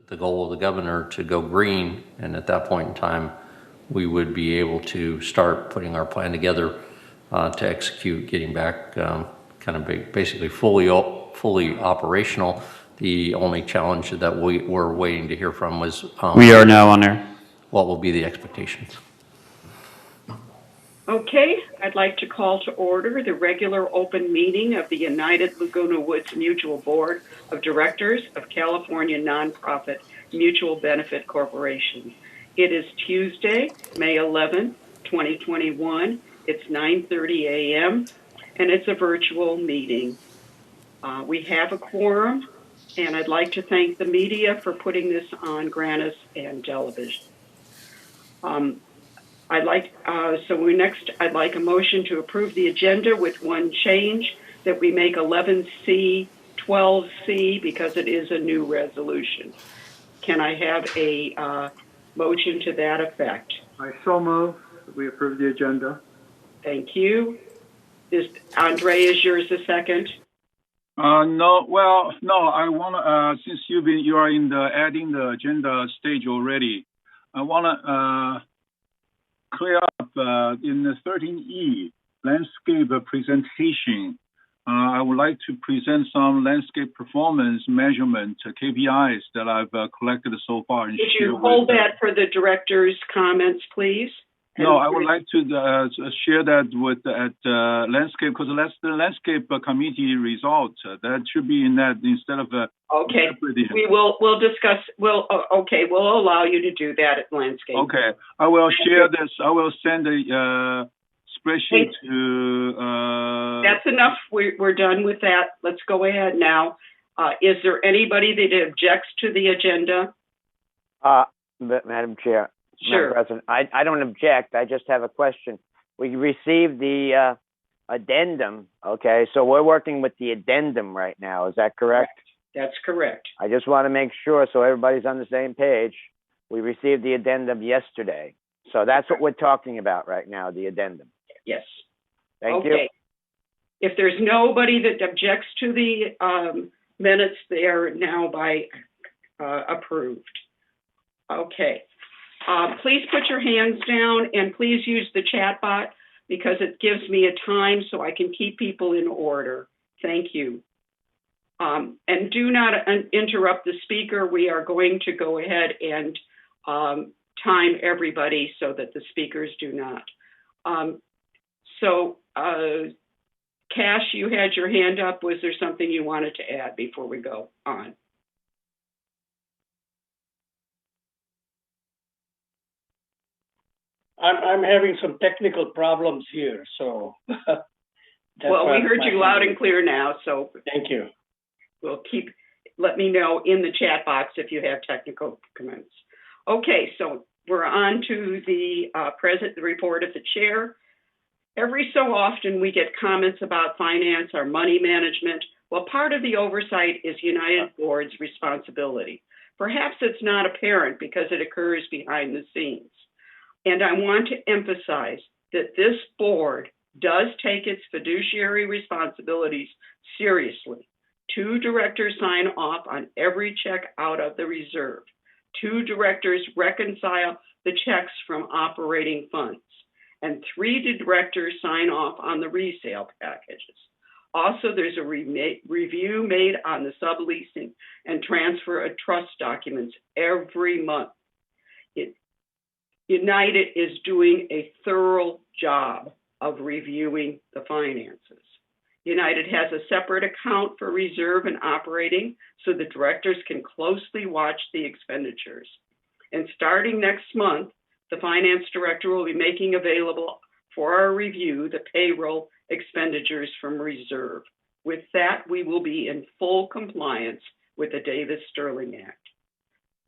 the goal of the governor to go green, and at that point in time, we would be able to start putting our plan together to execute getting back kind of basically fully operational. The only challenge that we were waiting to hear from was We are now on air. what will be the expectations. Okay, I'd like to call to order the regular open meeting of the United Laguna Woods Mutual Board of Directors of California Nonprofit Mutual Benefit Corporation. It is Tuesday, May 11, 2021. It's 9:30 a.m. and it's a virtual meeting. We have a quorum, and I'd like to thank the media for putting this on Grannis and television. I'd like a motion to approve the agenda with one change, that we make 11C 12C because it is a new resolution. Can I have a motion to that effect? I so move. We approve the agenda. Thank you. Andre, is yours a second? No. Well, no. I want to since you are in the adding the agenda stage already, I want to clear up in the 13E landscape presentation. I would like to present some landscape performance measurement KPIs that I've collected so far. Could you hold that for the director's comments, please? No, I would like to share that with landscape, because that's the landscape committee result. That should be in that instead of okay. We'll discuss. We'll allow you to do that at landscape. Okay, I will share this. I will send a spreadsheet to. That's enough. We're done with that. Let's go ahead now. Is there anybody that objects to the agenda? Madam Chair. Sure. Madam President, I don't object. I just have a question. We received the addendum. Okay, so we're working with the addendum right now. Is that correct? That's correct. I just want to make sure so everybody's on the same page. We received the addendum yesterday. So that's what we're talking about right now, the addendum. Yes. Thank you. If there's nobody that objects to the minutes, they are now approved. Okay. Please put your hands down and please use the chat bot because it gives me a time so I can keep people in order. Thank you. And do not interrupt the speaker. We are going to go ahead and time everybody so that the speakers do not. Cash, you had your hand up. Was there something you wanted to add before we go on? I'm having some technical problems here, so. Well, we heard you loud and clear now, so. Thank you. Let me know in the chat box if you have technical comments. Okay, so we're on to the report of the chair. Every so often we get comments about finance or money management. Well, part of the oversight is United Board's responsibility. Perhaps it's not apparent because it occurs behind the scenes. And I want to emphasize that this board does take its fiduciary responsibilities seriously. 2 directors sign off on every check out of the reserve. 2 directors reconcile the checks from operating funds. And 3 directors sign off on the resale packages. Also, there's a review made on the subleasing and transfer of trust documents every month. United is doing a thorough job of reviewing the finances. United has a separate account for reserve and operating so the directors can closely watch the expenditures. And starting next month, the finance director will be making available for our review the payroll expenditures from reserve. With that, we will be in full compliance with the Davis-Sterling Act.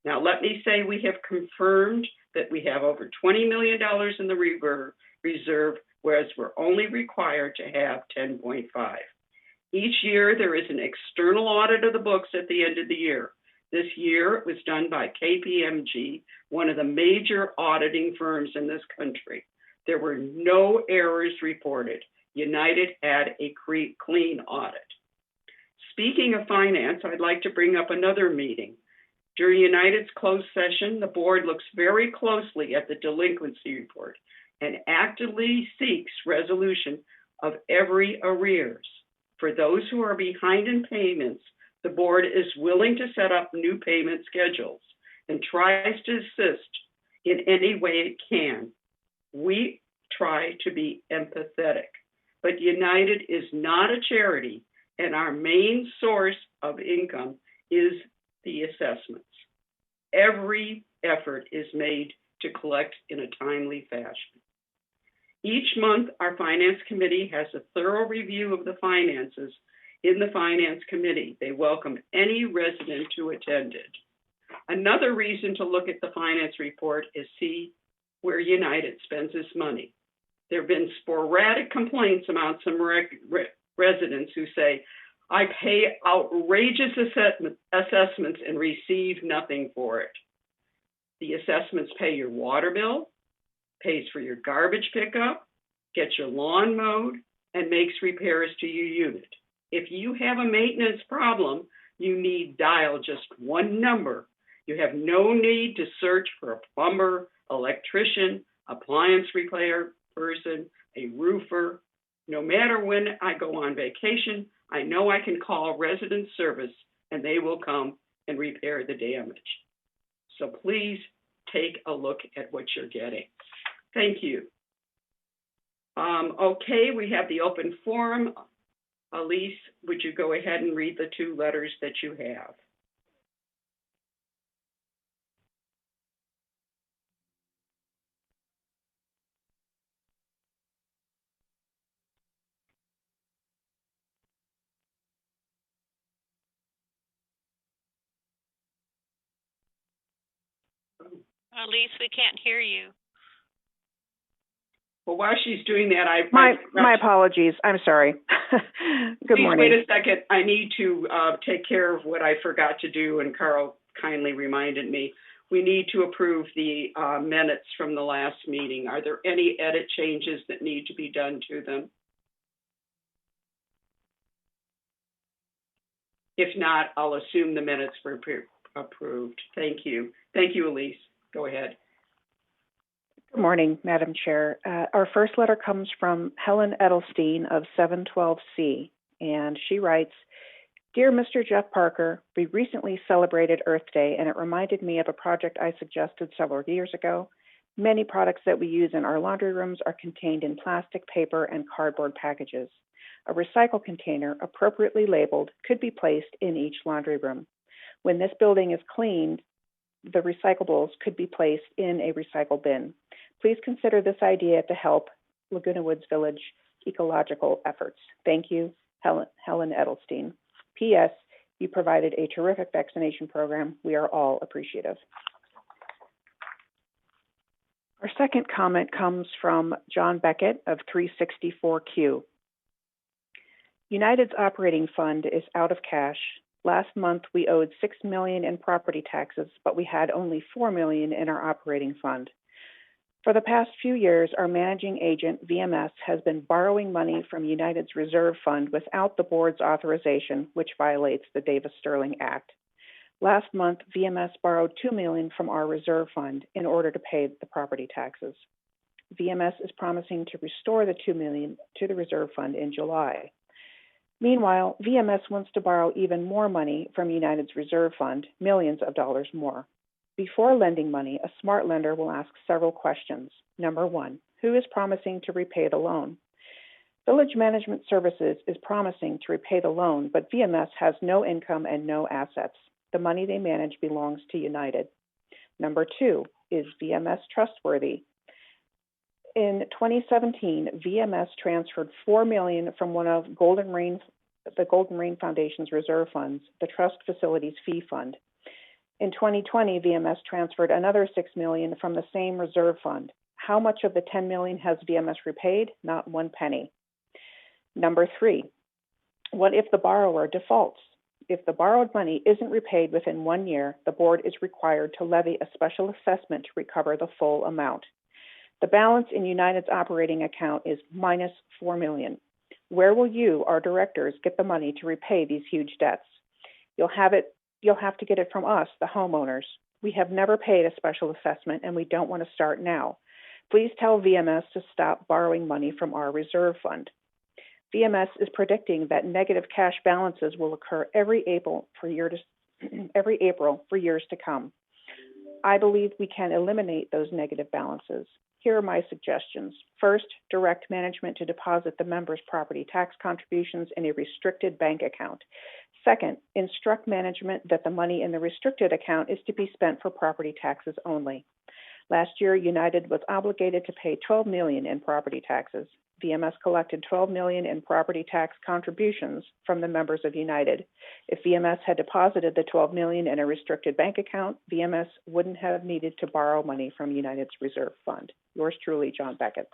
Now, let me say we have confirmed that we have over $20 million in the reserve, whereas we're only required to have 10.5. Each year, there is an external audit of the books at the end of the year. This year, it was done by KPMG, one of the major auditing firms in this country. There were no errors reported. United had a clean audit. Speaking of finance, I'd like to bring up another meeting. During United's closed session, the board looks very closely at the delinquency report and actively seeks resolution of every arrears. For those who are behind in payments, the board is willing to set up new payment schedules and tries to assist in any way it can. We try to be empathetic, but United is not a charity, and our main source of income is the assessments. Every effort is made to collect in a timely fashion. Each month, our Finance Committee has a thorough review of the finances in the Finance Committee. They welcome any resident who attended. Another reason to look at the finance report is see where United spends its money. There have been sporadic complaints about some residents who say, I pay outrageous assessments and receive nothing for it. The assessments pay your water bill, pays for your garbage pickup, gets your lawn mowed, and makes repairs to your unit. If you have a maintenance problem, you need dial just one number. You have no need to search for a plumber, electrician, appliance repair person, a roofer. No matter when I go on vacation, I know I can call resident service and they will come and repair the damage. So please take a look at what you're getting. Thank you. Okay, we have the open forum. Elise, would you go ahead and read the two letters that you have? Elise, we can't hear you. Well, while she's doing that, my apologies. I'm sorry. Good morning. Please wait a second. I need to take care of what I forgot to do, and Carl kindly reminded me. We need to approve the minutes from the last meeting. Are there any edit changes that need to be done to them? If not, I'll assume the minutes were approved. Thank you. Thank you, Elise. Go ahead. Good morning, Madam Chair. Our first letter comes from Helen Edelstein of 712C, and she writes, Dear Mr. Jeff Parker, we recently celebrated Earth Day, and it reminded me of a project I suggested several years ago. Many products that we use in our laundry rooms are contained in plastic, paper, and cardboard packages. A recycle container, appropriately labeled, could be placed in each laundry room. When this building is cleaned, the recyclables could be placed in a recycle bin. Please consider this idea to help Laguna Woods Village ecological efforts. Thank you, Helen Edelstein. P.S. You provided a terrific vaccination program. We are all appreciative. Our second comment comes from John Beckett of 364Q. United's operating fund is out of cash. Last month, we owed $6 million in property taxes, but we had only $4 million in our operating fund. For the past few years, our managing agent, VMS, has been borrowing money from United's reserve fund without the board's authorization, which violates the Davis-Sterling Act. Last month, VMS borrowed $2 million from our reserve fund in order to pay the property taxes. VMS is promising to restore the $2 million to the reserve fund in July. Meanwhile, VMS wants to borrow even more money from United's reserve fund, millions of dollars more. Before lending money, a smart lender will ask several questions. Number one, who is promising to repay the loan? Village Management Services is promising to repay the loan, but VMS has no income and no assets. The money they manage belongs to United. Number two, is VMS trustworthy? In 2017, VMS transferred $4 million from one of the Golden Rain Foundation's reserve funds, the Trust Facilities Fee Fund. In 2020, VMS transferred another $6 million from the same reserve fund. How much of the $10 million has VMS repaid? Not one penny. Number three, what if the borrower defaults? If the borrowed money isn't repaid within 1 year, the board is required to levy a special assessment to recover the full amount. The balance in United's operating account is minus $4 million. Where will you, our directors, get the money to repay these huge debts? You'll have it you'll have to get it from us, the homeowners. We have never paid a special assessment, and we don't want to start now. Please tell VMS to stop borrowing money from our reserve fund. VMS is predicting that negative cash balances will occur every April for years to come. I believe we can eliminate those negative balances. Here are my suggestions. First, direct management to deposit the members' property tax contributions in a restricted bank account. Second, instruct management that the money in the restricted account is to be spent for property taxes only. Last year, United was obligated to pay $12 million in property taxes. VMS collected $12 million in property tax contributions from the members of United. If VMS had deposited the $12 million in a restricted bank account, VMS wouldn't have needed to borrow money from United's reserve fund. Yours truly, John Beckett.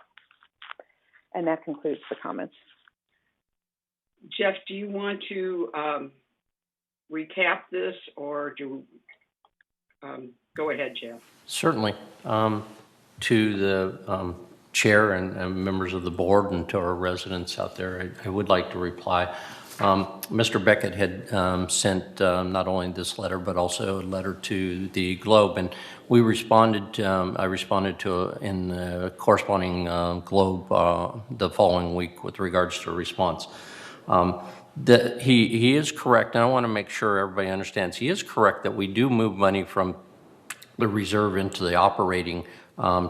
And that concludes the comments. Jeff, do you want to recap this, or go ahead, Jeff? Certainly. To the chair and members of the board and to our residents out there, I would like to reply. Mr. Beckett had sent not only this letter, but also a letter to the Globe, and we responded. I responded to in the corresponding Globe the following week with regards to a response. He is correct, and I want to make sure everybody understands. He is correct that we do move money from the reserve into the operating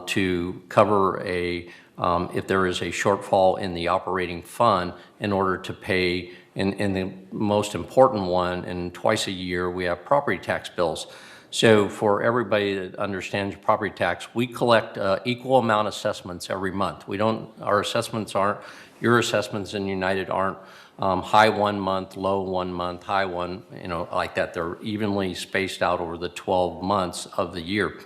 to cover if there is a shortfall in the operating fund in order to pay, in the most important one, and twice a year we have property tax bills. So for everybody that understands property tax, we collect equal amount assessments every month. Our assessments aren't, your assessments in United aren't high 1 month, low 1 month, high one, like that. They're evenly spaced out over the 12 months of the year.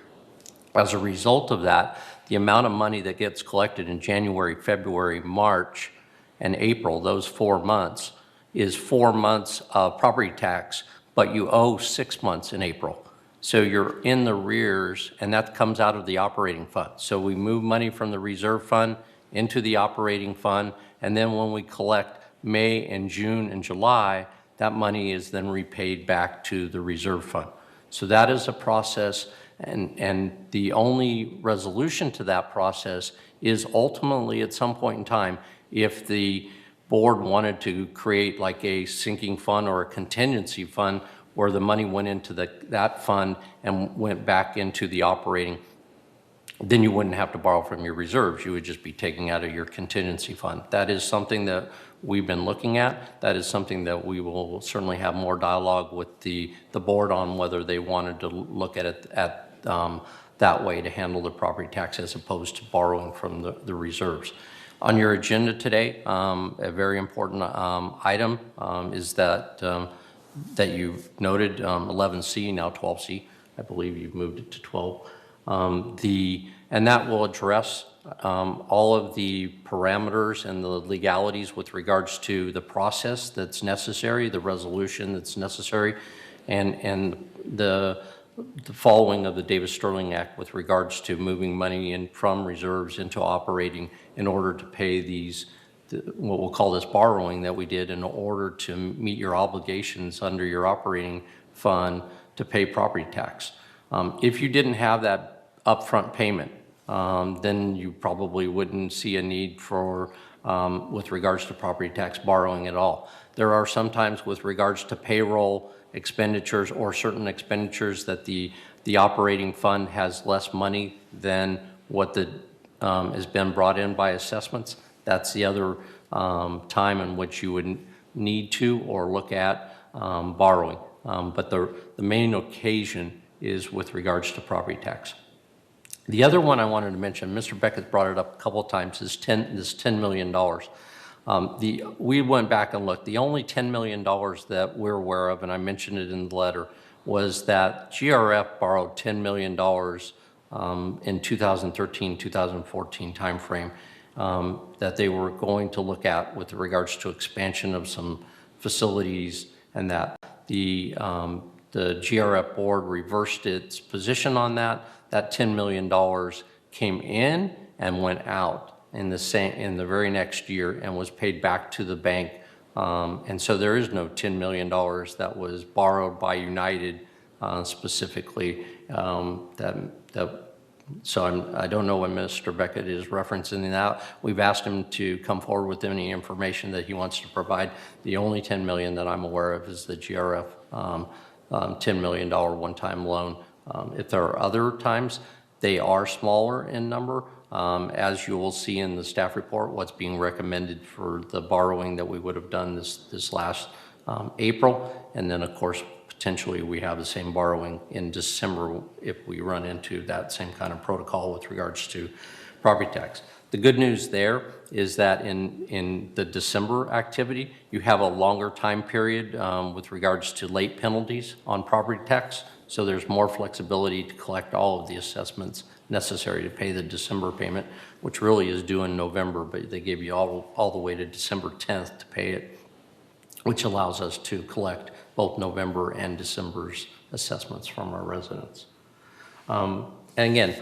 As a result of that, the amount of money that gets collected in January, February, March, and April, those 4 months, is 4 months of property tax, but you owe 6 months in April. So you're in the rears, and that comes out of the operating fund. So we move money from the reserve fund into the operating fund, and then when we collect May and June and July, that money is then repaid back to the reserve fund. So that is a process, and the only resolution to that process is ultimately at some point in time, if the board wanted to create like a sinking fund or a contingency fund where the money went into that fund and went back into the operating, then you wouldn't have to borrow from your reserves. You would just be taking out of your contingency fund. That is something that we've been looking at. That is something that we will certainly have more dialogue with the board on, whether they wanted to look at it that way to handle the property tax as opposed to borrowing from the reserves. On your agenda today, a very important item is that you've noted 11C, now 12C. I believe you've moved it to 12. And that will address all of the parameters and the legalities with regards to the process that's necessary, the resolution that's necessary, and the following of the Davis-Sterling Act with regards to moving money in from reserves into operating in order to pay these, what we'll call this borrowing that we did in order to meet your obligations under your operating fund to pay property tax. If you didn't have that upfront payment, then you probably wouldn't see a need for, with regards to property tax borrowing at all. There are sometimes with regards to payroll expenditures or certain expenditures that the operating fund has less money than what has been brought in by assessments. That's the other time in which you would need to or look at borrowing. But the main occasion is with regards to property tax. The other one I wanted to mention, Mr. Beckett brought it up a couple of times, is this $10 million. We went back and looked. The only $10 million that we're aware of, and I mentioned it in the letter, was that GRF borrowed $10 million in 2013-2014 timeframe that they were going to look at with regards to expansion of some facilities, and that the GRF board reversed its position on that. That $10 million came in and went out in the very next year and was paid back to the bank And so there is no $10 million that was borrowed by United specifically. So I don't know what Mr. Beckett is referencing that. We've asked him to come forward with any information that he wants to provide. The only $10 million that I'm aware of is the GRF $10 million one-time loan. If there are other times, they are smaller in number. As you will see in the staff report, what's being recommended for the borrowing that we would have done this last April. And then, of course, potentially we have the same borrowing in December if we run into that same kind of protocol with regards to property tax. The good news there is that in the December activity, you have a longer time period with regards to late penalties on property tax. So there's more flexibility to collect all of the assessments necessary to pay the December payment, which really is due in November, but they give you all the way to December 10th to pay it, which allows us to collect both November and December's assessments from our residents. And again,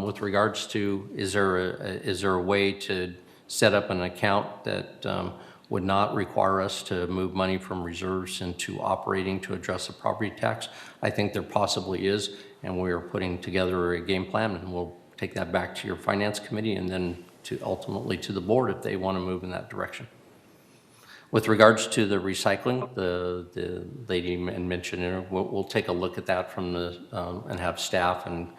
with regards to, is there a way to set up an account that would not require us to move money from reserves into operating to address the property tax? I think there possibly is, and we are putting together a game plan, and we'll take that back to your finance committee and then ultimately to the board if they want to move in that direction. With regards to the recycling, the lady mentioned it, we'll take a look at that from and have staff and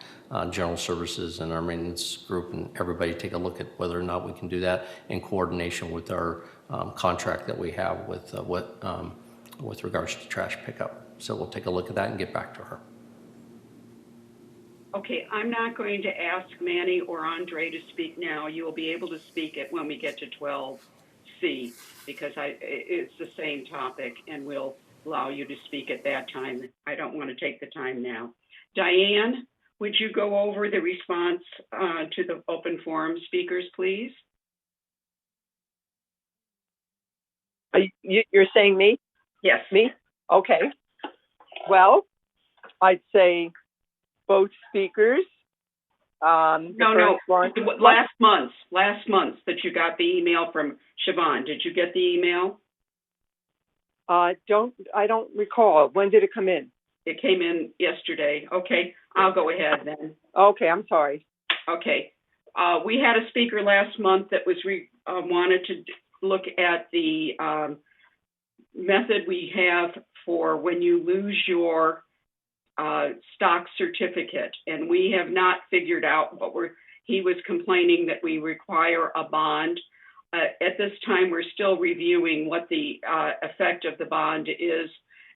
general services and our maintenance group and everybody take a look at whether or not we can do that in coordination with our contract that we have with regards to trash pickup. So we'll take a look at that and get back to her. Okay, I'm not going to ask Manny or Andre to speak now. You will be able to speak when we get to 12C, because it's the same topic, and we'll allow you to speak at that time. I don't want to take the time now. Diane, would you go over the response to the open forum speakers, please? You're saying me? Yes. Me? Okay. Well, I'd say both speakers. No. Last month that you got the email from Siobhan. Did you get the email? I don't recall. When did it come in? It came in yesterday. Okay, I'll go ahead then. Okay, I'm sorry. Okay. We had a speaker last month that was wanted to look at the method we have for when you lose your stock certificate, and we have not figured out what he was complaining that we require a bond. At this time, we're still reviewing what the effect of the bond is,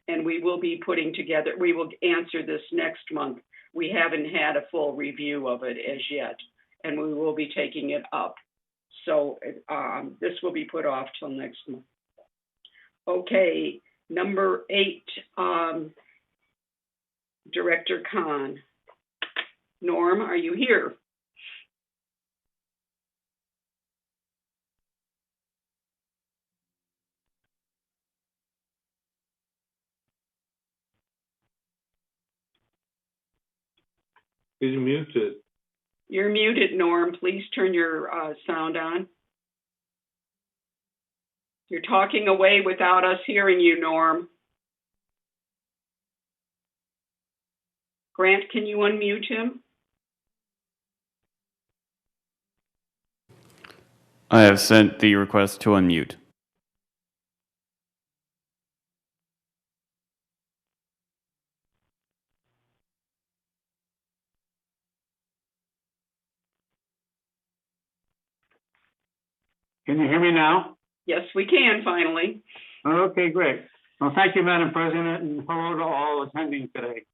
and we will be we will answer this next month. We haven't had a full review of it as yet, and we will be taking it up. So this will be put off till next month. Okay, number 8, Director Khan. Norm, are you here? He's muted. You're muted, Norm. Please turn your sound on. You're talking away without us hearing you, Norm. Grant, can you unmute him? I have sent the request to unmute. Can you hear me now? Yes, we can, finally. Okay, great. Well, thank you, Madam President, and hello to all attending today.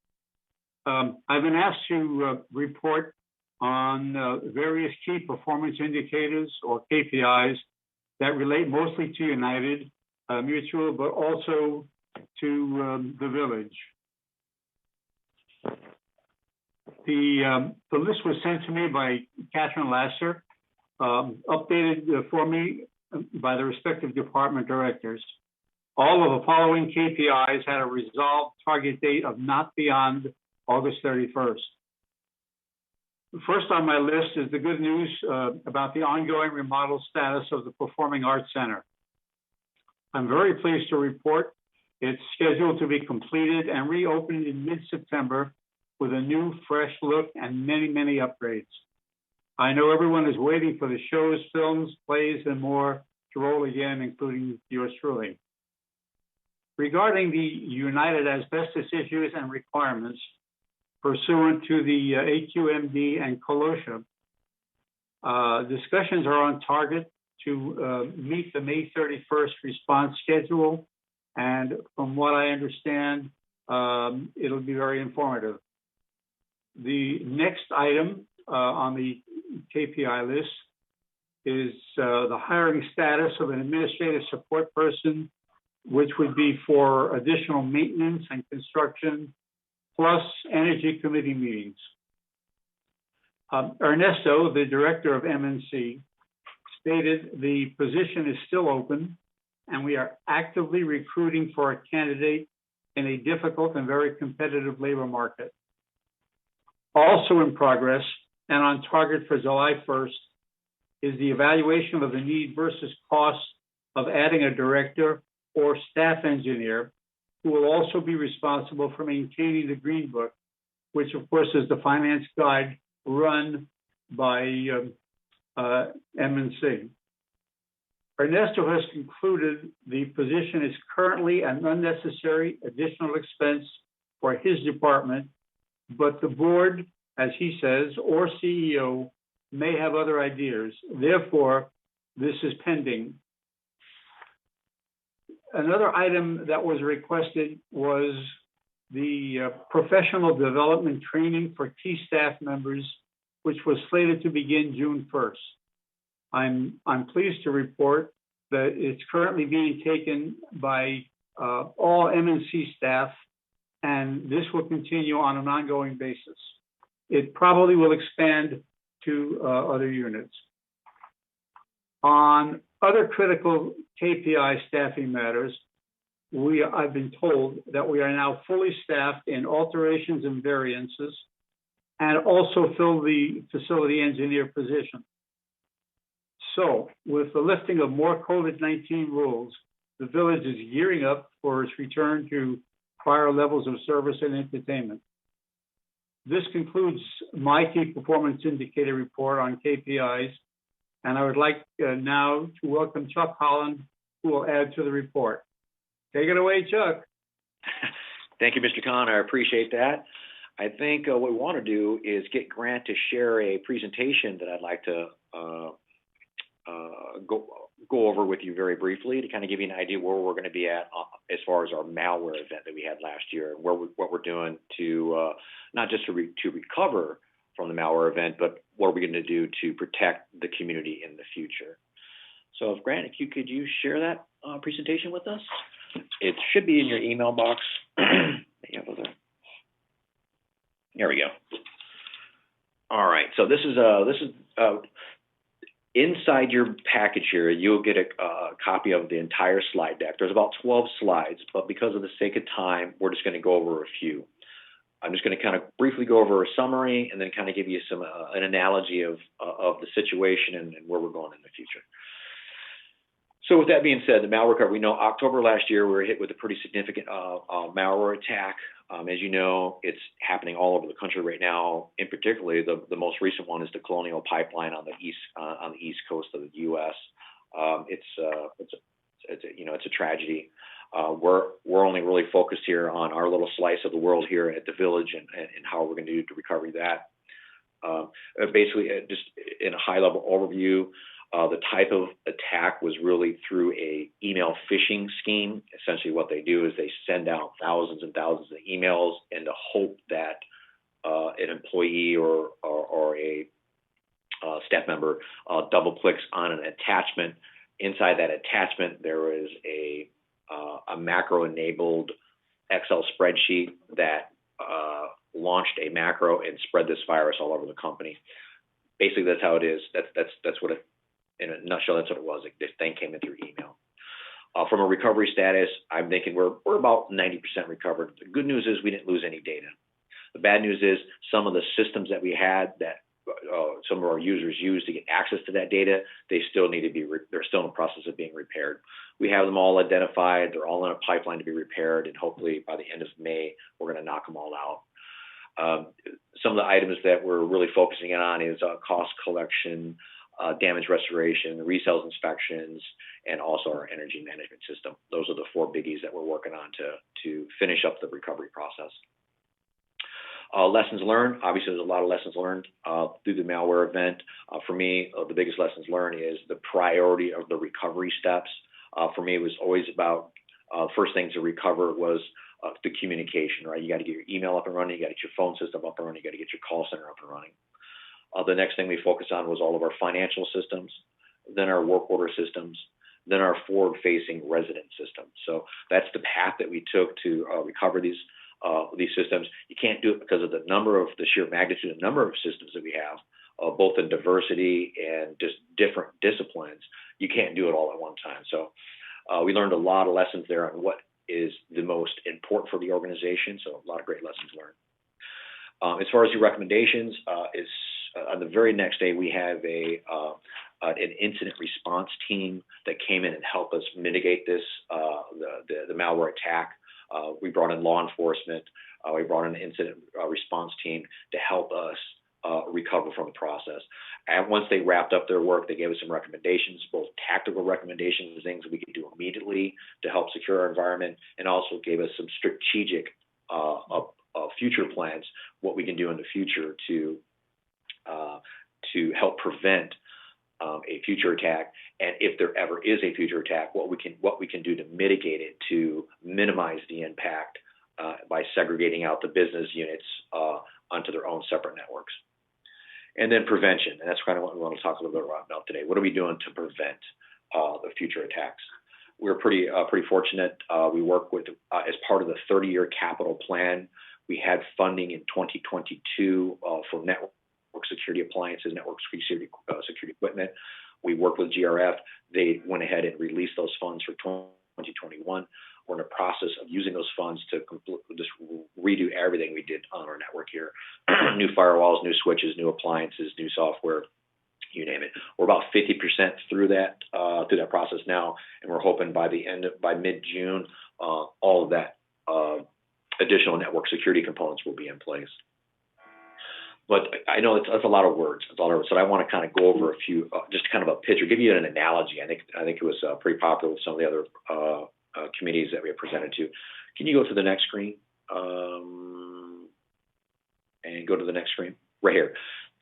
I've been asked to report on various key performance indicators, or KPIs, that relate mostly to United Mutual, but also to the village. The list was sent to me by Catherine Lasser, updated for me by the respective department directors. All of the following KPIs had a resolved target date of not beyond August 31st. First on my list is the good news about the ongoing remodel status of the Performing Arts Center. I'm very pleased to report it's scheduled to be completed and reopened in mid-September with a new, fresh look and many, many upgrades. I know everyone is waiting for the shows, films, plays, and more to roll again, including yours truly. Regarding the United Asbestos issues and requirements pursuant to the AQMD and COLOSHA, discussions are on target to meet the May 31st response schedule. And from what I understand, it'll be very informative. The next item on the KPI list is the hiring status of an administrative support person, which would be for additional maintenance and construction, plus energy committee meetings. Ernesto, the director of MNC, stated the position is still open and we are actively recruiting for a candidate in a difficult and very competitive labor market. Also in progress and on target for July 1st is the evaluation of the need versus cost of adding a director or staff engineer who will also be responsible for maintaining the Green Book, which of course is the finance guide run by MNC. Ernesto has concluded the position is currently an unnecessary additional expense for his department, but the board, as he says, or CEO may have other ideas. Therefore, this is pending. Another item that was requested was the professional development training for key staff members, which was slated to begin June 1st. I'm pleased to report that it's currently being taken by all MNC staff, and this will continue on an ongoing basis. It probably will expand to other units. On other critical KPI staffing matters, I've been told that we are now fully staffed in alterations and variances, and also fill the facility engineer position. So, with the lifting of more COVID-19 rules, the village is gearing up for its return to prior levels of service and entertainment. This concludes my key performance indicator report on KPIs, and I would like now to welcome Chuck Holland, who will add to the report. Take it away, Chuck. Thank you, Mr. Khan. I appreciate that. I think what we want to do is get Grant to share a presentation that I'd like to go over with you very briefly to kind of give you an idea where we're going to be at as far as our malware event that we had last year, and what we're doing to not just to recover from the malware event, but what are we going to do to protect the community in the future. So, if Grant, if you share that presentation with us, it should be in your email box. There we go. All right. So this is inside your package here. You'll get a copy of the entire slide deck. There's about 12 slides, but because of the sake of time, we're just going to go over a few. I'm just going to kind of briefly go over a summary and then kind of give you some an analogy of the situation and where we're going in the future. So with that being said, the malware recovery, we know October last year we were hit with a pretty significant malware attack. As you know, it's happening all over the country right now. In particular, the most recent one is the Colonial Pipeline on the east coast of the U.S. It's a tragedy. We're only really focused here on our little slice of the world here at the village and how we're going to do to recover that. Basically, just in a high-level overview, the type of attack was really through a email phishing scheme. Essentially, what they do is they send out thousands and thousands of emails in the hope that an employee or a staff member double clicks on an attachment. Inside that attachment, there is a macro-enabled Excel spreadsheet that launched a macro and spread this virus all over the company. Basically, that's how it is. That's what it. In a nutshell, that's what it was. This thing came in through email. From a recovery status, I'm thinking we're about 90% recovered. The good news is we didn't lose any data. The bad news is some of the systems that we had that some of our users use to get access to that data, they still need to be, they're still in the process of being repaired. We have them all identified. They're all in a pipeline to be repaired, and hopefully by the end of May, we're going to knock them all out. Some of the items that we're really focusing in on is cost collection, damage restoration, resales inspections, and also our energy management system. Those are the 4 biggies that we're working on to finish up the recovery process. Lessons learned. Obviously, there's a lot of lessons learned through the malware event. For me, the biggest lessons learned is the priority of the recovery steps. For me, it was always about first thing to recover was the communication, right? You got to get your email up and running, you got to get your phone system up and running, you got to get your call center up and running. The next thing we focused on was all of our financial systems, then our work order systems, then our forward-facing resident systems. So that's the path that we took to recover these systems. You can't do it because of the sheer magnitude and number of systems that we have, both in diversity and just different disciplines. You can't do it all at one time. So we learned a lot of lessons there on what is the most important for the organization. So a lot of great lessons learned. As far as your recommendations, on the very next day, we have an incident response team that came in and helped us mitigate this, the malware attack. We brought in law enforcement. We brought in an incident response team to help us recover from the process. And once they wrapped up their work, they gave us some recommendations, both tactical recommendations, things that we could do immediately to help secure our environment, and also gave us some strategic future plans, what we can do in the future to help prevent a future attack, and if there ever is a future attack, what we can do to mitigate it, to minimize the impact by segregating out the business units onto their own separate networks. And then prevention, and that's kind of what we want to talk a little bit about today. What are we doing to prevent the future attacks? We're pretty fortunate. We work with, as part of the 30-year capital plan, we had funding in 2022 for network security appliances, network security equipment. We worked with GRF. They went ahead and released those funds for 2021. We're in the process of using those funds to just redo everything we did on our network here. New firewalls, new switches, new appliances, new software, you name it. We're about 50% through that process now, and we're hoping by mid-June, all of that additional network security components will be in place. But I know that's a lot of words. So I want to kind of go over a few, just kind of a picture, give you an analogy. I think it was pretty popular with some of the other committees that we have presented to. Can you go to the next screen? And go to the next screen right here.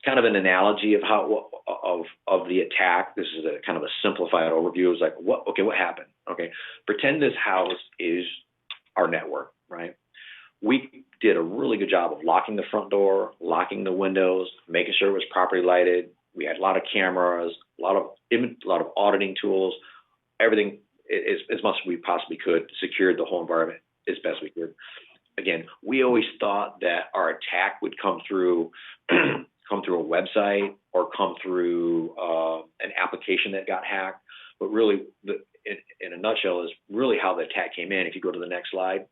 Kind of an analogy of how of the attack. This is a kind of a simplified overview. It was like, what happened? Okay, pretend this house is our network, right? We did a really good job of locking the front door, locking the windows, making sure it was properly lighted. We had a lot of cameras, a lot of auditing tools, everything as much as we possibly could, secured the whole environment as best we could. Again, we always thought that our attack would come through a website or come through an application that got hacked. But really, in a nutshell, is really how the attack came in. If you go to the next slide.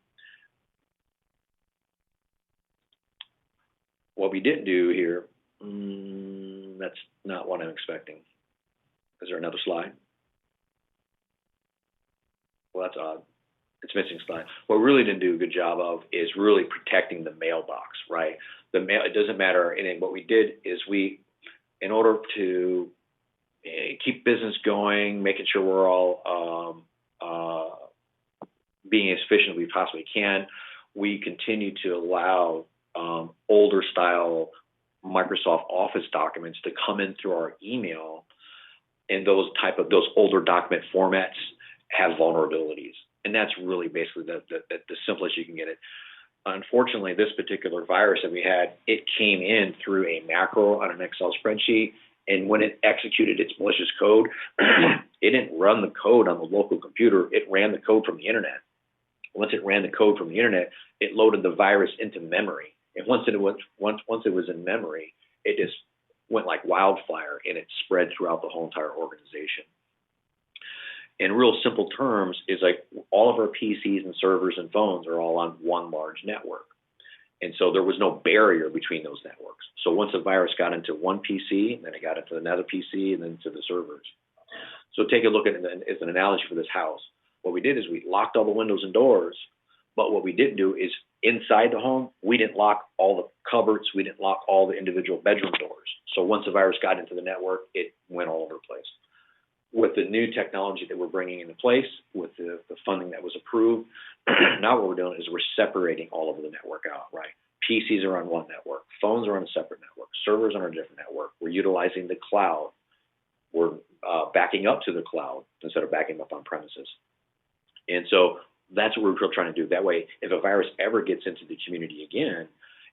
What we didn't do here, that's not what I'm expecting. Is there another slide? Well, that's odd. It's missing a slide. What we really didn't do a good job of is really protecting the mailbox, right? The mail, it doesn't matter. And what we did is in order to keep business going, making sure we're all being as efficient as we possibly can, we continue to allow older style Microsoft Office documents to come in through our email, and those older document formats have vulnerabilities. And that's really basically the simplest you can get it. Unfortunately, this particular virus that we had, it came in through a macro on an Excel spreadsheet, and when it executed its malicious code, it didn't run the code on the local computer, it ran the code from the internet. Once it ran the code from the internet, it loaded the virus into memory. And once it was in memory, it just went like wildfire, and it spread throughout the whole entire organization. In real simple terms, is like all of our PCs and servers and phones are all on one large network. And so there was no barrier between those networks. So once the virus got into one PC, and then it got into another PC, and then to the servers. So take a look at it as an analogy for this house. What we did is we locked all the windows and doors, but what we didn't do is inside the home, we didn't lock all the cupboards, we didn't lock all the individual bedroom doors. So once the virus got into the network, it went all over the place. With the new technology that we're bringing into place, with the funding that was approved, now what we're doing is we're separating all of the network out, right? PCs are on one network, phones are on a separate network, servers are on a different network. We're utilizing the cloud. We're backing up to the cloud instead of backing up on premises. And so that's what we're trying to do. That way, if a virus ever gets into the community again,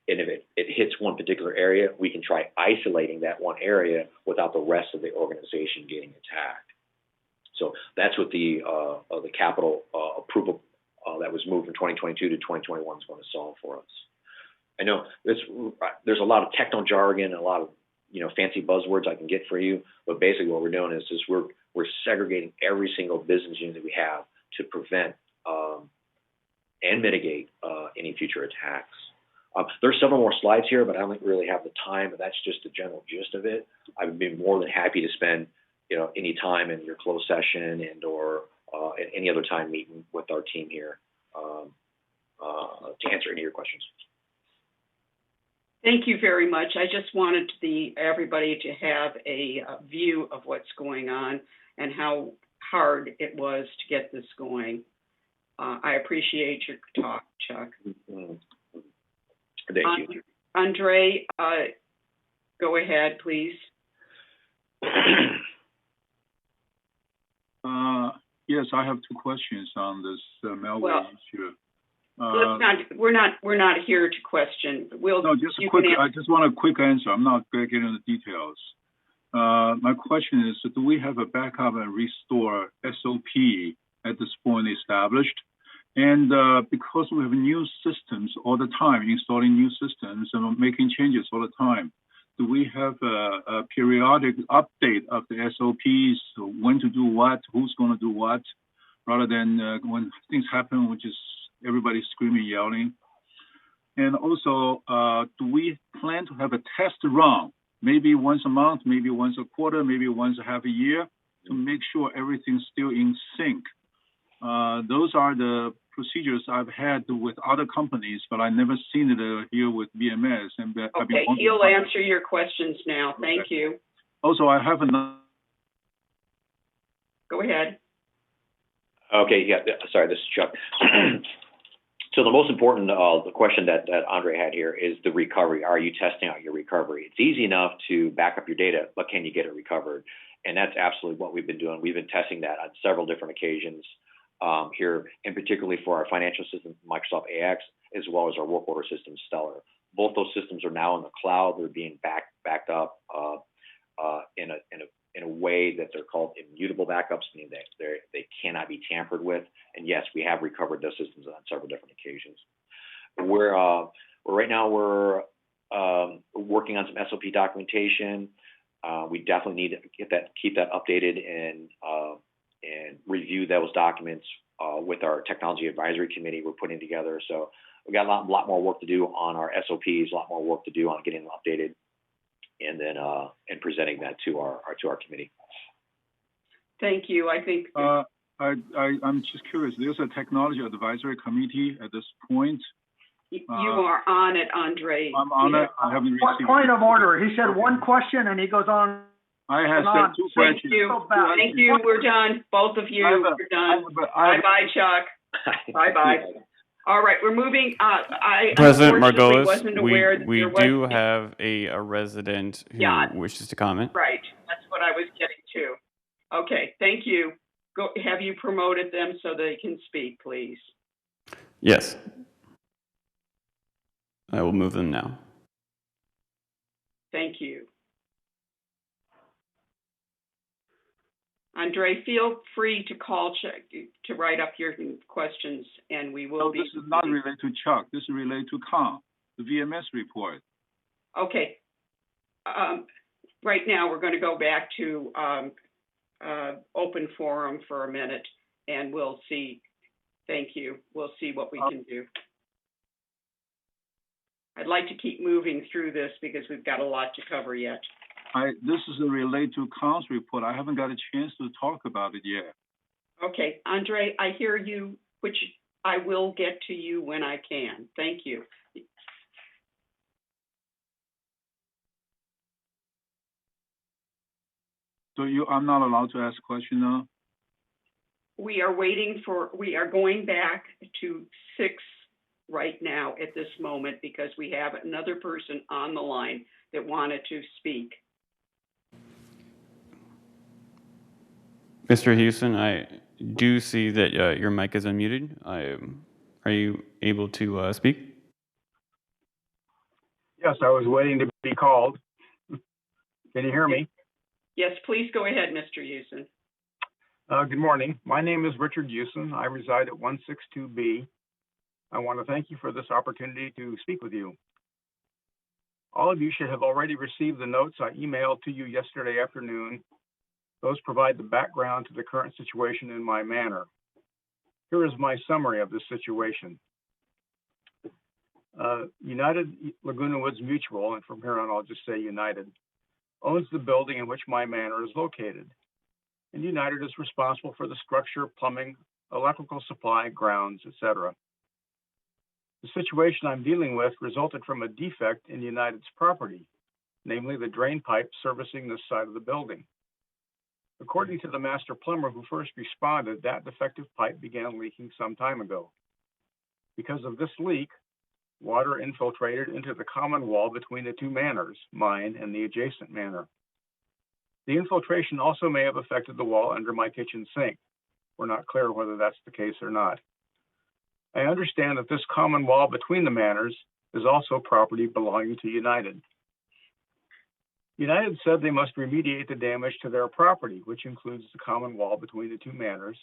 and if it hits one particular area, we can try isolating that one area without the rest of the organization getting attacked. So that's what the capital approval that was moved from 2022 to 2021 is going to solve for us. I know there's a lot of techno jargon and a lot of fancy buzzwords I can get for you, but basically what we're doing is we're segregating every single business unit that we have to prevent and mitigate any future attacks. There's several more slides here, but I don't really have the time, but that's just the general gist of it. I would be more than happy to spend any time in your closed session and or at any other time meeting with our team here to answer any of your questions. Thank you very much. I just wanted everybody to have a view of what's going on and how hard it was to get this going. I appreciate your talk, Chuck. Mm-hmm. Thank you. Andre, go ahead, please. Yes, I have two questions on this malware issue. We're not here to question. No, just a quick. I just want a quick answer. I'm not going to get into the details. My question is, do we have a backup and restore SOP at this point established? And because we have new systems all the time, installing new systems and making changes all the time, do we have a periodic update of the SOPs, when to do what, who's going to do what, rather than when things happen, which is everybody screaming, yelling? And also, do we plan to have a test run, maybe once a month, maybe once a quarter, maybe once a half a year, to make sure everything's still in sync? Those are the procedures I've had with other companies, but I never seen it here with BMS. And okay, he'll answer your questions now. Thank you. Also, I have another. Go ahead. Okay, yeah, sorry, this is Chuck. So the most important, the question that Andre had here is the recovery. Are you testing out your recovery? It's easy enough to back up your data, but can you get it recovered? And that's absolutely what we've been doing. We've been testing that on several different occasions here, and particularly for our financial system, Microsoft AX, as well as our work order system, Stellar. Both those systems are now in the cloud. They're being backed up in a way that they're called immutable backups, meaning that they cannot be tampered with. And yes, we have recovered those systems on several different occasions. We're right now we're working on some SOP documentation. We definitely need to keep that updated and review those documents with our technology advisory committee we're putting together. So we got a lot more work to do on our SOPs, a lot more work to do on getting them updated, and then and presenting that to our committee. Thank you. I think I'm just curious. There's a technology advisory committee at this point. You are on it, Andre. I'm on it. I haven't received. Point of order. He said one question and he goes on. I have said two questions. Thank you. We're done. Both of you, we're done. Bye-bye, Chuck. Bye-bye. All right, we're moving. President unfortunately Margolis, wasn't aware that we there was, do have a resident who wishes to comment. Right, that's what I was getting to. Okay, thank you. Have you promoted them so they can speak, please? Yes. I will move them now. Thank you. Andre, feel free to call Chuck to write up your questions, and we will be. This is not related to Chuck. This is related to Con, the VMS report. Okay. Right now, we're going to go back to open forum for a minute, and we'll see. Thank you. We'll see what we can do. I'd like to keep moving through this because we've got a lot to cover yet. This is a relate to council report. I haven't got a chance to talk about it yet. Okay, Andre, I hear you, which I will get to you when I can. Thank you. So I'm not allowed to ask a question now? We are going back to 6 right now at this moment because we have another person on the line that wanted to speak. Mr. Houston, I do see that your mic is unmuted. Are you able to speak? Yes, I was waiting to be called. Can you hear me? Yes, please go ahead, Mr. Houston. Good morning. My name is Richard Houston. I reside at 162B. I want to thank you for this opportunity to speak with you. All of you should have already received the notes I emailed to you yesterday afternoon. Those provide the background to the current situation in my manor. Here is my summary of the situation. United Laguna Woods Mutual, and from here on I'll just say United, owns the building in which my manor is located. And United is responsible for the structure, plumbing, electrical supply, grounds, etc. The situation I'm dealing with resulted from a defect in United's property, namely the drain pipe servicing this side of the building. According to the master plumber who first responded, that defective pipe began leaking some time ago. Because of this leak, water infiltrated into the common wall between the two manors, mine and the adjacent manor. The infiltration also may have affected the wall under my kitchen sink. We're not clear whether that's the case or not. I understand that this common wall between the manors is also property belonging to United. United said they must remediate the damage to their property, which includes the common wall between the two manors,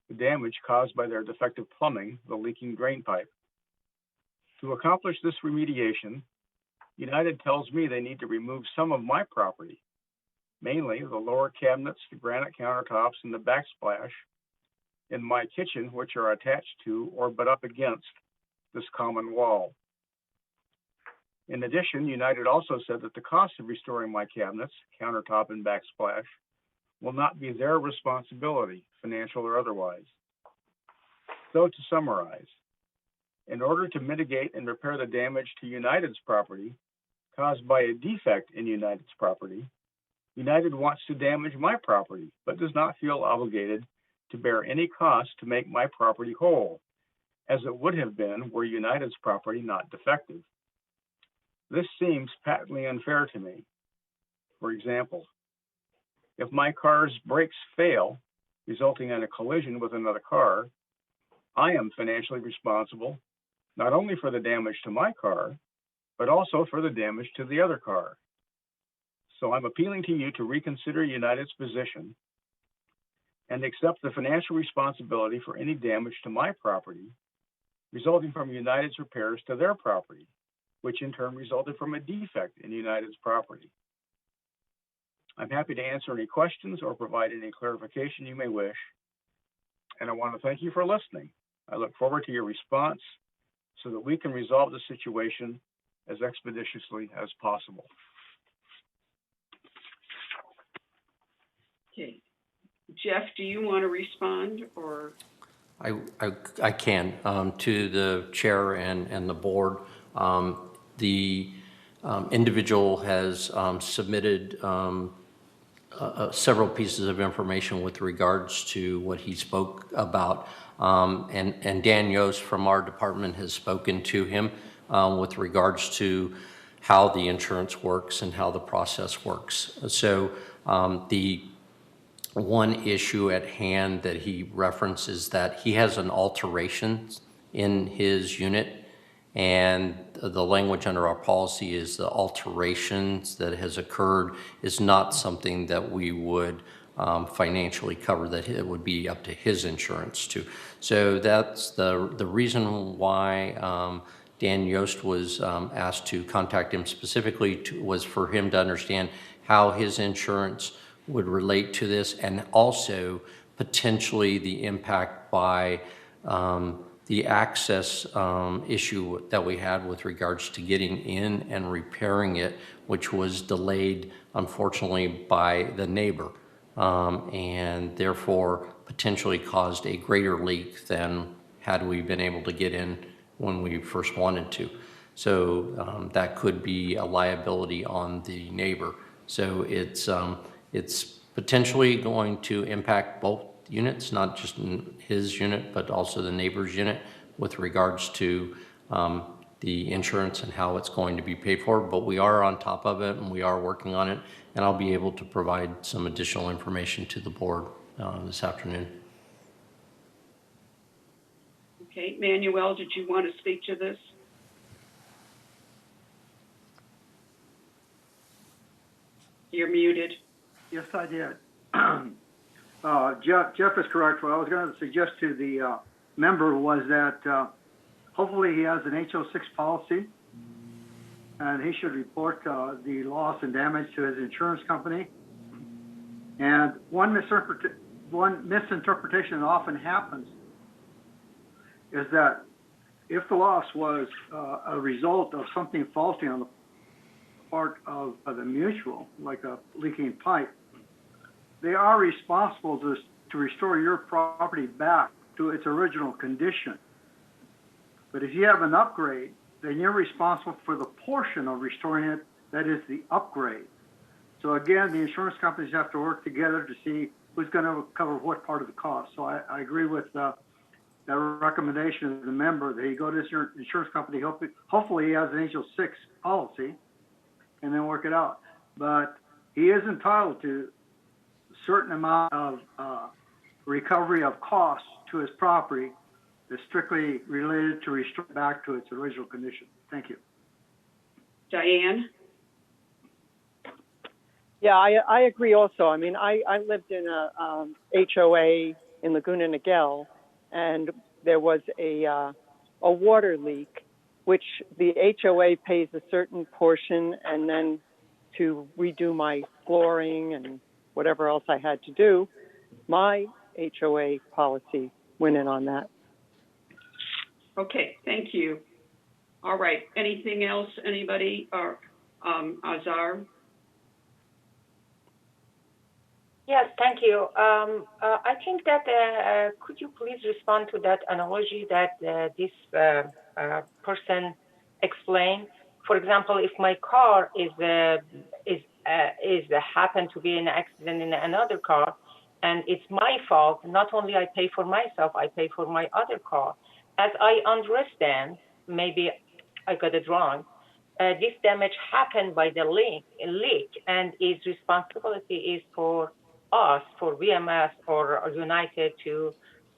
the damage caused by their defective plumbing, the leaking drain pipe. To accomplish this remediation, United tells me they need to remove some of my property, mainly the lower cabinets, the granite countertops, and the backsplash in my kitchen, which are attached to or butt up against this common wall. In addition, United also said that the cost of restoring my cabinets, countertop, and backsplash will not be their responsibility, financial or otherwise. So to summarize, in order to mitigate and repair the damage to United's property caused by a defect in United's property, United wants to damage my property, but does not feel obligated to bear any cost to make my property whole, as it would have been were United's property not defective. This seems patently unfair to me. For example, if my car's brakes fail, resulting in a collision with another car, I am financially responsible not only for the damage to my car, but also for the damage to the other car. So I'm appealing to you to reconsider United's position and accept the financial responsibility for any damage to my property resulting from United's repairs to their property, which in turn resulted from a defect in United's property. I'm happy to answer any questions or provide any clarification you may wish, and I want to thank you for listening. I look forward to your response so that we can resolve the situation as expeditiously as possible. Okay. Jeff, do you want to respond or? I can, to the chair and the board. The individual has submitted several pieces of information with regards to what he spoke about. And Dan Yost from our department has spoken to him with regards to how the insurance works and how the process works. So the one issue at hand that he references that he has an alteration in his unit, and the language under our policy is the alterations that has occurred is not something that we would financially cover, that it would be up to his insurance to. So that's the reason why Dan Yost was asked to contact him specifically was for him to understand how his insurance would relate to this, and also potentially the impact by the access issue that we had with regards to getting in and repairing it, which was delayed, unfortunately, by the neighbor, and therefore potentially caused a greater leak than had we been able to get in when we first wanted to. So that could be a liability on the neighbor. So it's potentially going to impact both units, not just his unit, but also the neighbor's unit with regards to the insurance and how it's going to be paid for. But we are on top of it and we are working on it, and I'll be able to provide some additional information to the board this afternoon. Okay, Manuel, did you want to speak to this? You're muted. Yes, I did. Jeff is correct. What I was going to suggest to the member was that hopefully he has an HO6 policy, and he should report the loss and damage to his insurance company. And one misinterpretation that often happens is that if the loss was a result of something faulty on the part of the mutual, like a leaking pipe, they are responsible to restore your property back to its original condition. But if you have an upgrade, then you're responsible for the portion of restoring it that is the upgrade. So again, the insurance companies have to work together to see who's going to cover what part of the cost. So I agree with that recommendation of the member that he go to his insurance company. Hopefully he has an HO6 policy and then work it out. But he is entitled to a certain amount of recovery of costs to his property that's strictly related to restore back to its original condition. Thank you. Diane? Yeah, I agree also. I mean, I lived in a HOA in Laguna Niguel, and there was a water leak, which the HOA pays a certain portion, and then to redo my flooring and whatever else I had to do, my HOA policy went in on that. Okay, thank you. All right, anything else, anybody, or Azar? Yes, thank you. I think that could you please respond to that analogy that this person explained? For example, if my car is happened to be in an accident in another car, and it's my fault, not only I pay for myself, I pay for my other car. As I understand, maybe I got it wrong, this damage happened by the leak, and its responsibility is for us, for VMS or United to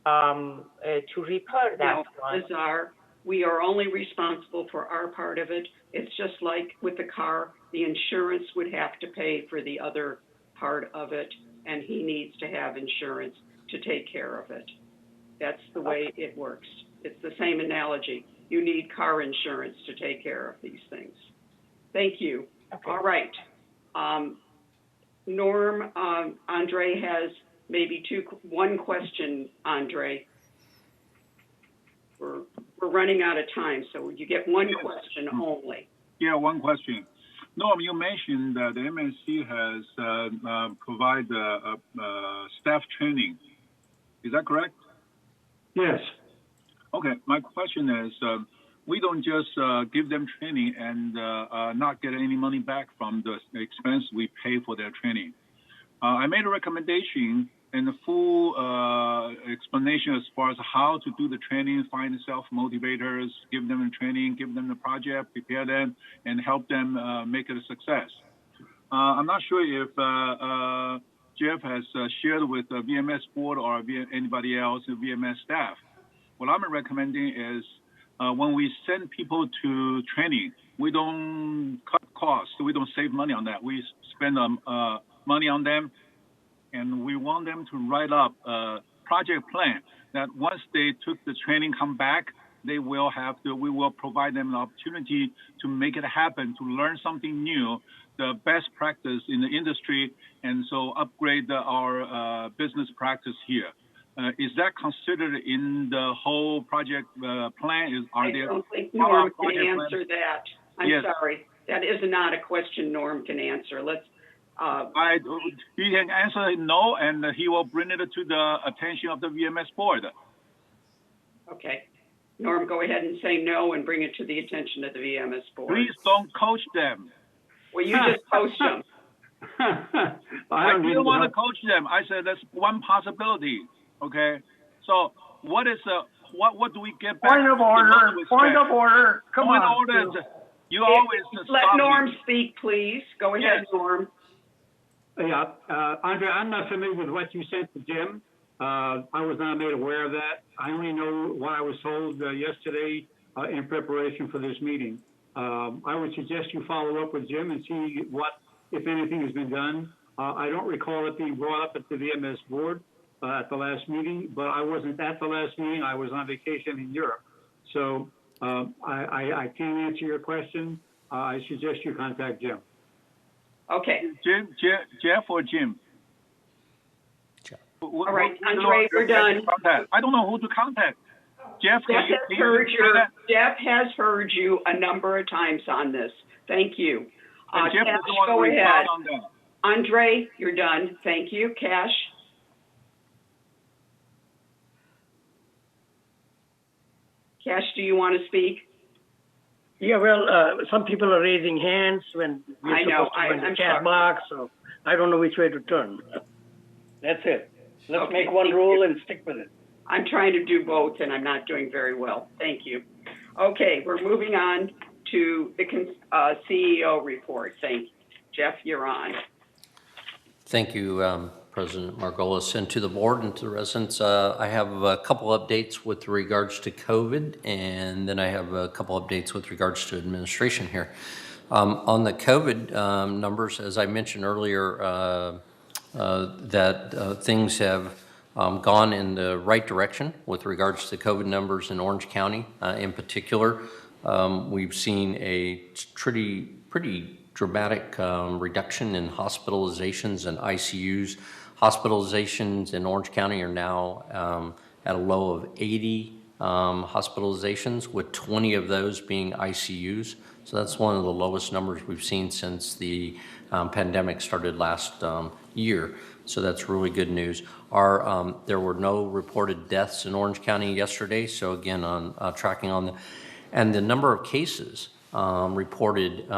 repair that one. Azar, we are only responsible for our part of it. It's just like with the car, the insurance would have to pay for the other part of it, and he needs to have insurance to take care of it. That's the way it works. It's the same analogy. You need car insurance to take care of these things. Thank you. Okay. All right. Norm, Andre has maybe one question, Andre. We're running out of time, so you get one question only. Yeah, one question. Norm, you mentioned that the MNC has provided staff training. Is that correct? Yes. Okay, my question is, we don't just give them training and not get any money back from the expense we pay for their training. I made a recommendation and a full explanation as far as how to do the training, find the self-motivators, give them the training, give them the project, prepare them, and help them make it a success. I'm not sure if Jeff has shared with the VMS board or anybody else, the VMS staff. What I'm recommending is when we send people to training, we don't cut costs. We don't save money on that. We spend money on them, and we want them to write up a project plan that once they took the training, come back, we will provide them an opportunity to make it happen, to learn something new, the best practice in the industry, and so upgrade our business practice here. is that considered in the whole project plan? I don't think Norm can answer that. I'm sorry. That is not a question Norm can answer. He can answer no, and he will bring it to the attention of the VMS board. Okay. Norm, go ahead and say no and bring it to the attention of the VMS board. Please don't coach them. Well, you just coached them. I didn't want to coach them. I said that's one possibility. Okay. So what do we get back? Point of order. Point of order. Come on. Order. You always let Norm speak, please. Go ahead, Norm. Yeah, Andre, I'm not familiar with what you sent to Jim. I was not made aware of that. I only know what I was told yesterday in preparation for this meeting. I would suggest you follow up with Jim and see what, if anything, has been done. I don't recall it being brought up at the VMS board at the last meeting, but I wasn't at the last meeting. I was on vacation in Europe. So I can't answer your question. I suggest you contact Jim. Okay. Jeff or Jim? All right, Andre, we're done. I don't know who to contact. Jeff has heard you a number of times on this. Thank you. Cash, go ahead. Andre, you're done. Thank you. Cash. Cash, do you want to speak? Yeah, well, some people are raising hands when we're supposed to go in the chat box, so I don't know which way to turn. That's it. Let's make one rule and stick with it. I'm trying to do both, and I'm not doing very well. Thank you. Okay, we're moving on to the CEO report. Thank you. Jeff, you're on. Thank you, President Margolis, and to the board and to the residents. I have a couple updates with regards to COVID, and then I have a couple updates with regards to administration here. On the COVID numbers, as I mentioned earlier, that things have gone in the right direction with regards to COVID numbers in Orange County in particular. We've seen a pretty dramatic reduction in hospitalizations and ICUs. Hospitalizations in Orange County are now at a low of 80 hospitalizations, with 20 of those being ICUs. So that's one of the lowest numbers we've seen since the pandemic started last year. So that's really good news. There were no reported deaths in Orange County yesterday. So again, on tracking on and the number of cases reported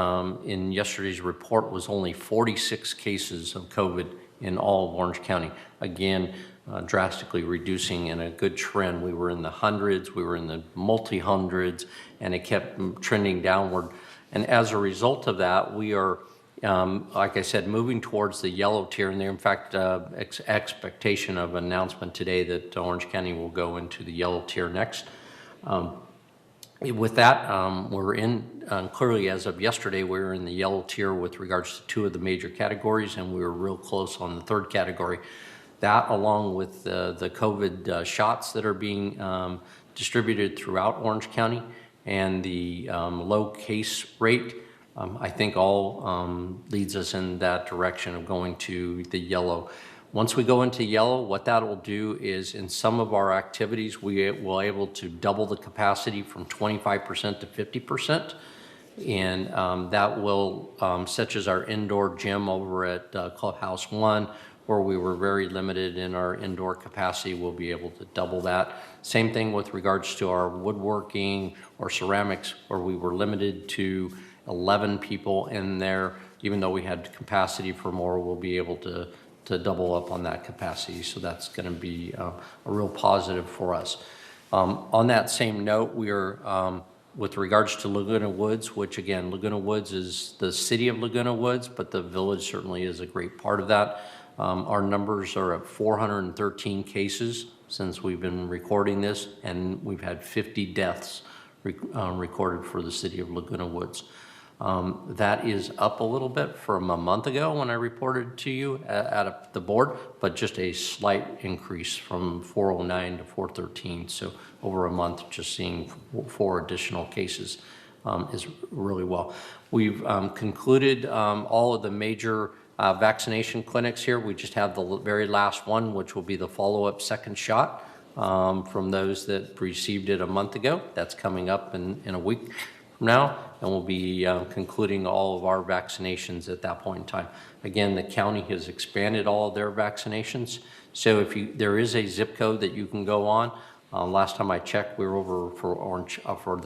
in yesterday's report was only 46 cases of COVID in all of Orange County. Again, drastically reducing in a good trend. We were in the hundreds, we were in the multi-hundreds, and it kept trending downward. And as a result of that, we are, like I said, moving towards the yellow tier. And there, in fact, expectation of announcement today that Orange County will go into the yellow tier next. With that, we're in, clearly as of yesterday, we were in the yellow tier with regards to 2 of the major categories, and we were real close on the 3rd category. That, along with the COVID shots that are being distributed throughout Orange County and the low case rate, I think all leads us in that direction of going to the yellow. Once we go into yellow, what that will do is in some of our activities, we will able to double the capacity from 25% to 50%. And that will, such as our indoor gym over at Clubhouse 1, where we were very limited in our indoor capacity, we'll be able to double that. Same thing with regards to our woodworking or ceramics, where we were limited to 11 people in there. Even though we had capacity for more, we'll be able to double up on that capacity. So that's going to be a real positive for us. On that same note, we are, with regards to Laguna Woods, which again, Laguna Woods is the city of Laguna Woods, but the village certainly is a great part of that. Our numbers are at 413 cases since we've been recording this, and we've had 50 deaths recorded for the city of Laguna Woods. That is up a little bit from a month ago when I reported to you at the board, but just a slight increase from 409 to 413. So over a month, just seeing 4 additional cases is really well. We've concluded all of the major vaccination clinics here. We just have the very last one, which will be the follow-up second shot from those that received it a month ago. That's coming up in a week from now, and we'll be concluding all of our vaccinations at that point in time. Again, the county has expanded all of their vaccinations. So if there is a zip code that you can go on. Last time I checked, we were over for Orange, for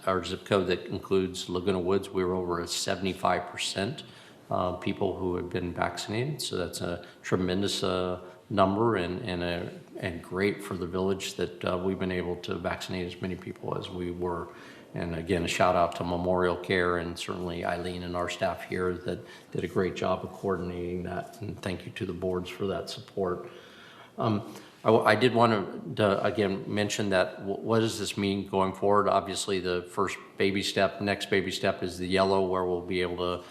our zip code that includes Laguna Woods, we were over at 75% people who have been vaccinated. So that's a tremendous number and great for the village that we've been able to vaccinate as many people as we were. And again, a shout out to Memorial Care and certainly Eileen and our staff here that did a great job of coordinating that. And thank you to the boards for that support. I did want to again mention that what does this mean going forward? Obviously, the first baby step, next baby step is the yellow, where we'll be able to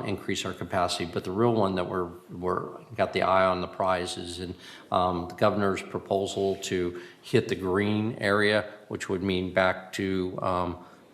increase our capacity. But the real one that we're got the eye on the prize is in the governor's proposal to hit the green area, which would mean back to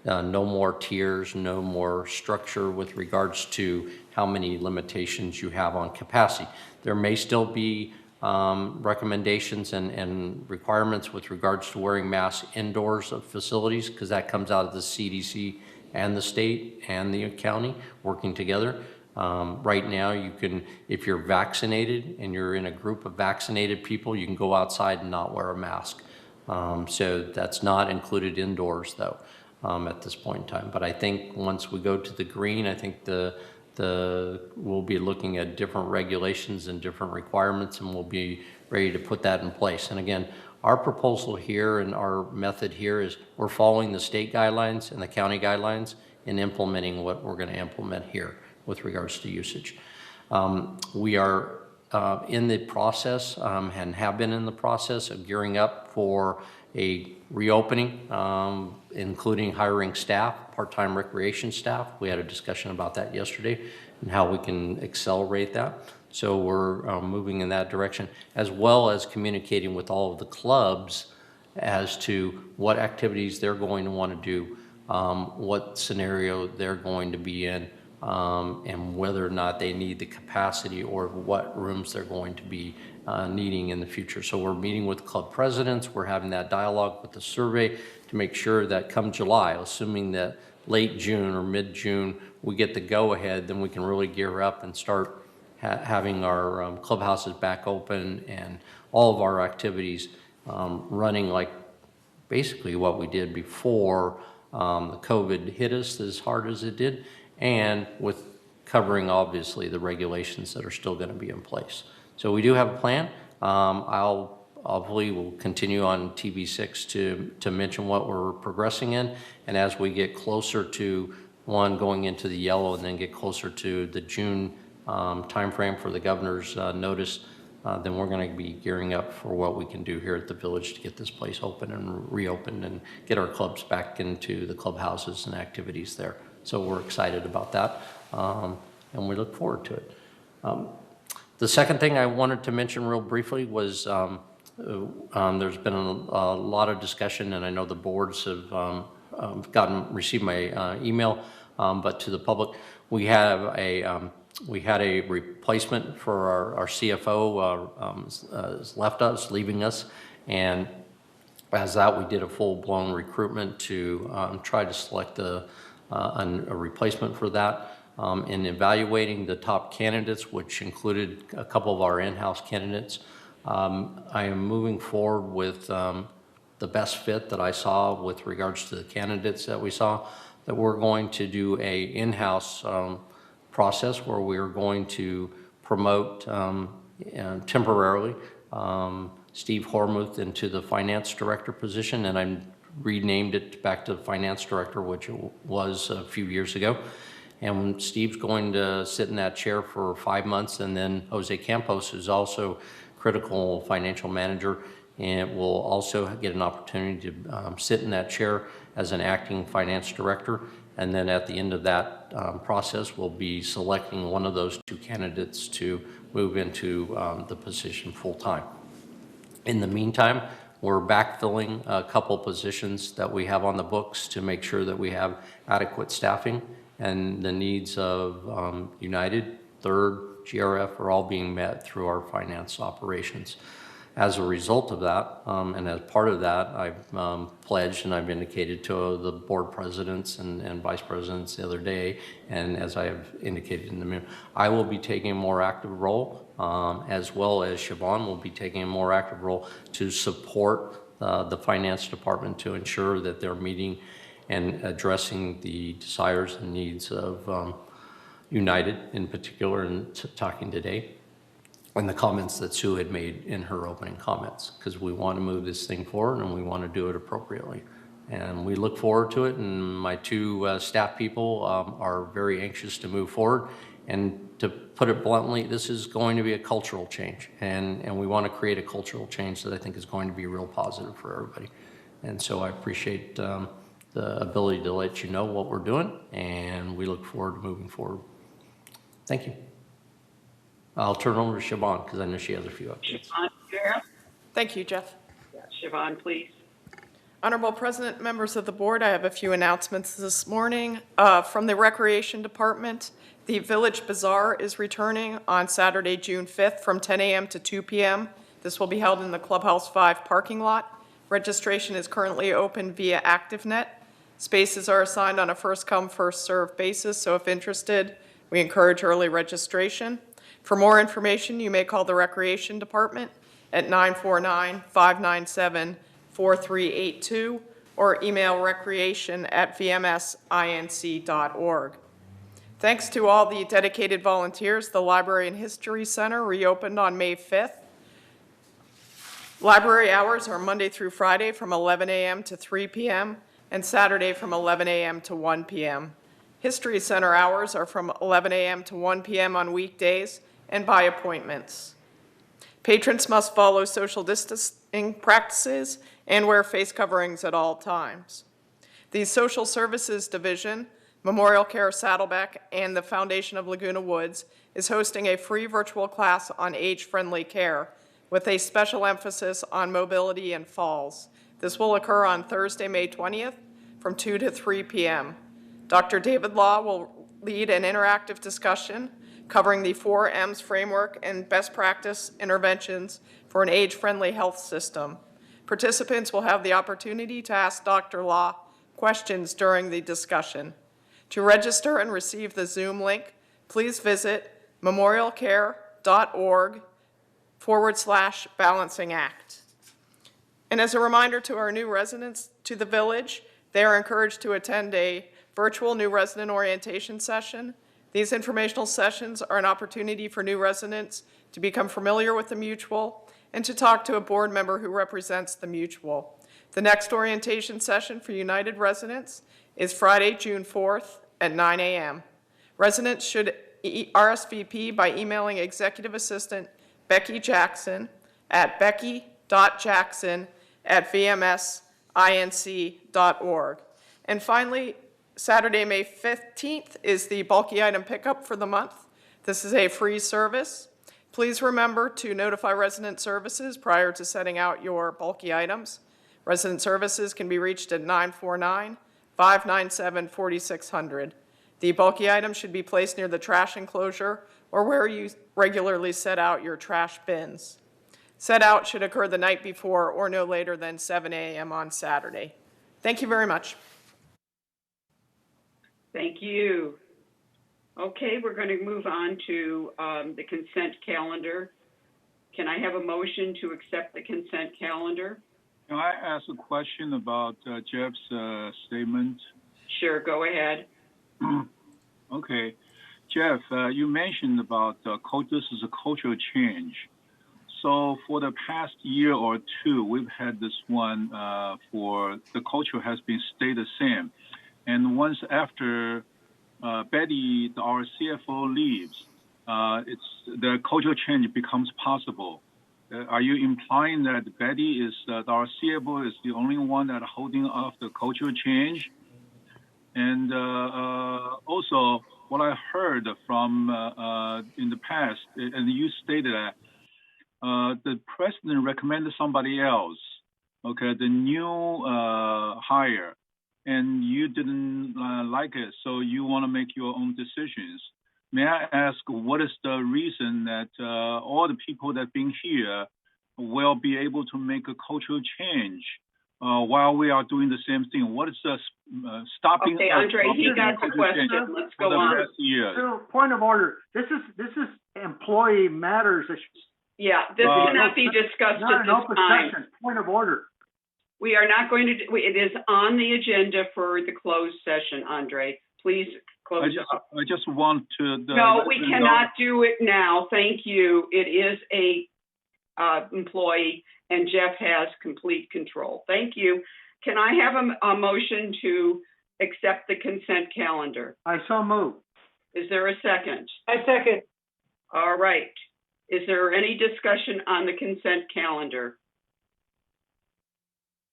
no more tiers, no more structure with regards to how many limitations you have on capacity. There may still be recommendations and requirements with regards to wearing masks indoors of facilities, because that comes out of the CDC and the state and the county working together. Right now, you can, if you're vaccinated and you're in a group of vaccinated people, you can go outside and not wear a mask. So that's not included indoors, though, at this point in time. But I think once we go to the green, I think we'll be looking at different regulations and different requirements, and we'll be ready to put that in place. And again, our proposal here and our method here is we're following the state guidelines and the county guidelines and implementing what we're going to implement here with regards to usage. We are in the process and have been in the process of gearing up for a reopening, including hiring staff, part-time recreation staff. We had a discussion about that yesterday and how we can accelerate that. So we're moving in that direction, as well as communicating with all of the clubs as to what activities they're going to want to do, what scenario they're going to be in, and whether or not they need the capacity or what rooms they're going to be needing in the future. So we're meeting with club presidents. We're having that dialogue with the survey to make sure that come July, assuming that late June or mid-June, we get the go-ahead, then we can really gear up and start having our clubhouses back open and all of our activities running like basically what we did before the COVID hit us as hard as it did, and with covering obviously the regulations that are still going to be in place. So we do have a plan. I'll hopefully will continue on TV6 to mention what we're progressing in, and as we get closer to one going into the yellow and then get closer to the June timeframe for the governor's notice, then we're going to be gearing up for what we can do here at the village to get this place open and reopened and get our clubs back into the clubhouses and activities there. So we're excited about that, and we look forward to it. The second thing I wanted to mention real briefly was there's been a lot of discussion, and I know the boards have received my email, but to the public, we had a replacement for our CFO has left us, leaving us, and as that, we did a full-blown recruitment to try to select a replacement for that. In evaluating the top candidates, which included a couple of our in-house candidates, I am moving forward with the best fit that I saw with regards to the candidates that we saw, that we're going to do a in-house process where we are going to promote temporarily Steve Hormuth into the finance director position, and I renamed it back to the finance director, which it was a few years ago. And Steve's going to sit in that chair for 5 months, and then Jose Campos, who's also critical financial manager, and will also get an opportunity to sit in that chair as an acting finance director. And then at the end of that process, we'll be selecting one of those two candidates to move into the position full-time. In the meantime, we're backfilling a couple positions that we have on the books to make sure that we have adequate staffing and the needs of United, 3rd, GRF are all being met through our finance operations. As a result of that, and as part of that, I've pledged and I've indicated to the board presidents and vice presidents the other day, and as I have indicated in the minute, I will be taking a more active role, as well as Siobhan will be taking a more active role to support the finance department to ensure that they're meeting and addressing the desires and needs of United in particular, and talking today, and the comments that Sue had made in her opening comments, because we want to move this thing forward and we want to do it appropriately. And we look forward to it, and my two staff people are very anxious to move forward. And to put it bluntly, this is going to be a cultural change, and we want to create a cultural change that I think is going to be real positive for everybody. And so I appreciate the ability to let you know what we're doing, and we look forward to moving forward. Thank you. I'll turn it over to Siobhan because I know she has a few updates. Siobhan, Sarah? Thank you, Jeff. Yeah, Siobhan, please. Honorable President, members of the board, I have a few announcements this morning. From the Recreation Department, the Village Bazaar is returning on Saturday, June 5th from 10 a.m. to 2 p.m. This will be held in the Clubhouse 5 parking lot. Registration is currently open via ActiveNet. Spaces are assigned on a first-come, first-served basis, so if interested, we encourage early registration. For more information, you may call the Recreation Department at 949-597-4382 or email recreation@vmsinc.org. Thanks to all the dedicated volunteers, the Library and History Center reopened on May 5th. Library hours are Monday through Friday from 11 a.m. to 3 p.m. and Saturday from 11 a.m. to 1 p.m. History Center hours are from 11 a.m. to 1 p.m. on weekdays and by appointments. Patrons must follow social distancing practices and wear face coverings at all times. The Social Services Division, Memorial Care Saddleback, and the Foundation of Laguna Woods is hosting a free virtual class on age-friendly care with a special emphasis on mobility and falls. This will occur on Thursday, May 20th from 2 to 3 p.m. Dr. David Law will lead an interactive discussion covering the 4 M's framework and best practice interventions for an age-friendly health system. Participants will have the opportunity to ask Dr. Law questions during the discussion. To register and receive the Zoom link, please visit memorialcare.org/balancing act. And as a reminder to our new residents to the village, they are encouraged to attend a virtual new resident orientation session. These informational sessions are an opportunity for new residents to become familiar with the Mutual and to talk to a board member who represents the Mutual. The next orientation session for United residents is Friday, June 4th at 9 a.m. Residents should RSVP by emailing Executive Assistant Becky Jackson at becky.jackson@vmsinc.org. And finally, Saturday, May 15th is the bulky item pickup for the month. This is a free service. Please remember to notify Resident Services prior to setting out your bulky items. Resident Services can be reached at 949-597-4600. The bulky item should be placed near the trash enclosure or where you regularly set out your trash bins. Set out should occur the night before or no later than 7 a.m. on Saturday. Thank you very much. Thank you. Okay, we're going to move on to the consent calendar. Can I have a motion to accept the consent calendar? Can I ask a question about Jeff's statement? Sure, go ahead. Okay. Jeff, you mentioned about this is a cultural change. So for the past year or two, we've had this one for the culture has been stayed the same. And once after Betty, our CFO, leaves, the cultural change becomes possible. Are you implying that Betty is our CFO is the only one that holding off the cultural change? And also, what I heard from in the past, and you stated that the president recommended somebody else, okay, the new hire, and you didn't like it, so you want to make your own decisions. may I ask what is the reason that all the people that been here will be able to make a cultural change while we are doing the same thing? What is the stopping? Okay, Andre, he got the question. Let's go on. So, point of order. This is employee matters. Yeah, this cannot be discussed at this time. Session. Point of order. We are not going to. It is on the agenda for the closed session, Andre. Please close up. I just want to. No, we cannot do it now. Thank you. It is a employee, and Jeff has complete control. Thank you. Can I have a motion to accept the consent calendar? I so move. Is there a second? I second. All right. Is there any discussion on the consent calendar?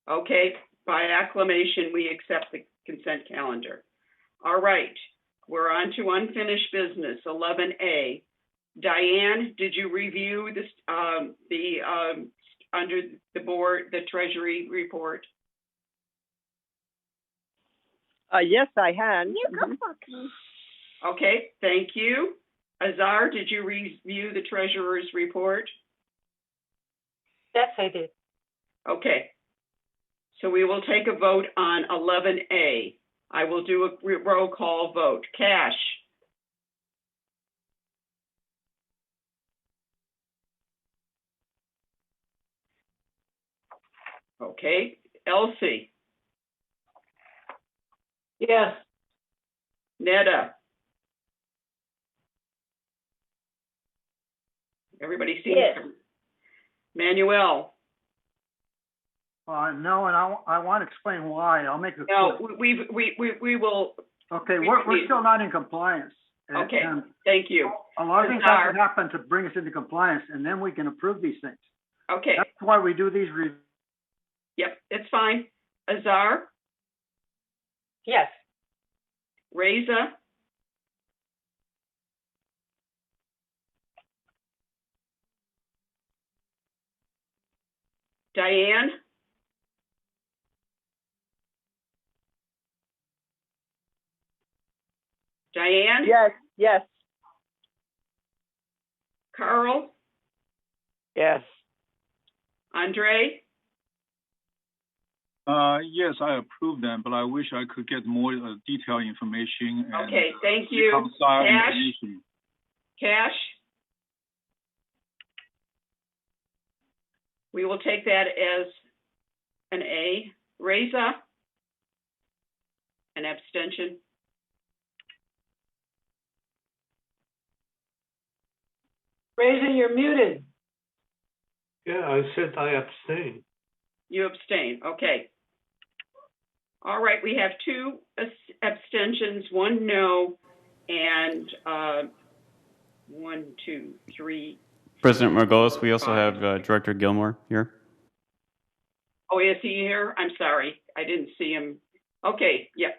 Okay, by acclamation, we accept the consent calendar. All right, we're on to unfinished business, 11A. Diane, did you review this, under the board, the Treasury report? Yes, I had. Okay, thank you. Azar, did you review the treasurer's report? Yes, I did. Okay. So we will take a vote on 11A. I will do a roll call vote. Cash. Okay. Elsie. Yes. Netta. Everybody seems to. Manuel. No, and I want to explain why. I'll make it. No, we will. Okay, we're still not in compliance. Okay, thank you. A lot of things have to happen to bring us into compliance, and then we can approve these things. Okay. That's why we do these reviews. Yep, it's fine. Azar? Yes. Reza? Diane? Diane? Yes. Carl? Yes. Andre? Yes, I approve them, but I wish I could get more detailed information. And, okay, thank you. Cash? We will take that as an A. Reza? An abstention. Reza, you're muted. Yeah, I said I abstain. You abstain, okay. All right, we have 2 abstentions, 1 no, and 1, 2, 3. President Margolis, we also have Director Gilmore here. Oh, is he here? I'm sorry, I didn't see him. Okay, yeah.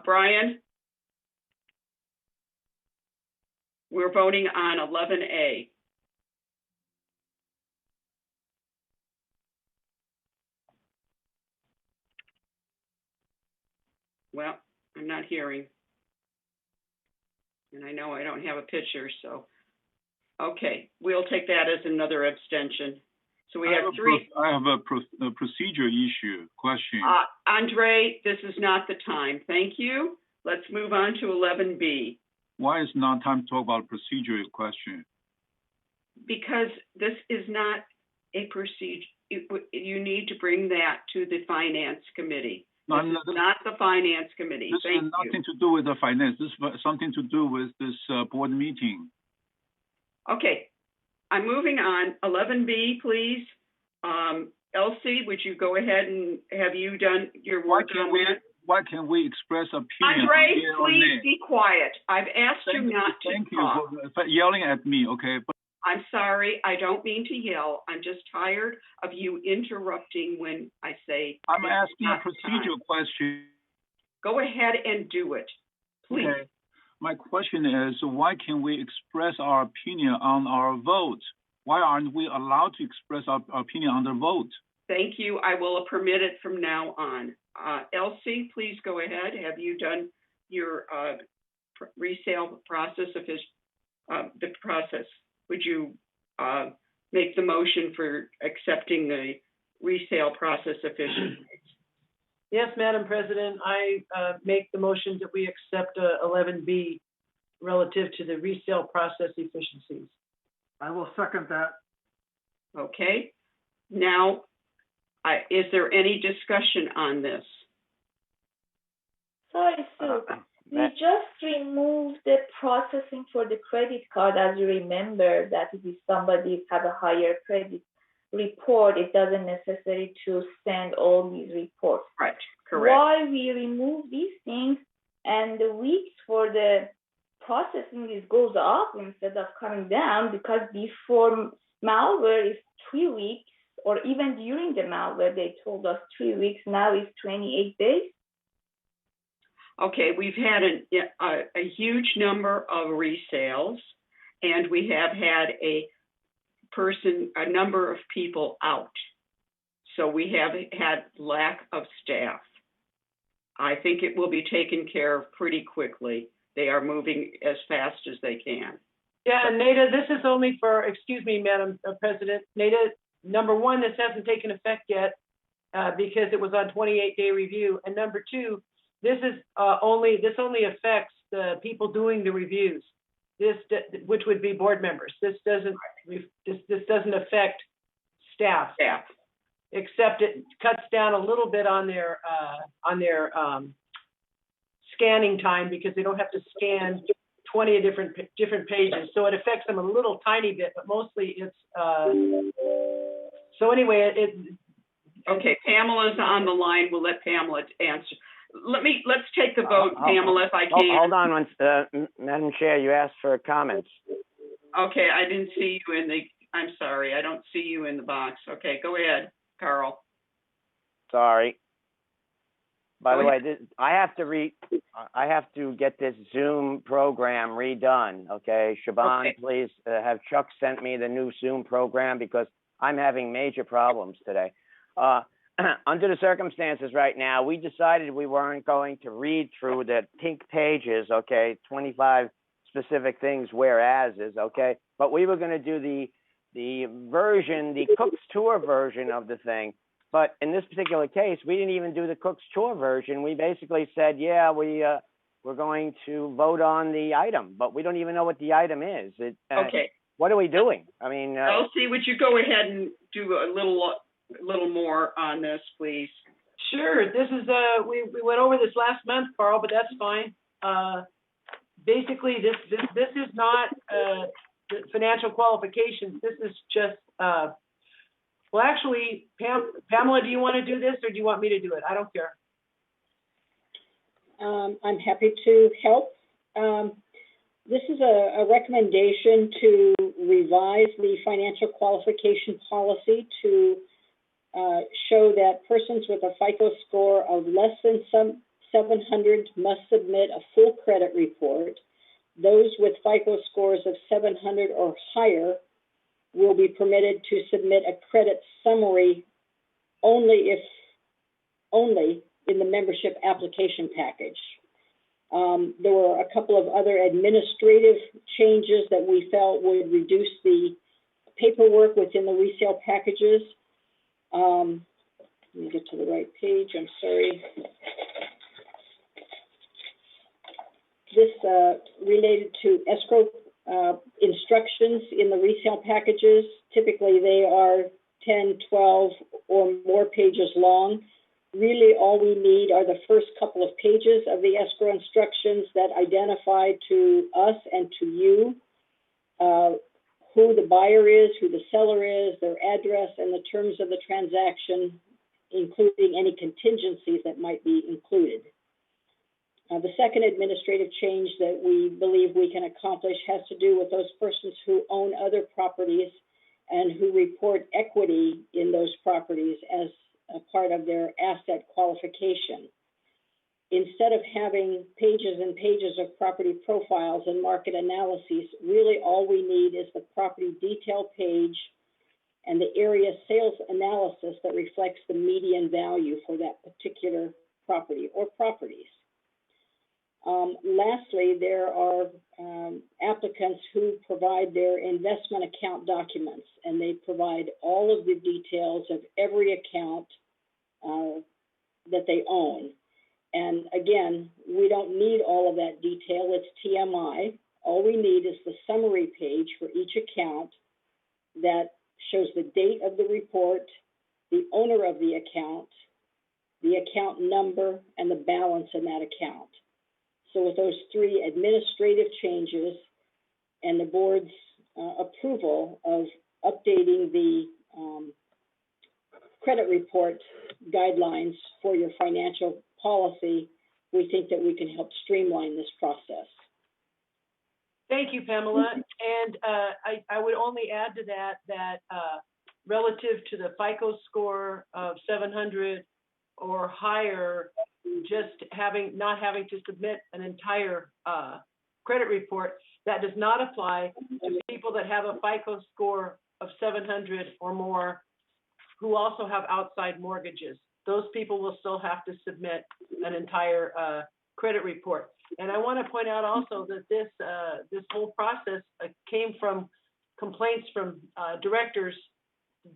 Brian? We're voting on 11A. Well, I'm not hearing. And I know I don't have a picture, so. Okay, we'll take that as another abstention. So we have 3. I have a procedure issue question. Andre, this is not the time. Thank you. Let's move on to 11B. Why is not time to talk about procedural question? Because this is not a procedure. You need to bring that to the Finance Committee. This is not the Finance Committee. This has nothing to do with the finance. This is something to do with this board meeting. Okay, I'm moving on. 11B, please. Elsie, would you go ahead and have you done your work on that? Why can't we express opinion? Andre, please be quiet. I've asked you not to talk. Thank you for yelling at me, okay? But I'm sorry, I don't mean to yell. I'm just tired of you interrupting when I say. I'm asking a procedural question. Go ahead and do it, please. Okay. My question is, why can't we express our opinion on our vote? Why aren't we allowed to express our opinion on the vote? Thank you. I will permit it from now on. Elsie, please go ahead. Have you done your resale process the process. Would you make the motion for accepting the resale process efficiencies? Yes, Madam President, I make the motion that we accept 11B relative to the resale process efficiencies. I will second that. Okay. Now, is there any discussion on this? Sorry, Sue. We just removed the processing for the credit card. As you remember, that if somebody have a higher credit report, it doesn't necessary to send all these reports. Right, correct. Why we remove these things and the weeks for the processing goes up instead of coming down, because before malware is 3 weeks, or even during the malware they told us 3 weeks, now it's 28 days. Okay, we've had a huge number of resales, and we have had a number of people out. So we have had lack of staff. I think it will be taken care of pretty quickly. They are moving as fast as they can. Yeah, and Nada, this is only for, excuse me, Madam President, Nada, number one, this hasn't taken effect yet because it was on 28-day review. And number two, this only affects the people doing the reviews. Which would be board members. This doesn't affect staff. Except it cuts down a little bit on their scanning time, because they don't have to scan 20 different pages. So it affects them a little tiny bit, but mostly it's so anyway, okay, Pamela's on the line. We'll let Pamela answer. Let's take the vote, Pamela, if I can. Hold on, Madam Chair, you asked for comments. Okay, I didn't see you I'm sorry, I don't see you in the box. Okay, go ahead, Carl. Sorry. By the way, I have to get this Zoom program redone. Okay, Shaban, okay. Please have Chuck sent me the new Zoom program, because I'm having major problems today. Under the circumstances right now, we decided we weren't going to read through the pink pages, okay, 25 specific things, whereases, okay, but we were going to do the version, the Cook's Tour version of the thing. But in this particular case, we didn't even do the Cook's Tour version. We basically said, yeah, we're going to vote on the item, but we don't even know what the item is. Okay. What are we doing? I mean, Elsie, would you go ahead and do a little more on this, please? Sure. This is we went over this last month, Carl, but that's fine. Basically, this is not the financial qualifications. This is just well, actually, Pamela, do you want to do this, or do you want me to do it? I don't care. I'm happy to help. This is a recommendation to revise the financial qualification policy to show that persons with a FICO score of less than 700 must submit a full credit report. Those with FICO scores of 700 or higher will be permitted to submit a credit summary only in the membership application package. There were a couple of other administrative changes that we felt would reduce the paperwork within the resale packages. Let me get to the right page, I'm sorry. This related to escrow instructions in the resale packages. Typically they are 10, 12 or more pages long. Really all we need are the first couple of pages of the escrow instructions that identify to us and to you who the buyer is, who the seller is, their address, and the terms of the transaction, including any contingencies that might be included. The second administrative change that we believe we can accomplish has to do with those persons who own other properties and who report equity in those properties as a part of their asset qualification. Instead of having pages and pages of property profiles and market analyses, really all we need is the property detail page and the area sales analysis that reflects the median value for that particular property or properties. Lastly, there are applicants who provide their investment account documents, and they provide all of the details of every account that they own. And again, we don't need all of that detail. It's TMI. All we need is the summary page for each account that shows the date of the report, the owner of the account number, and the balance in that account. So with those three administrative changes and the board's approval of updating the credit report guidelines for your financial policy, we think that we can help streamline this process. Thank you, Pamela. And I would only add to that relative to the FICO score of 700 or higher, just not having to submit an entire credit report, that does not apply to people that have a FICO score of 700 or more who also have outside mortgages. Those people will still have to submit an entire credit report. And I want to point out also that this whole process came from complaints from directors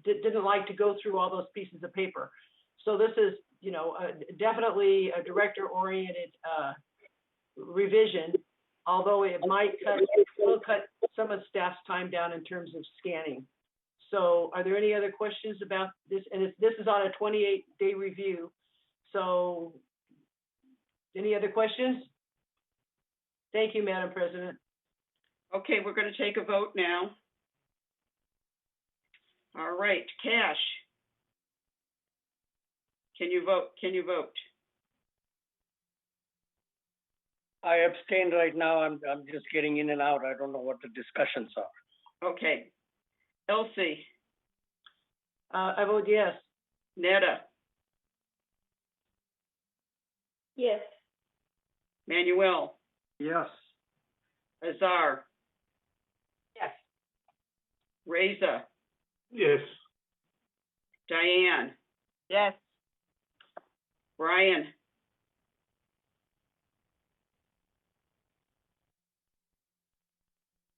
that didn't like to go through all those pieces of paper. So this is, definitely a director-oriented revision, although it will cut some of staff's time down in terms of scanning. So are there any other questions about this? And this is on a 28-day review. So any other questions? Thank you, Madam President. Okay, we're going to take a vote now. All right, Cash. Can you vote? I abstain right now. I'm just getting in and out. I don't know what the discussions are. Okay. Elsie. I vote yes. Netta. Yes. Manuel. Yes. Azar. Yes. Reza. Yes. Diane. Yes. Brian.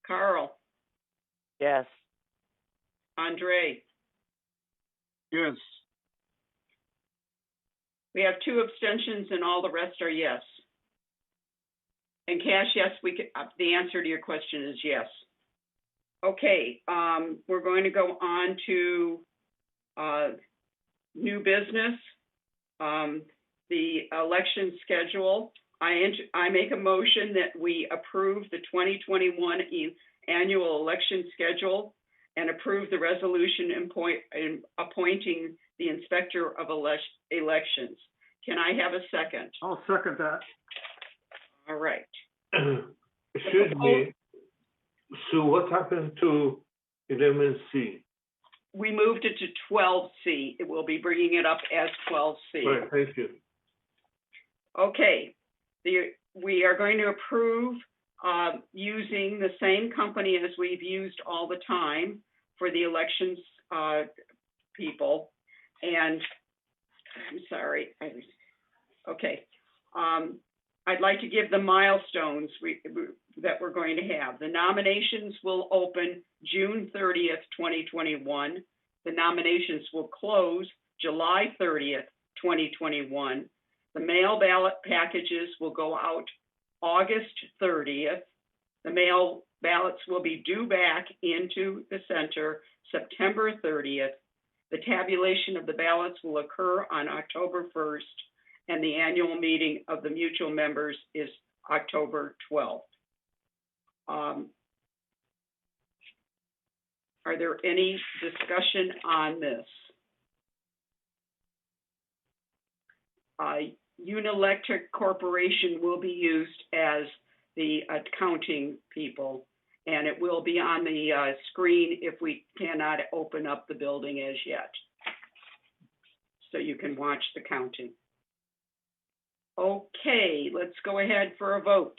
Carl. Yes. Andre. Yes. We have 2 abstentions and all the rest are yes. And Cash, yes, the answer to your question is yes. Okay, we're going to go on to new business. The election schedule. I make a motion that we approve the 2021 annual election schedule and approve the resolution appointing the inspector of elections. Can I have a second? I'll second that. All right. Excuse me. So what happened to 11C? We moved it to 12C. It will be bringing it up as 12C. Right, thank you. Okay. We are going to approve using the same company as we've used all the time for the elections people. And I'm sorry. Okay. I'd like to give the milestones that we're going to have. The nominations will open June 30th, 2021. The nominations will close July 30th, 2021. The mail ballot packages will go out August 30th. The mail ballots will be due back into the center September 30th. The tabulation of the ballots will occur on October 1st, and the annual meeting of the mutual members is October 12th. Are there any discussion on this? Unilectric Corporation will be used as the accounting people, and it will be on the screen if we cannot open up the building as yet. So you can watch the counting. Okay, let's go ahead for a vote.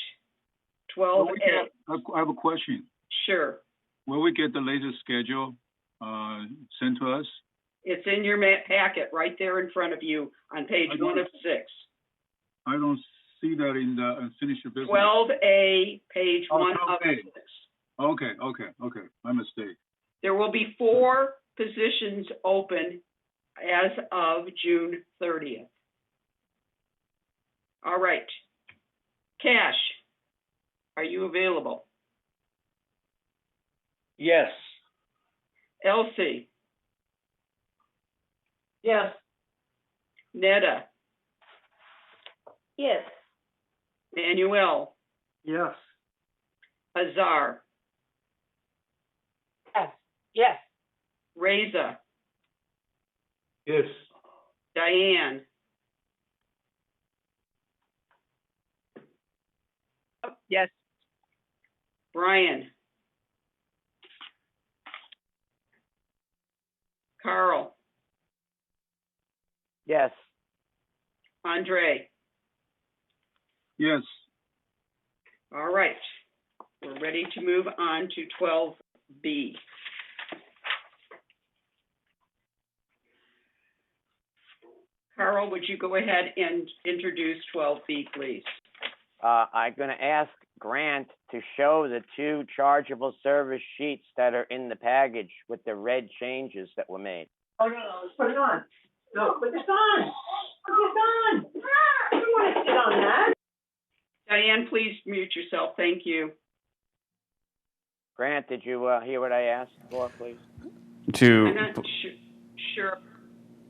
12A. I have a question. Sure. Will we get the latest schedule sent to us? It's in your packet right there in front of you on page 1 of 6. I don't see that in the unfinished business. 12A, page 1 of 12A. 6. Okay. My mistake. There will be 4 positions open as of June 30th. All right. Cash, are you available? Yes. Elsie, Yes. Netta, Yes. Manuel, Yes. Azar, Yes. Yes. Reza, Yes. Diane, Yes. Brian, Carl, Yes. Andre. Yes. All right. We're ready to move on to 12B. Carl, would you go ahead and introduce 12B, please? I'm going to ask Grant to show the 2 chargeable service sheets that are in the package with the red changes that were made. Oh, no, let's put it on. No, put this on. Put this on. I don't want to sit on that. Diane, please mute yourself. Thank you. Grant, did you hear what I asked for, please? I'm not sure.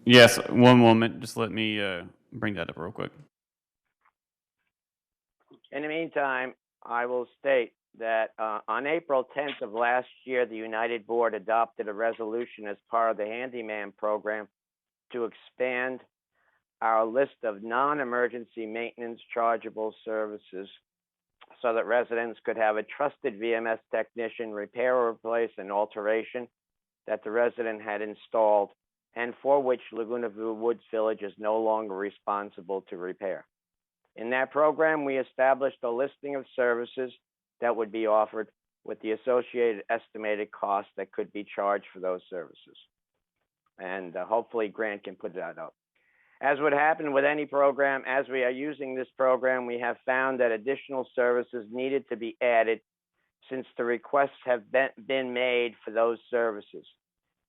Yes, one moment. Just let me bring that up real quick. In the meantime, I will state that on April 10th of last year, the United Board adopted a resolution as part of the handyman program to expand our list of non-emergency maintenance chargeable services so that residents could have a trusted VMS technician repair or replace an alteration that the resident had installed and for which Laguna Woods Village is no longer responsible to repair. In that program, we established a listing of services that would be offered with the associated estimated costs that could be charged for those services. And hopefully Grant can put that up. As would happen with any program, as we are using this program, we have found that additional services needed to be added since the requests have been made for those services.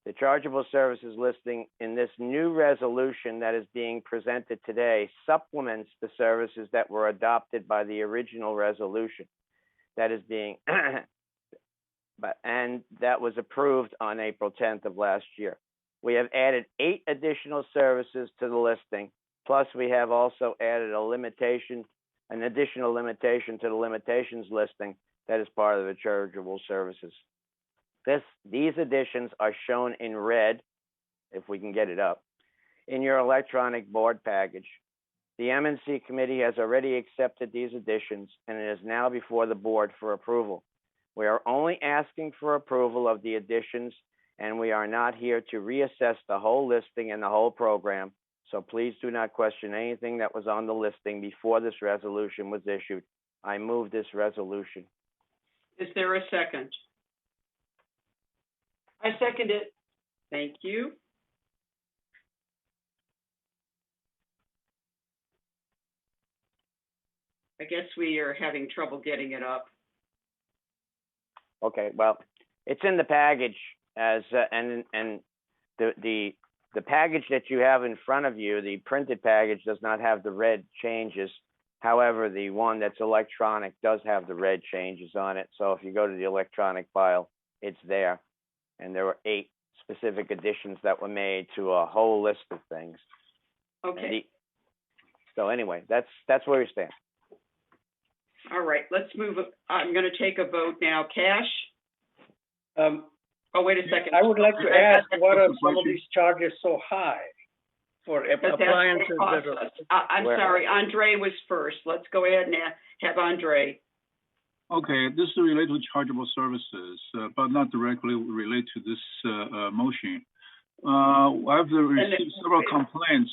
The chargeable services listing in this new resolution that is being presented today supplements the services that were adopted by the original resolution that is being, and that was approved on April 10th of last year. We have added 8 additional services to the listing, plus we have also added an additional limitation to the limitations listing that is part of the chargeable services. These additions are shown in red, if we can get it up, in your electronic board package. The M&C committee has already accepted these additions and it is now before the board for approval. We are only asking for approval of the additions and we are not here to reassess the whole listing and the whole program. So please do not question anything that was on the listing before this resolution was issued. I move this resolution. Is there a second? I second it. Thank you. I guess we are having trouble getting it up. Okay, well, it's in the package as and the package that you have in front of you, the printed package does not have the red changes. However, the one that's electronic does have the red changes on it. So if you go to the electronic file, it's there. And there were 8 specific additions that were made to a whole list of things. Okay. So anyway, that's where we stand. All right, let's move. I'm going to take a vote now. Cash? Oh, wait a second. I would like to ask, what are some of these charges so high for appliances that are... I'm sorry, Andre was first. Let's go ahead and have Andre. Okay, this is related to chargeable services, but not directly related to this motion. I've received several complaints.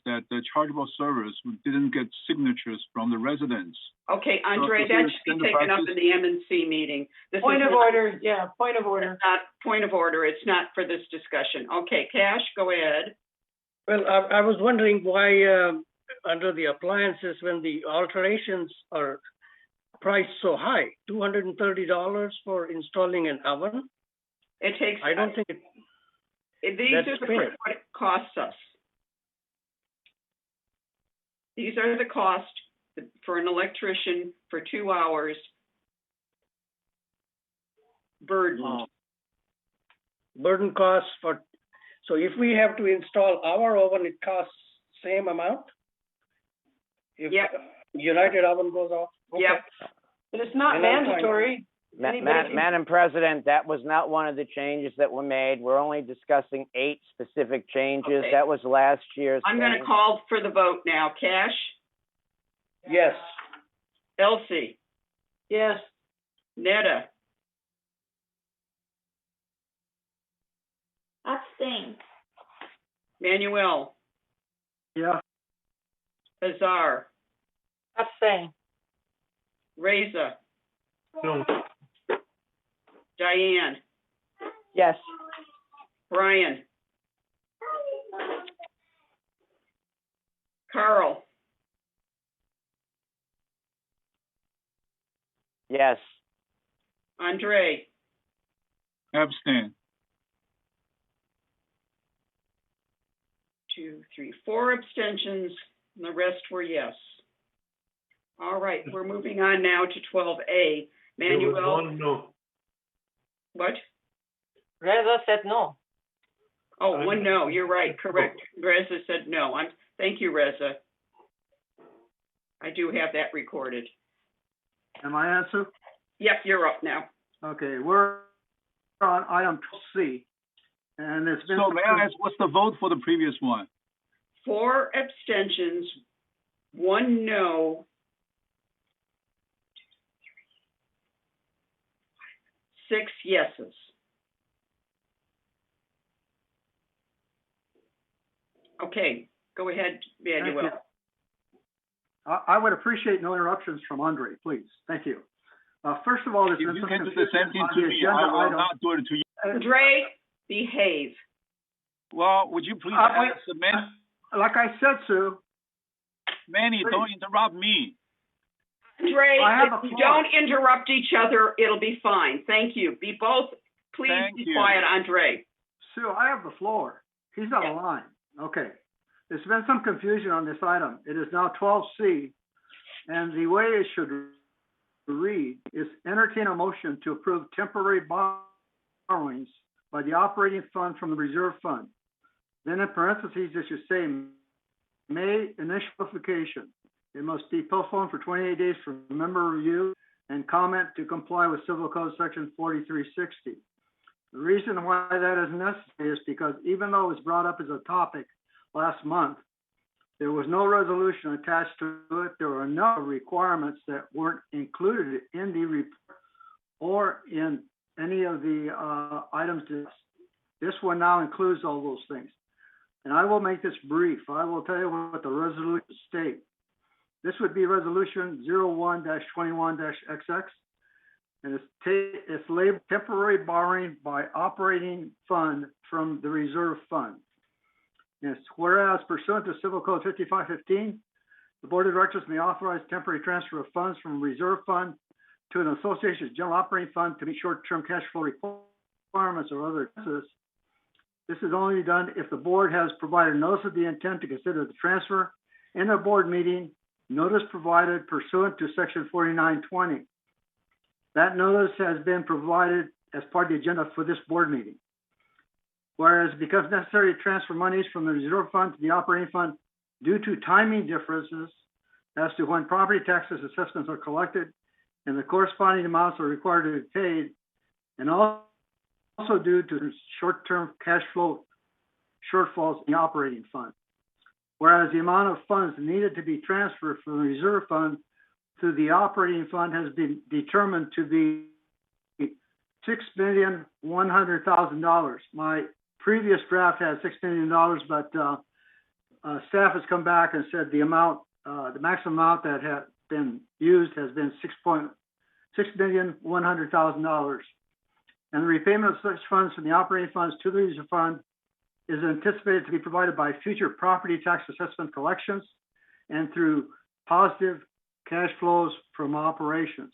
That the chargeable service didn't get signatures from the residents. Okay, Andre, that should be taken up in the M&C meeting. Point of order. Yeah, point of order. It's not point of order. It's not for this discussion. Okay, Cash, go ahead. Well, I was wondering why under the appliances when the alterations are priced so high? $230 for installing an oven? It takes. I don't think These that's are fair. what it costs us. These are the cost for an electrician for 2 hours burdened. Burden costs for, so if we have to install our oven, it costs same amount? If United Oven goes off? Okay. Yep. But it's not mandatory. Madam President, that was not one of the changes that were made. We're only discussing 8 specific changes. Okay. That was last year's. I'm going to call for the vote now. Cash? Yes. Elsie? Yes. Netta? Abstain. Manuel? Yeah. Azar? Abstain. Reza? No. Diane? Yes. Brian? Carl? Yes. Andre? Abstain. 2, 3, 4 abstentions, and the rest were yes. All right, we're moving on now to 12A. Manuel? There was one no. What? Reza said no. Oh, one no, you're right, correct. Reza said no. Thank you, Reza. I do have that recorded. Am I answer? Yep, you're up now. Okay, we're on item 12C. And it's been. So may I ask, what's the vote for the previous one? 4 abstentions, 1 no. 6 yeses. Okay, go ahead, Manuel. I would appreciate no interruptions from Andre, please. Thank you. First of all, If you can do the same thing to me, I will not do it to you. Andre, behave. Well, would you please ask Manny? Like I said, Sue. Manny, don't interrupt me. Andre, if you don't interrupt each other, it'll be fine. Thank you. Be both, please be quiet, Andre. Sue, I have the floor. He's on the line. Okay. There's been some confusion on this item. It is now 12C, and the way it should read is entertain a motion to approve temporary borrowings by the operating fund from the reserve fund. Then in parentheses, it should say, may initial notification. It must be postponed for 28 days for member review and comment to comply with Civil Code Section 4360. The reason why that is necessary is because even though it was brought up as a topic last month, there was no resolution attached to it. There were no requirements that weren't included in the report or in any of the items. This one now includes all those things. And I will make this brief. I will tell you what the resolution states. This would be resolution 01-21-XX. And it's labeled temporary borrowing by operating fund from the reserve fund. Yes, whereas pursuant to Civil Code 5515, the Board of Directors may authorize temporary transfer of funds from reserve fund to an association's general operating fund to meet short-term cash flow requirements or other expenses. This is only done if the board has provided notice of the intent to consider the transfer in a board meeting, notice provided pursuant to Section 4920. That notice has been provided as part of the agenda for this board meeting. Whereas it becomes necessary to transfer monies from the reserve fund to the operating fund due to timing differences as to when property taxes assessments are collected and the corresponding amounts are required to be paid, and also due to short-term cash flow shortfalls in the operating fund. Whereas the amount of funds needed to be transferred from the reserve fund to the operating fund has been determined to be $6,100,000. My previous draft had $6 million, but staff has come back and said the amount, the maximum amount that had been used has been $6,100,000. And the repayment of such funds from the operating funds to the reserve fund is anticipated to be provided by future property tax assessment collections and through positive cash flows from operations.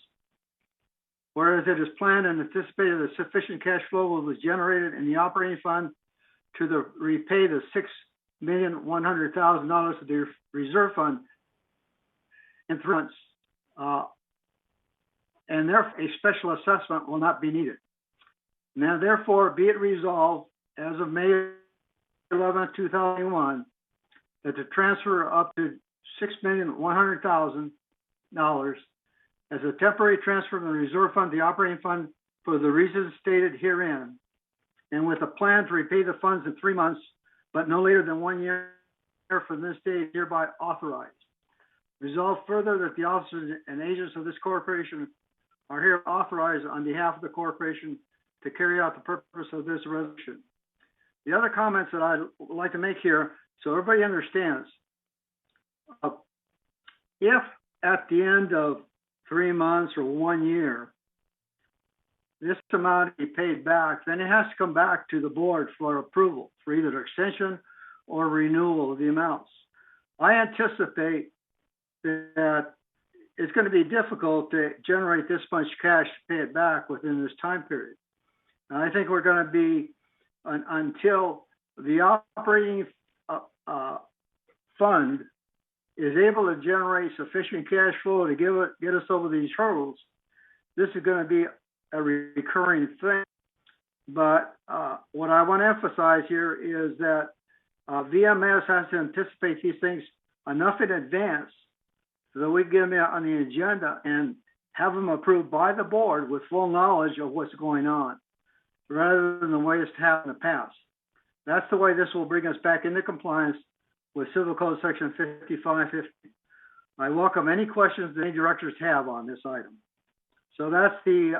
Whereas it is planned and anticipated that sufficient cash flow will be generated in the operating fund to repay the $6,100,000 of the reserve fund in 3 months, and therefore a special assessment will not be needed. Now, therefore, be it resolved as of May 11, 2001, that the transfer up to $6,100,000 as a temporary transfer from the reserve fund to the operating fund for the reasons stated herein, and with a plan to repay the funds in 3 months, but no later than 1 year from this date, hereby authorized. Resolve further that the officers and agents of this corporation are here authorized on behalf of the corporation to carry out the purpose of this resolution. The other comments that I'd like to make here, so everybody understands, if at the end of 3 months or 1 year, this amount be paid back, then it has to come back to the board for approval for either extension or renewal of the amounts. I anticipate that it's going to be difficult to generate this much cash to pay it back within this time period. And I think we're going to be until the operating fund is able to generate sufficient cash flow to get us over these hurdles. This is going to be a recurring thing. But what I want to emphasize here is that VMS has to anticipate these things enough in advance so that we get them on the agenda and have them approved by the board with full knowledge of what's going on, rather than the way it's happened in the past. That's the way this will bring us back into compliance with Civil Code Section 5550. I welcome any questions that any directors have on this item. So that's the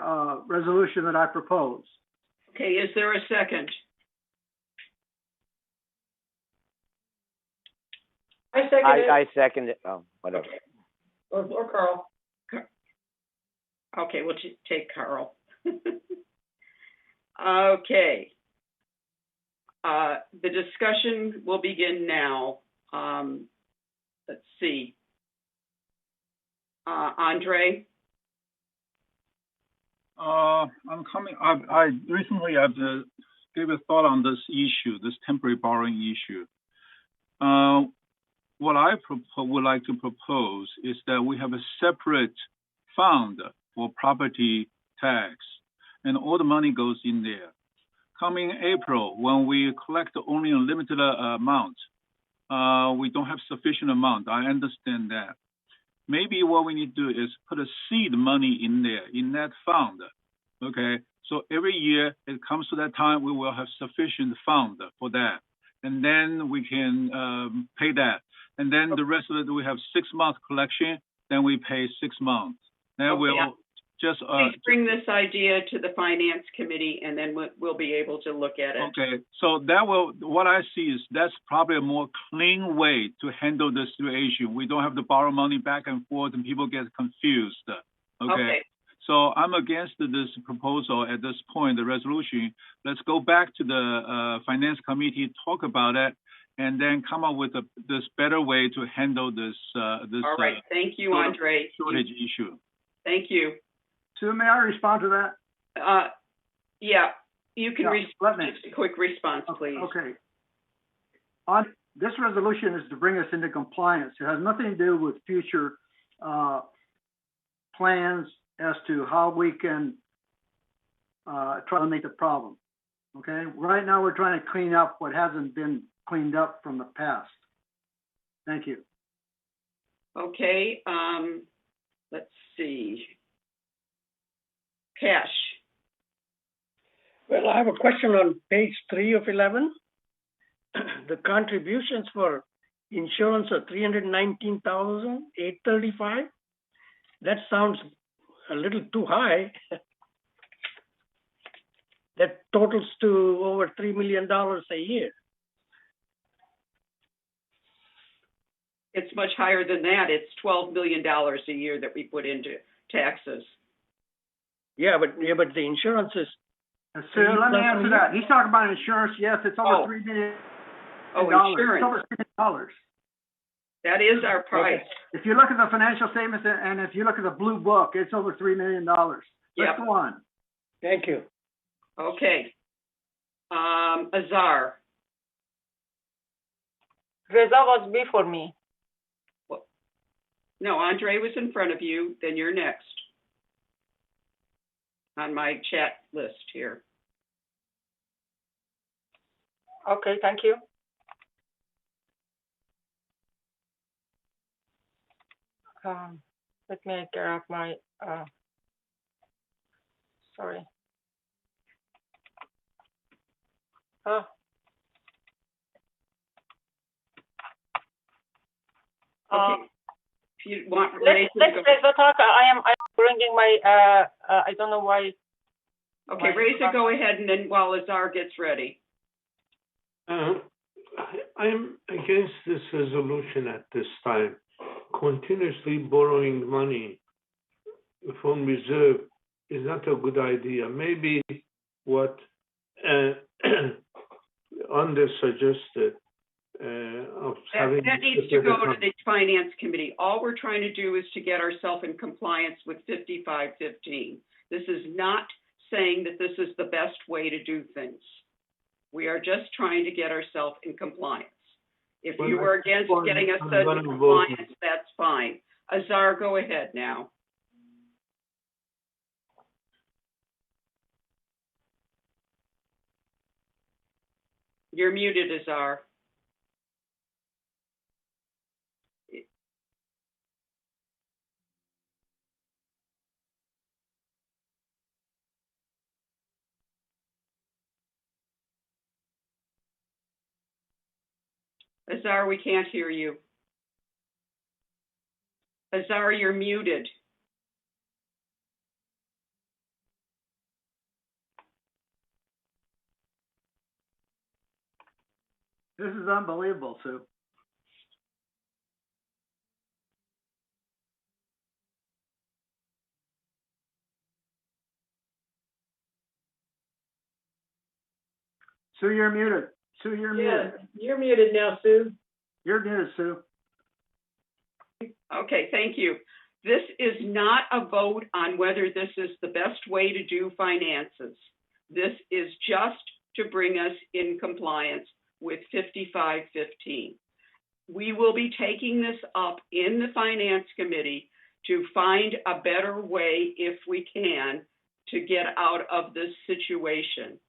resolution that I propose. Okay, is there a second? I second it. I second it. Oh, whatever. Or Carl. Okay, we'll take Carl. Okay. The discussion will begin now. Let's see. Andre? I'm coming. I recently gave a thought on this issue, this temporary borrowing issue. What I would like to propose is that we have a separate fund for property tax, and all the money goes in there. Coming April, when we collect only a limited amount, we don't have sufficient amount. I understand that. Maybe what we need to do is put a seed money in there, in that fund, okay? So every year it comes to that time, we will have sufficient fund for that. And then we can pay that. And then the rest of it, we have 6 month collection, then we pay 6 months. Then we'll just... Please bring this idea to the Finance Committee, and then we'll be able to look at it. Okay, so that will, what I see is that's probably a more clean way to handle the situation. We don't have to borrow money back and forth and people get confused. Okay. So I'm against this proposal at this point, the resolution. Let's go back to the Finance Committee, talk about it, and then come up with this better way to handle this. All right, thank you, Andre. Shortage issue. Thank you. Sue, may I respond to that? Yeah, you can respond. Just a quick response, please. Okay. This resolution is to bring us into compliance. It has nothing to do with future plans as to how we can try to make the problem. Okay. Right now, we're trying to clean up what hasn't been cleaned up from the past. Thank you. Okay. Let's see. Cash. Well, I have a question on page 3 of 11. The contributions for insurance are $319,835. That sounds a little too high. That totals to over $3 million a year. It's much higher than that. It's $12 million a year that we put into taxes. Yeah, but the insurance is. So let me answer that. He's talking about insurance. Yes, it's over $3 million. Oh, insurance. It's over $3 million. That is our price. If you look at the financial statements and if you look at the blue book, it's over $3 million. Let's Yep. go on. Thank you. Okay. Azar. Reza was before me. No, Andre was in front of you, then you're next on my chat list here. Okay, thank you. Let me grab my, sorry. Oh. Okay. If you want, let's Reza talk. I'm bringing my, I don't know why. Okay, Reza, go ahead, and then while Azar gets ready. I'm against this resolution at this time. Continuously borrowing money from reserve is not a good idea. Maybe what Under suggested of having that needs to go to the finance committee. All we're trying to do is to get ourselves in compliance with 5515. This is not saying that this is the best way to do things. We are just trying to get ourselves in compliance. If you are against getting us in compliance, that's fine. Azar, go ahead now. You're muted, Azar. Azar, we can't hear you. Azar, you're muted. This is unbelievable, Sue. Sue, you're muted. Sue, you're muted. You're muted now, Sue. You're muted, Sue. Okay, thank you. This is not a vote on whether this is the best way to do finances. This is just to bring us in compliance with 5515. We will be taking this up in the finance committee to find a better way, if we can, to get out of this situation.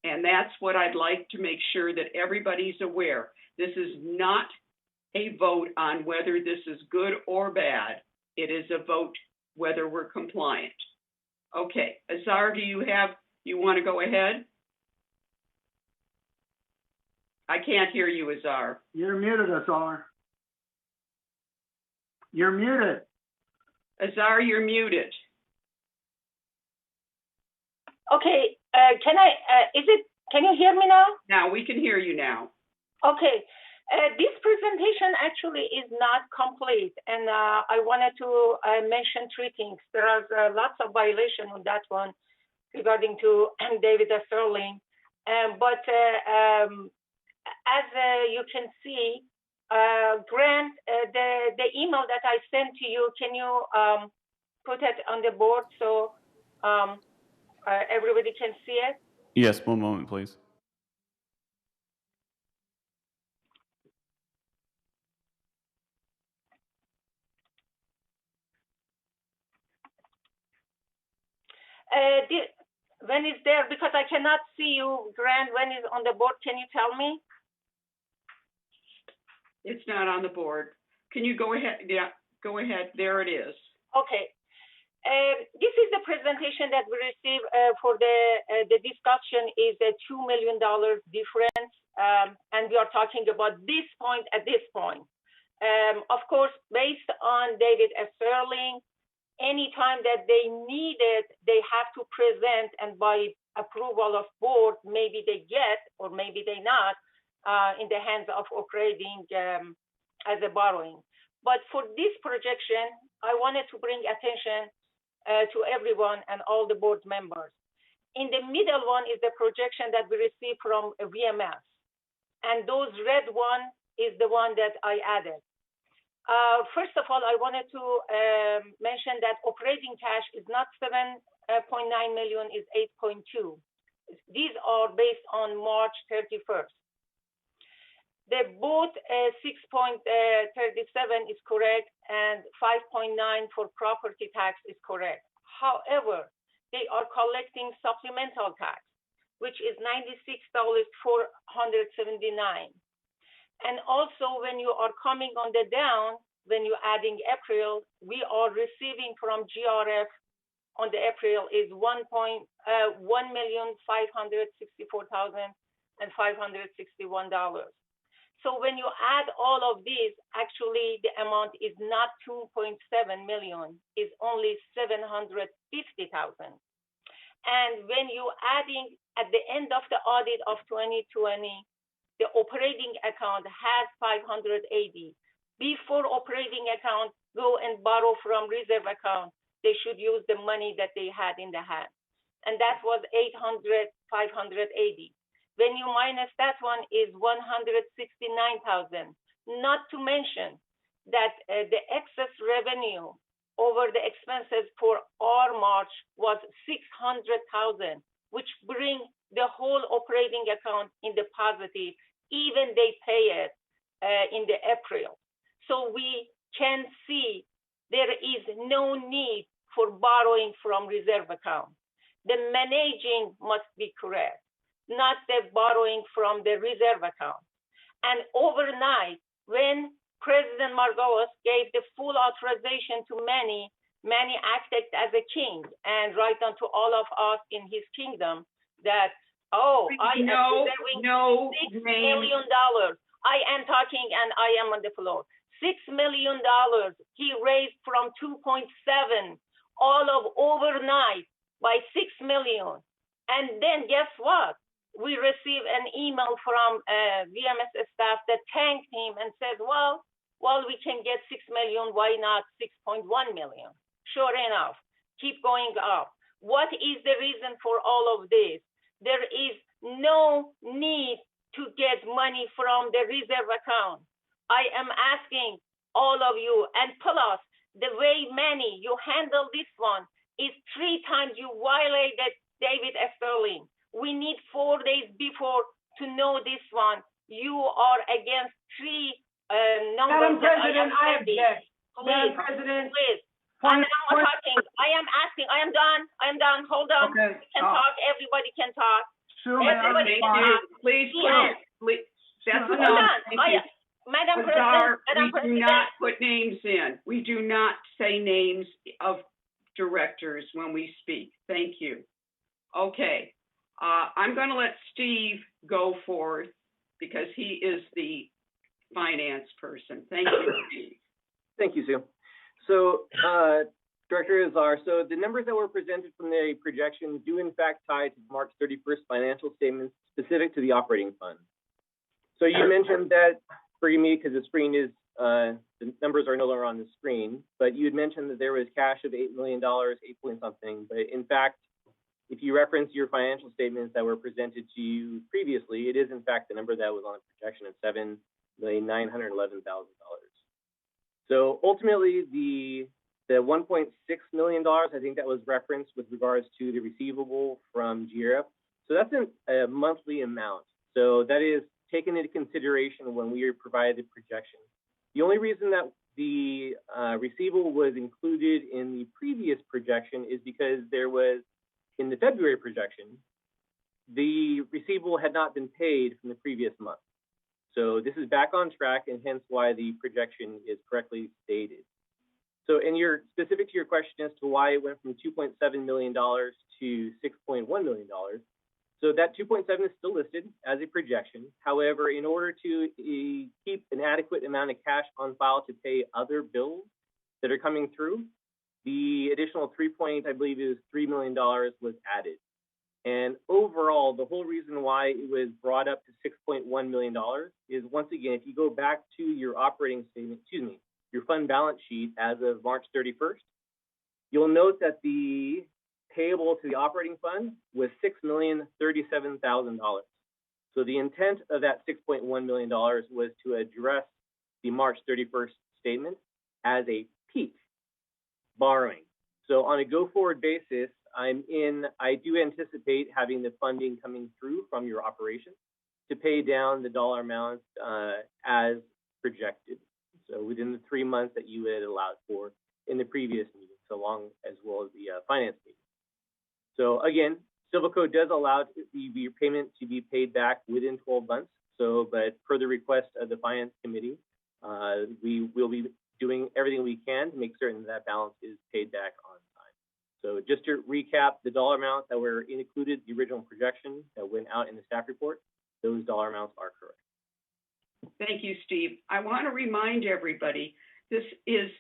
And that's what I'd like to make sure that everybody's aware. This is not a vote on whether this is good or bad. It is a vote whether we're compliant. Okay, Azar, you want to go ahead? I can't hear you, Azar. You're muted, Azar. You're muted. Azar, you're muted. Okay, can you hear me now? Now, we can hear you now. Okay, this presentation actually is not complete, and I wanted to mention three things. There are lots of violations on that one regarding to David Sterling, but as you can see, Grant, the email that I sent to you, can you put it on the board so everybody can see it? Yes, one moment, please. When is there, because I cannot see you, Grant, when is on the board, can you tell me? It's not on the board. Can you go ahead? Yeah, go ahead. There it is. Okay. This is the presentation that we received for the discussion is a $2 million difference. And we are talking about this point at this point. Of course, based on David Sterling, anytime that they need it, they have to present, and by approval of board, maybe they get, or maybe they not, in the hands of operating as a borrowing. But for this projection, I wanted to bring attention to everyone and all the board members. In the middle one is the projection that we received from VMS. And those red one is the one that I added. First of all, I wanted to mention that operating cash is not 7.9 million, is 8.2. These are based on March 31st. The both 6.37 is correct and 5.9 for property tax is correct. However, they are collecting supplemental tax, which is $96,479. And also, when you are coming on the down, when you're adding April, we are receiving from GRF on the April is $1,564,561. So when you add all of these, actually the amount is not 2.7 million, is only 750,000. And when you're adding at the end of the audit of 2020, the operating account has 580. Before operating account go and borrow from reserve account, they should use the money that they had in the hand. And that was 580. When you minus that one is 169,000. Not to mention that the excess revenue over the expenses for our March was 600,000, which bring the whole operating account in the positive, even they pay it in the April. So we can see there is no need for borrowing from reserve account. The managing must be correct, not the borrowing from the reserve account. And overnight, when President Margolis gave the full authorization to Manny acted as a king and right on to all of us in his kingdom that, I am reserving $6 million. I am talking and I am on the floor. $6 million he raised from 2.7, all of overnight by 6 million. And then guess what? We received an email from VMS staff that thanked him and said, well, we can get 6 million, why not 6.1 million? Sure enough, keep going up. What is the reason for all of this? There is no need to get money from the reserve account. I am asking all of you, and plus, the way Manny, you handle this one is 3 times you violated David Sterling. We need 4 days before to know this one. You are against 3 numbers. Madam President, I object. Madam President, please. I'm not talking. I am asking. I am done. Hold on. Okay. We can talk. Everybody can talk. Everybody can talk. Please. That's enough. Madam President, we do not put names in. We do not say names of directors when we speak. Thank you. Okay. I'm going to let Steve go forth because he is the finance person. Thank you, Steve. Thank you, Sue. So, Director Azar, so the numbers that were presented from the projection do in fact tie to March 31st financial statements specific to the operating fund. So you mentioned that, forgive me because the screen is, the numbers are no longer on the screen, but you had mentioned that there was cash of $8 million, 8 point something, but in fact, if you reference your financial statements that were presented to you previously, it is in fact the number that was on the projection of $7,911,000. So ultimately, the $1.6 million, I think that was referenced with regards to the receivable from GRF. So that's a monthly amount. So that is taken into consideration when we provided the projection. The only reason that the receivable was included in the previous projection is because there was, in the February projection, the receivable had not been paid from the previous month. So this is back on track, and hence why the projection is correctly stated. So, and specific to your question as to why it went from $2.7 million to $6.1 million. So that 2.7 is still listed as a projection. However, in order to keep an adequate amount of cash on file to pay other bills that are coming through, the additional $3 million was added. And overall, the whole reason why it was brought up to $6.1 million is, once again, if you go back to your operating statement, your fund balance sheet as of March 31st, you'll note that the payable to the operating fund was $6,037,000. So the intent of that $6.1 million was to address the March 31st statement as a peak borrowing. So on a go-forward basis, I do anticipate having the funding coming through from your operation to pay down the dollar amounts as projected. So within the 3 months that you had allowed for in the previous meeting, so long as well as the finance meeting. So again, Civil Code does allow the payment to be paid back within 12 months. So, but per the request of the Finance Committee, we will be doing everything we can to make certain that balance is paid back on time. So just to recap, the dollar amounts that were included, the original projection that went out in the staff report, those dollar amounts are correct. Thank you, Steve. I want to remind everybody, this is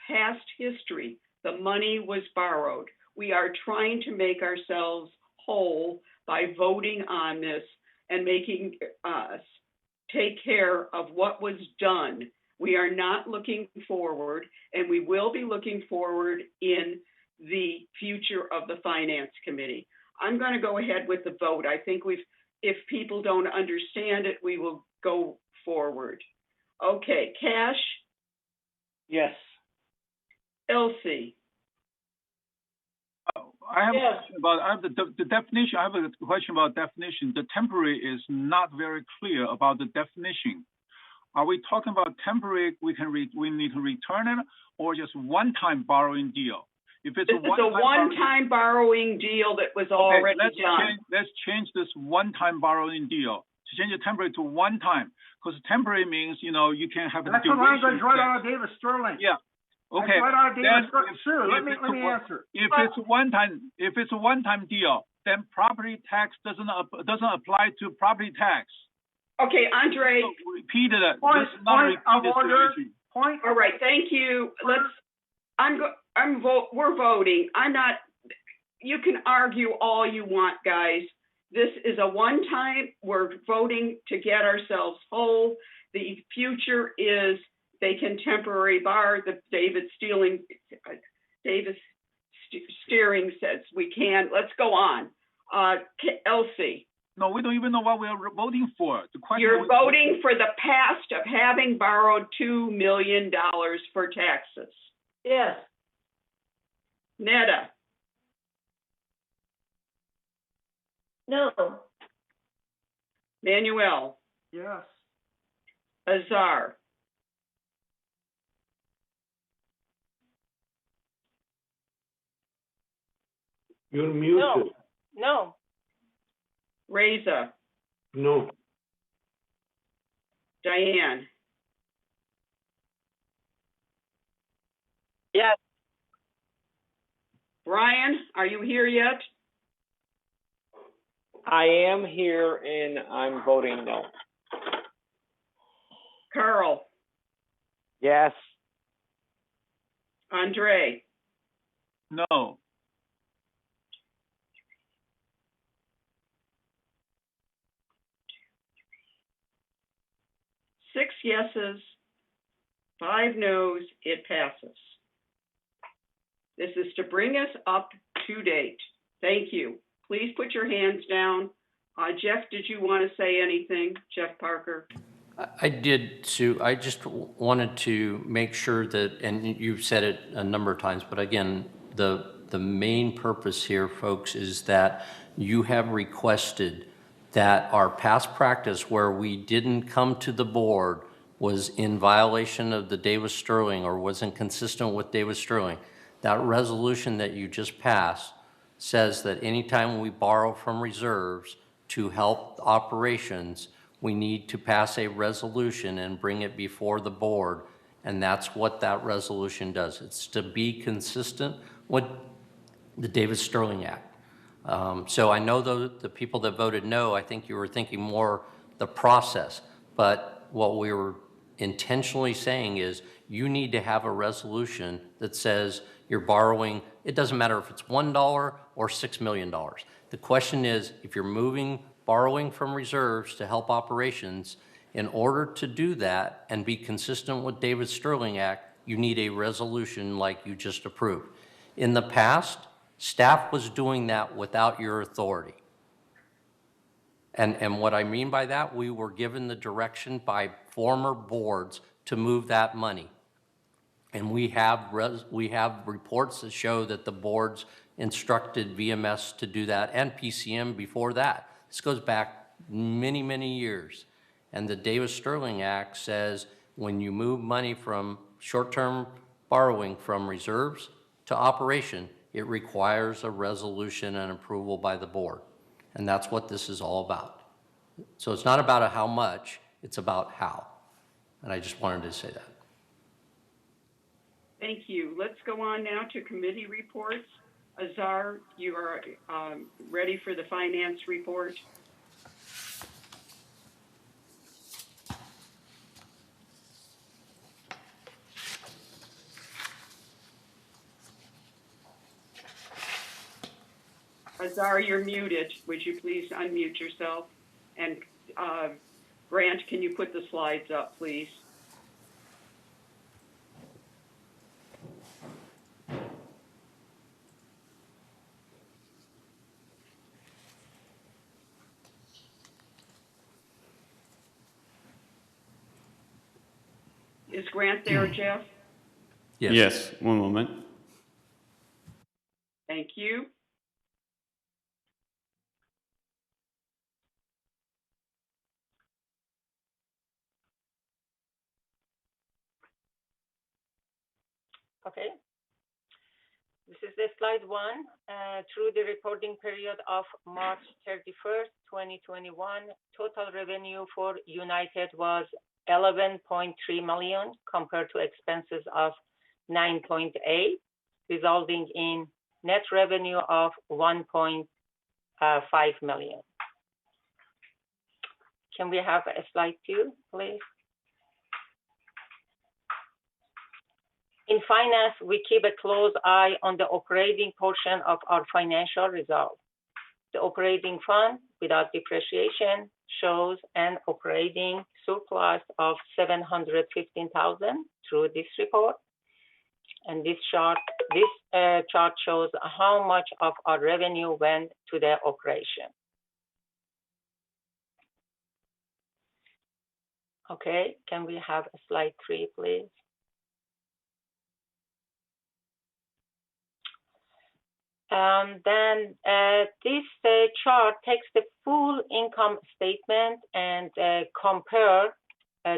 past history. The money was borrowed. We are trying to make ourselves whole by voting on this and making us take care of what was done. We are not looking forward, and we will be looking forward in the future of the Finance Committee. I'm going to go ahead with the vote. I think if people don't understand it, we will go forward. Okay, Cash? Yes. Elsie? I have a question about the definition. I have a question about definition. The temporary is not very clear about the definition. Are we talking about temporary? We need to return it, or just one-time borrowing deal? If it's a one-time borrowing deal that was already done. Let's change this one-time borrowing deal to change the temporary to one time, because temporary means you can have a duration. That's the language right out of David Sterling. Yeah. Okay. That's right out of David Sterling. Sure. Let me answer. If it's a one-time deal, then property tax doesn't apply to property tax. Okay, Andre. So repeated it. Point of order. All right. Thank you. We're voting. I'm not. You can argue all you want, guys. This is a one-time. We're voting to get ourselves whole. The future is they can temporary bar. Davis Steering says we can. Let's go on. Elsie. No, we don't even know what we're voting for. You're voting for the past of having borrowed $2 million for taxes. Yes. Netta. No. Manuel. Yes. Azar. You're muted. No. Reza. No. Diane. Yes. Brian, are you here yet? I am here and I'm voting no. Carl. Yes. Andre. No. Six yeses, 5 noes, it passes. This is to bring us up to date. Thank you. Please put your hands down. Jeff, did you want to say anything? Jeff Parker? I did, Sue. I just wanted to make sure that, and you've said it a number of times, but again, the main purpose here, folks, is that you have requested that our past practice where we didn't come to the board was in violation of the Davis-Sterling or wasn't consistent with Davis-Sterling. That resolution that you just passed says that anytime we borrow from reserves to help operations, we need to pass a resolution and bring it before the board, and that's what that resolution does. It's to be consistent with the Davis-Sterling Act. So I know the people that voted no, I think you were thinking more the process, but what we were intentionally saying is you need to have a resolution that says you're borrowing, it doesn't matter if it's $1 or $6 million. The question is, if you're borrowing from reserves to help operations, in order to do that and be consistent with Davis-Sterling Act, you need a resolution like you just approved. In the past, staff was doing that without your authority. And what I mean by that, we were given the direction by former boards to move that money. And we have reports that show that the boards instructed VMS to do that, and PCM before that. This goes back many, many years. And the Davis-Sterling Act says when you move money from short-term borrowing from reserves to operation, it requires a resolution and approval by the board. And that's what this is all about. So it's not about a how much, it's about how. And I just wanted to say that. Thank you. Let's go on now to committee reports. Azar, you are ready for the finance report. Azar, you're muted. Would you please unmute yourself? And Grant, can you put the slides up, please? Is Grant there, Jeff? Yes. Yes, one moment. Thank you. Okay. This is the slide 1. Through the reporting period of March 31st, 2021, total revenue for United was 11.3 million compared to expenses of 9.8, resulting in net revenue of 1.5 million. Can we have a slide 2, please? In finance, we keep a close eye on the operating portion of our financial results. The operating fund without depreciation shows an operating surplus of 715,000 through this report. And this chart shows how much of our revenue went to the operation. Okay, can we have a slide 3, please? Then this chart takes the full income statement and compare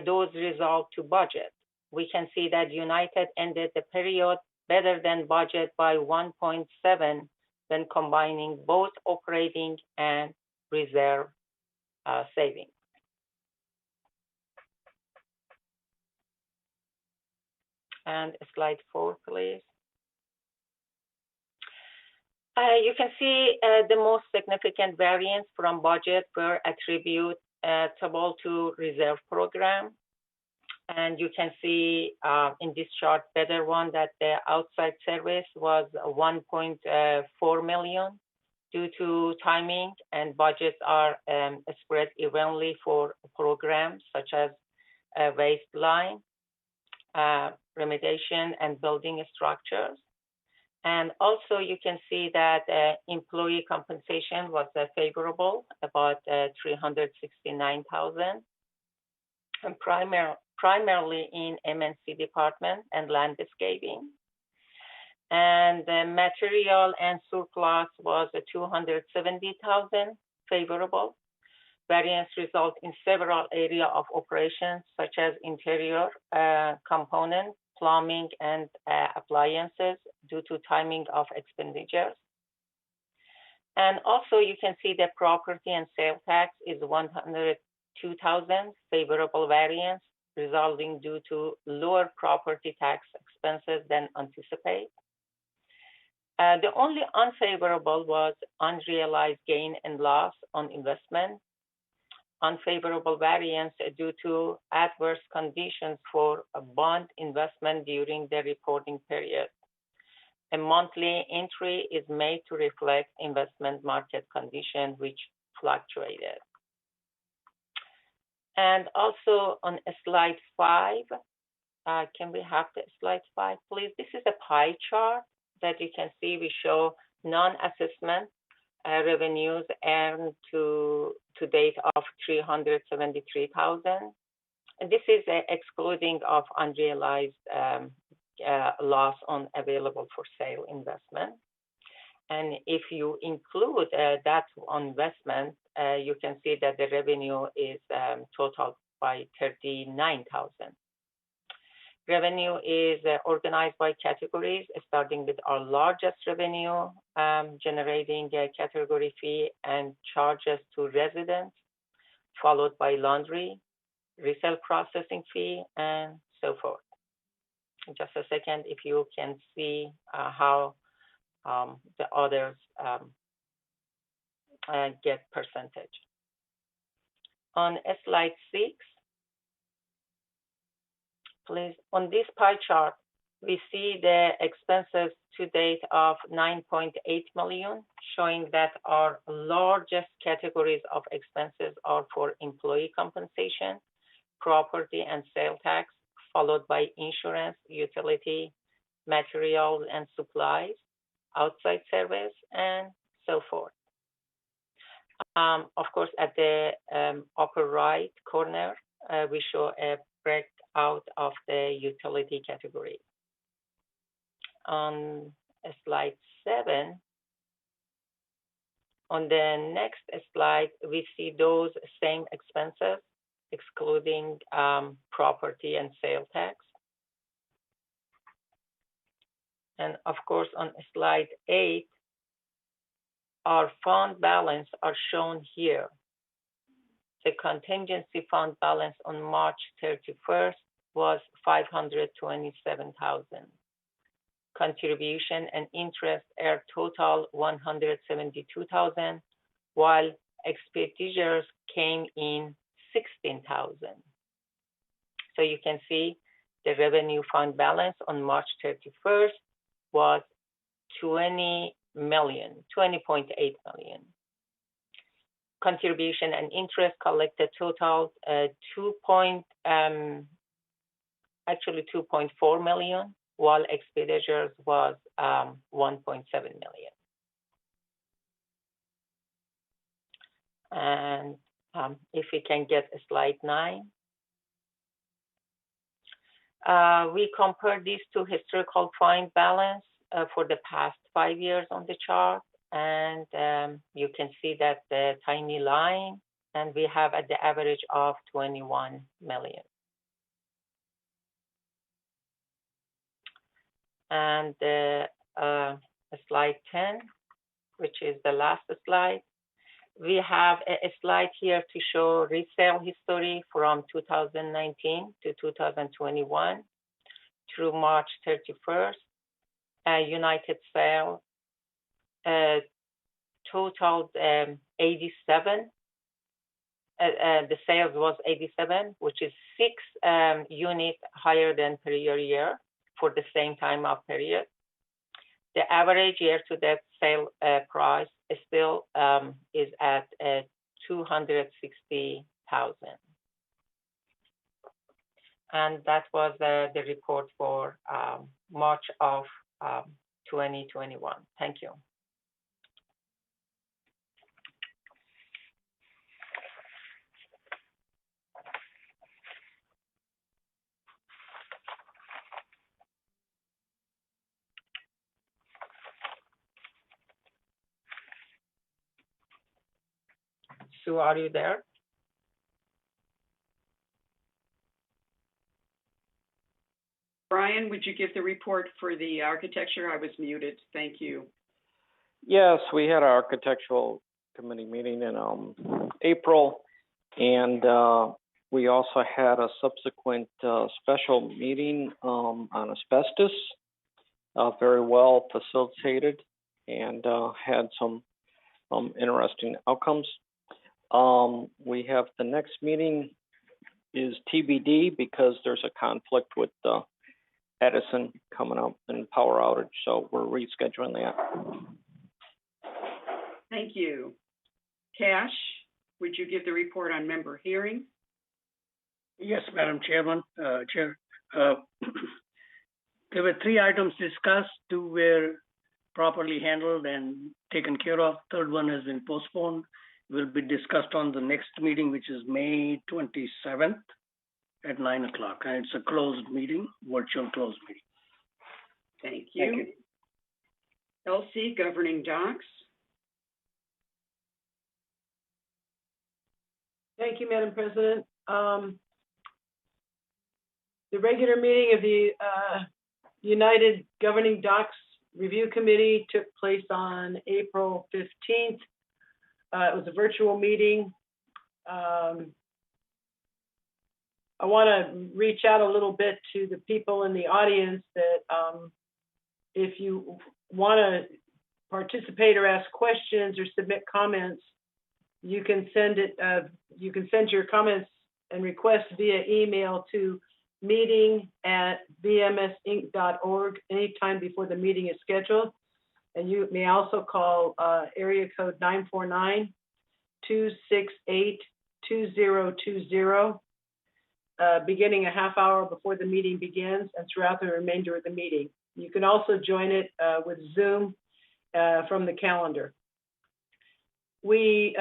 those results to budget. We can see that United ended the period better than budget by 1.7 when combining both operating and reserve savings. And slide 4, please. You can see the most significant variance from budget were attributable to reserve program. And you can see in this chart, better one, that the outside service was 1.4 million due to timing, and budgets are spread evenly for programs such as waste line, remediation, and building structures. And also you can see that employee compensation was favorable, about 369,000, and primarily in M&C department and landscaping. And the material and surplus was 270,000, favorable. Variance result in several areas of operations, such as interior components, plumbing, and appliances due to timing of expenditures. And also you can see the property and sales tax is 102,000, favorable variance, resulting due to lower property tax expenses than anticipated. The only unfavorable was unrealized gain and loss on investment. Unfavorable variance due to adverse conditions for a bond investment during the reporting period. A monthly entry is made to reflect investment market conditions which fluctuated. And also on slide 5, can we have the slide 5, please? This is a pie chart that you can see. We show non-assessment revenues earned to date of 373,000. And this is excluding of unrealized loss on available for sale investment. And if you include that investment, you can see that the revenue is totaled by 39,000. Revenue is organized by categories, starting with our largest revenue, generating a category fee and charges to residents, followed by laundry, resale processing fee, and so forth. Just a second, if you can see how the others get percentage. On slide 6, please, on this pie chart, we see the expenses to date of 9.8 million, showing that our largest categories of expenses are for employee compensation, property and sale tax, followed by insurance, utility, materials and supplies, outside service, and so forth. Of course, at the upper right corner, we show a breakout of the utility category. On slide 7, on the next slide, we see those same expenses, excluding property and sale tax. And of course, on slide 8, our fund balance are shown here. The contingency fund balance on March 31st was 527,000. Contribution and interest are total 172,000, while expenditures came in 16,000. So you can see the revenue fund balance on March 31st was 20.8 million. Contribution and interest collected total 2.4 million, while expenditures was 1.7 million. And if we can get a slide 9. We compare these two historical fund balance for the past 5 years on the chart, and you can see that the tiny line, and we have at the average of 21 million. And slide 10, which is the last slide. We have a slide here to show resale history from 2019 to 2021 through March 31st. United sale totaled 87. The sales was 87, which is 6 units higher than previous year for the same time of period. The average year-to-date sale price is still is at 260,000. And that was the report for March of 2021. Thank you. Sue, are you there? Brian, would you give the report for the architecture? I was muted. Thank you. Yes, we had our architectural committee meeting in April, and we also had a subsequent special meeting on asbestos, very well facilitated, and had some interesting outcomes. We have the next meeting is TBD because there's a conflict with Edison coming up and power outage, so we're rescheduling that. Thank you. Cash, would you give the report on member hearing? Yes, Madam Chairman, Chair. There were 3 items discussed. 2 were properly handled and taken care of. Third one has been postponed. Will be discussed on the next meeting, which is May 27th at 9 o'clock. And it's a closed meeting, virtual closed meeting. Thank you. LC, governing docs. Thank you, Madam President. The regular meeting of the United Governing Docs Review Committee took place on April 15th. It was a virtual meeting. I want to reach out a little bit to the people in the audience that if you want to participate or ask questions or submit comments, you can send it. You can send your comments and requests via email to meeting@bmsinc.org anytime before the meeting is scheduled. And you may also call area code 949-268-2020, beginning a half hour before the meeting begins and throughout the remainder of the meeting. You can also join it with Zoom from the calendar. We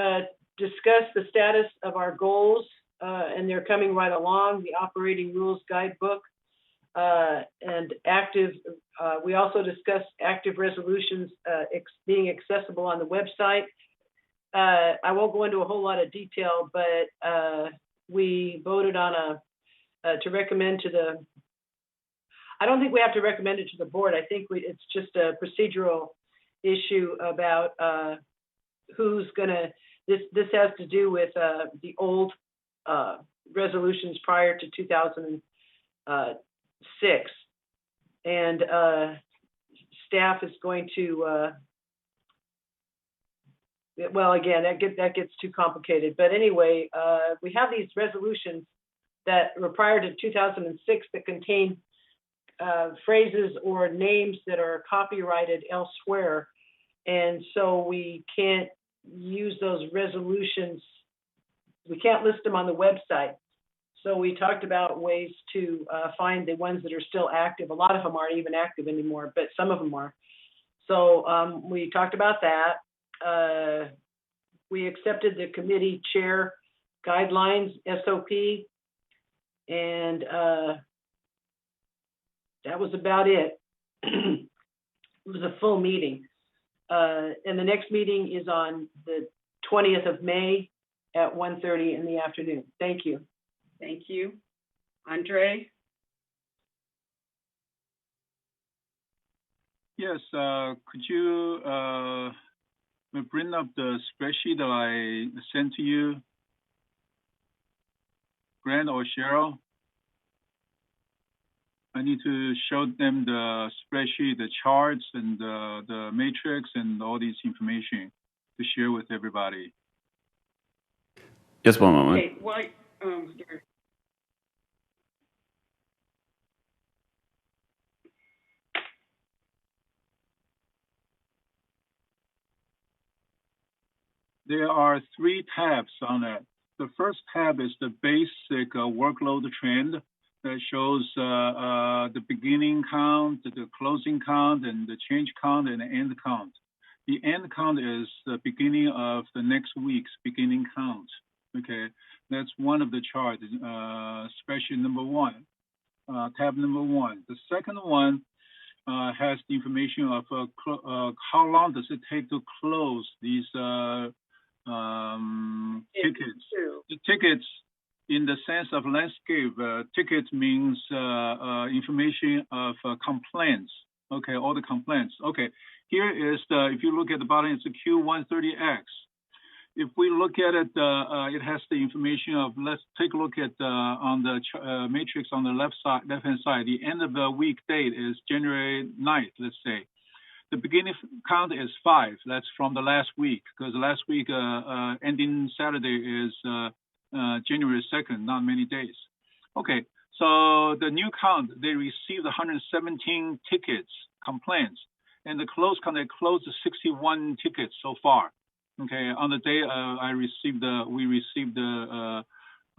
discussed the status of our goals, and they're coming right along, the operating rules guidebook, and active, we also discussed active resolutions being accessible on the website. I won't go into a whole lot of detail, but we voted on to recommend to the, I don't think we have to recommend it to the board. I think it's just a procedural issue about who's gonna, this has to do with the old resolutions prior to 2006. And staff is going to, well, again, that gets too complicated. But anyway, we have these resolutions that were prior to 2006 that contain phrases or names that are copyrighted elsewhere. And so we can't use those resolutions. We can't list them on the website. So we talked about ways to find the ones that are still active. A lot of them aren't even active anymore, but some of them are. So we talked about that. We accepted the committee chair guidelines, SOP, and that was about it. It was a full meeting. And the next meeting is on the 20th of May at 1:30 in the afternoon. Thank you. Thank you. Andre? Yes, could you bring up the spreadsheet that I sent to you, Grant or Cheryl? I need to show them the spreadsheet, the charts, and the matrix, and all this information to share with everybody. Just one moment. Okay, why? There are 3 tabs on it. The first tab is the basic workload trend that shows the beginning count, the closing count, and the change count, and the end count. The end count is the beginning of the next week's beginning count. Okay, that's one of the charts, spreadsheet number 1, tab number 1. The second one has the information of how long does it take to close these tickets. The tickets, in the sense of landscape, tickets means information of complaints. Okay, all the complaints. Okay, here is the, if you look at the bottom, it's the Q130X. If we look at it, it has the information of, let's take a look at on the matrix on the left-hand side. The end of the week date is January 9th, let's say. The beginning count is 5. That's from the last week, because last week ending Saturday is January 2nd, not many days. Okay, so the new count, they received 117 tickets, complaints, and the close count, they closed 61 tickets so far. Okay, on the day we received the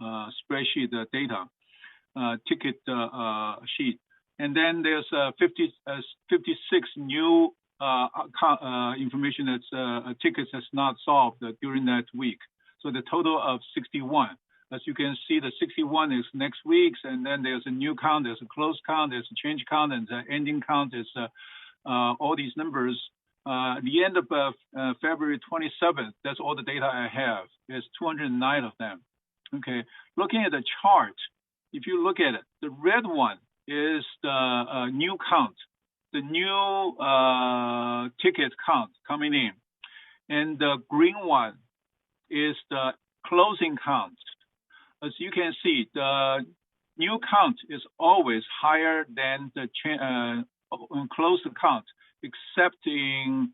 spreadsheet, the data, ticket sheet. And then there's 56 new information that's tickets that's not solved during that week. So the total of 61. As you can see, the 61 is next week's, and then there's a new count, there's a close count, there's a change count, and the ending count is all these numbers. The end of February 27th, that's all the data I have. There's 209 of them. Okay, looking at the chart, if you look at it, the red one is the new count, the new ticket count coming in, and the green one is the closing count. As you can see, the new count is always higher than the closed count, except in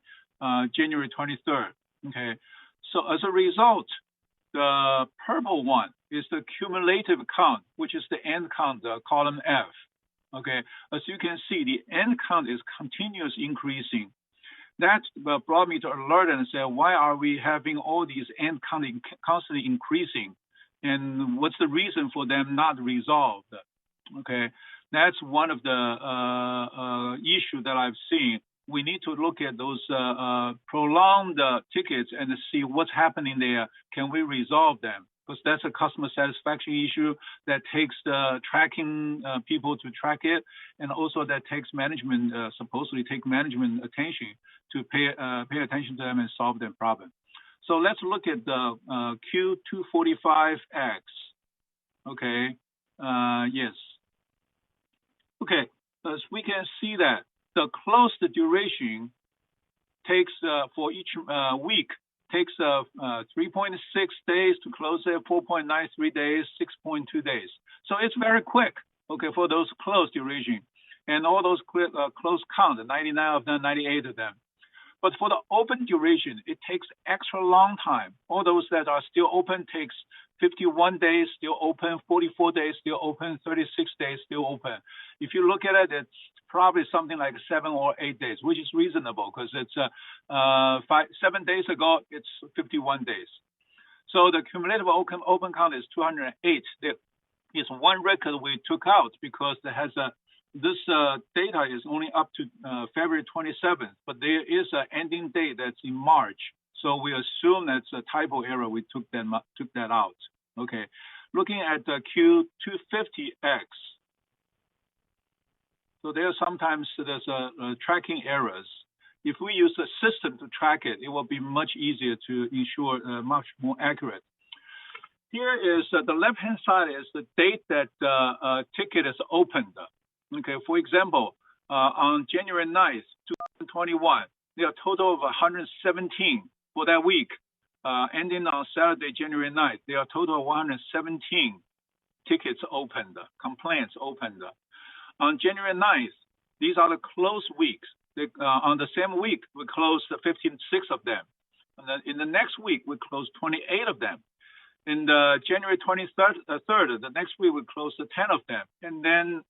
January 23rd. Okay, so as a result, the purple one is the cumulative count, which is the end count, column F. Okay, as you can see, the end count is continuous increasing. That brought me to alert and say, why are we having all these end count constantly increasing? And what's the reason for them not resolved? Okay, that's one of the issue that I've seen. We need to look at those prolonged tickets and see what's happening there. Can we resolve them? Because that's a customer satisfaction issue that takes the tracking people to track it, and also that takes management, supposedly take management attention to pay attention to them and solve their problem. So let's look at the Q245X. Okay, yes. Okay, as we can see that the closed duration takes for each week takes 3.6 days to close it, 4.93 days, 6.2 days. So it's very quick, okay, for those closed duration. And all those close count, 99 of them, 98 of them. But for the open duration, it takes extra long time. All those that are still open takes 51 days, still open, 44 days, still open, 36 days, still open. If you look at it, it's probably something like 7 or 8 days, which is reasonable because it's 7 days ago, it's 51 days. So the cumulative open count is 208. There is one record we took out because there has this data is only up to February 27th, but there is an ending date that's in March. So we assume that's a typo error. We took that out. Okay. Looking at the Q250X. So sometimes there's tracking errors. If we use a system to track it, it will be much easier to ensure much more accurate. Here is the left-hand side is the date that ticket is opened. Okay, for example, on January 9th, 2021, there are a total of 117 for that week. Ending on Saturday, January 9th, there are a total of 117 tickets opened, complaints opened. On January 9th, these are the closed weeks. On the same week, we closed 56 of them. And then in the next week, we closed 28 of them. In the January 23rd, the next week, we closed 10 of them. And then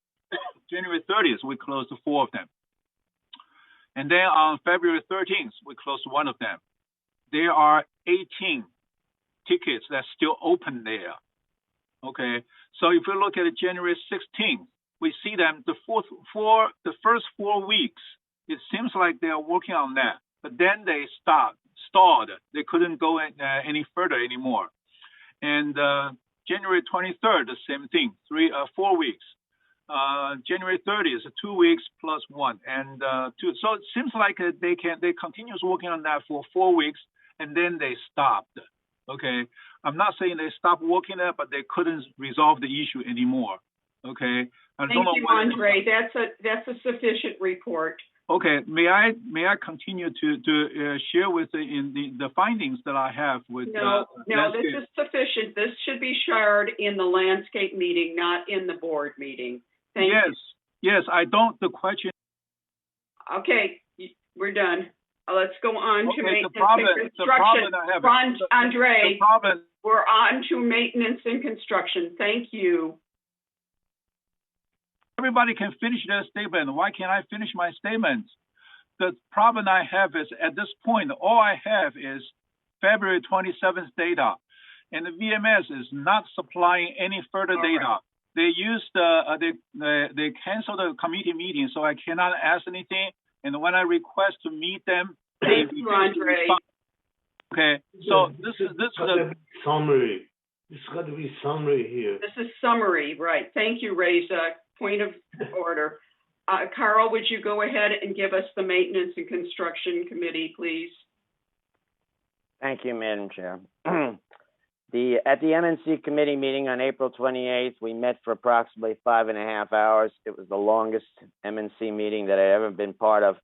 January 30th, we closed 4 of them. And then on February 13th, we closed 1 of them. There are 18 tickets that's still open there. Okay, so if you look at January 16th, we see them the first 4 weeks. It seems like they are working on that, but then they stalled. They couldn't go any further anymore. And January 23rd, the same thing, 4 weeks. January 30th, 2 weeks plus 1, and 2. So it seems like they continues working on that for 4 weeks, and then they stopped. Okay, I'm not saying they stopped working it, but they couldn't resolve the issue anymore. Okay. Thank you, Andre. That's a sufficient report. Okay. May I continue to share with the findings that I have with? No, this is sufficient. This should be shared in the landscape meeting, not in the board meeting. Thank you. Yes. I don't. The question. Okay, we're done. Let's go on to maintenance and construction. The problem I have. Andre, we're on to maintenance and construction. Thank you. Everybody can finish their statement. Why can't I finish my statement? The problem I have is at this point, all I have is February 27th data, and the VMS is not supplying any further data. They used they canceled the committee meeting, so I cannot ask anything. and when I request to meet them, Thank they you, refuse to Andre. respond. Okay, so this is a summary. It's got to be summary here. This is summary, right. Thank you, Reza. Point of order. Carl, would you go ahead and give us the Maintenance and Construction Committee, please? Thank you, Madam Chair. At the MNC committee meeting on April 28th, we met for approximately 5.5 hours. It was the longest MNC meeting that I've ever been part of,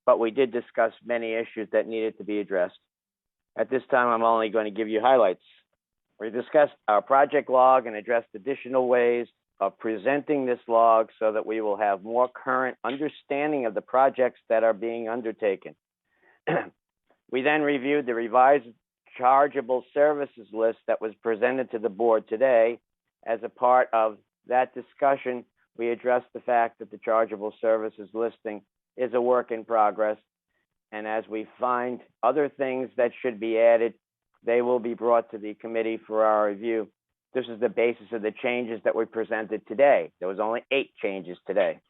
but we did discuss many issues that needed to be addressed. At this time, I'm only going to give you highlights. We discussed our project log and addressed additional ways of presenting this log so that we will have more current understanding of the projects that are being undertaken. We then reviewed the revised chargeable services list that was presented to the board today. As a part of that discussion, we addressed the fact that the chargeable services listing is a work in progress. And as we find other things that should be added, they will be brought to the committee for our review. This is the basis of the changes that we presented today. There was only 8 changes today.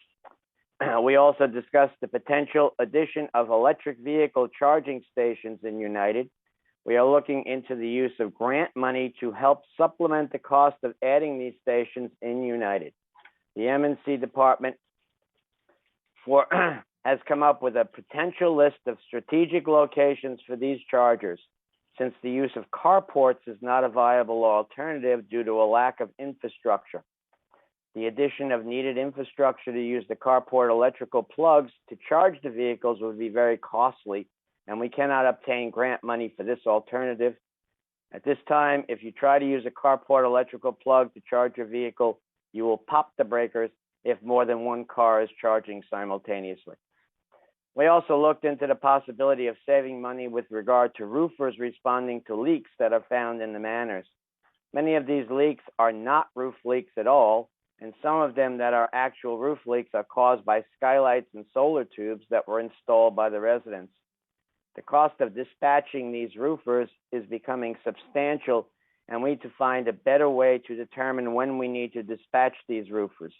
We also discussed the potential addition of electric vehicle charging stations in United. We are looking into the use of grant money to help supplement the cost of adding these stations in United. The M&C department has come up with a potential list of strategic locations for these chargers, since the use of carports is not a viable alternative due to a lack of infrastructure. The addition of needed infrastructure to use the carport electrical plugs to charge the vehicles would be very costly, and we cannot obtain grant money for this alternative. At this time, if you try to use a carport electrical plug to charge your vehicle, you will pop the breakers if more than one car is charging simultaneously. We also looked into the possibility of saving money with regard to roofers responding to leaks that are found in the manors. Many of these leaks are not roof leaks at all, and some of them that are actual roof leaks are caused by skylights and solar tubes that were installed by the residents. The cost of dispatching these roofers is becoming substantial, and we need to find a better way to determine when we need to dispatch these roofers.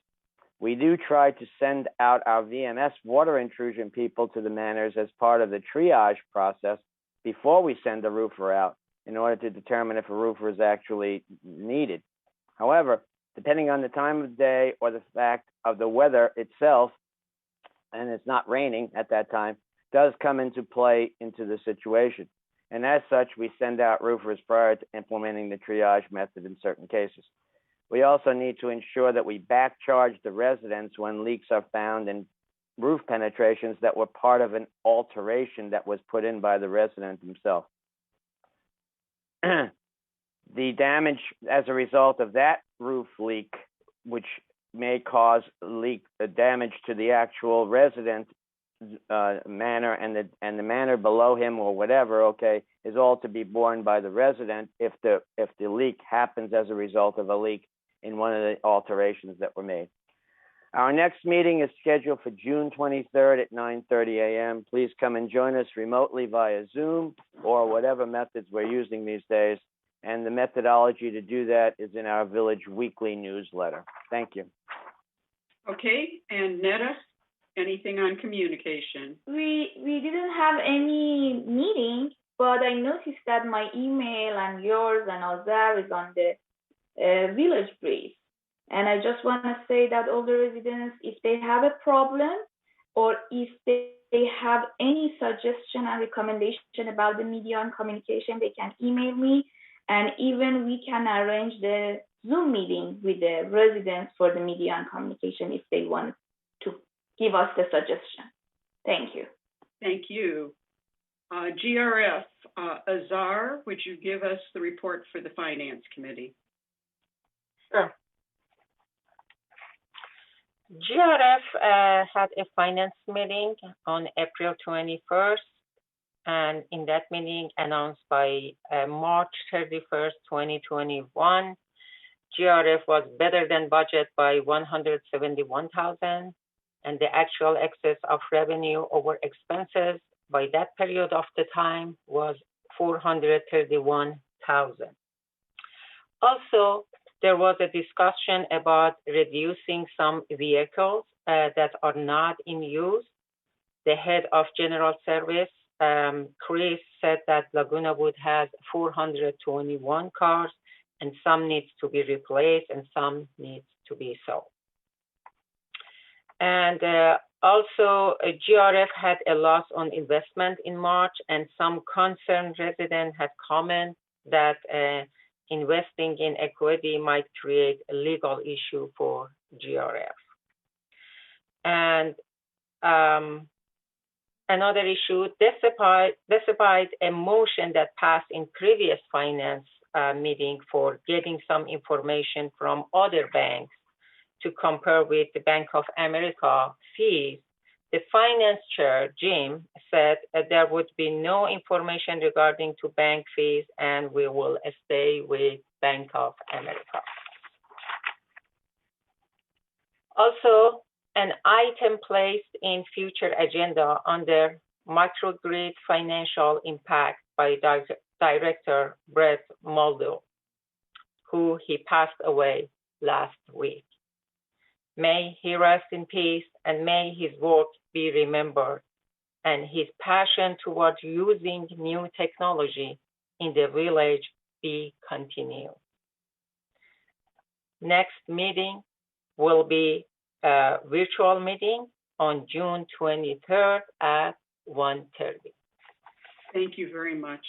We do try to send out our VMS water intrusion people to the manors as part of the triage process before we send a roofer out in order to determine if a roofer is actually needed. However, depending on the time of day or the fact of the weather itself, and it's not raining at that time, does come into play into the situation. And as such, we send out roofers prior to implementing the triage method in certain cases. We also need to ensure that we back charge the residents when leaks are found in roof penetrations that were part of an alteration that was put in by the resident himself. The damage as a result of that roof leak, which may cause damage to the actual resident manor and the manor below him or whatever, okay, is all to be borne by the resident if the leak happens as a result of a leak in one of the alterations that were made. Our next meeting is scheduled for June 23rd at 9:30 a.m. Please come and join us remotely via Zoom or whatever methods we're using these days. And the methodology to do that is in our village weekly newsletter. Thank you. Okay, and Netta, anything on communication? We didn't have any meeting, but I noticed that my email and yours and all that is on the village brief. And I just want to say that all the residents, if they have a problem or if they have any suggestion and recommendation about the media and communication, they can email me. And even we can arrange the Zoom meeting with the residents for the media and communication if they want to give us the suggestion. Thank you. Thank you. GRF, Azar, would you give us the report for the Finance Committee? Sure. GRF had a finance meeting on April 21st, and in that meeting announced by March 31st, 2021, GRF was better than budget by $171,000, and the actual excess of revenue over expenses by that period of the time was $431,000. Also, there was a discussion about reducing some vehicles that are not in use. the head of general service, Chris, said that Laguna Woods has 421 cars, and some needs to be replaced and some needs to be sold. And also, GRF had a loss on investment in March, and some concerned residents had commented that investing in equity might create a legal issue for GRF. And another issue, despite a motion that passed in previous finance meeting for getting some information from other banks to compare with the Bank of America fees, the finance chair, Jim, said that there would be no information regarding to bank fees, and we will stay with Bank of America. Also, an item placed in future agenda under microgrid financial impact by Director Brett Muldo, who he passed away last week. May he rest in peace, and may his work be remembered, and his passion towards using new technology in the village be continued. Next meeting will be a virtual meeting on June 23rd at 1:30. Thank you very much.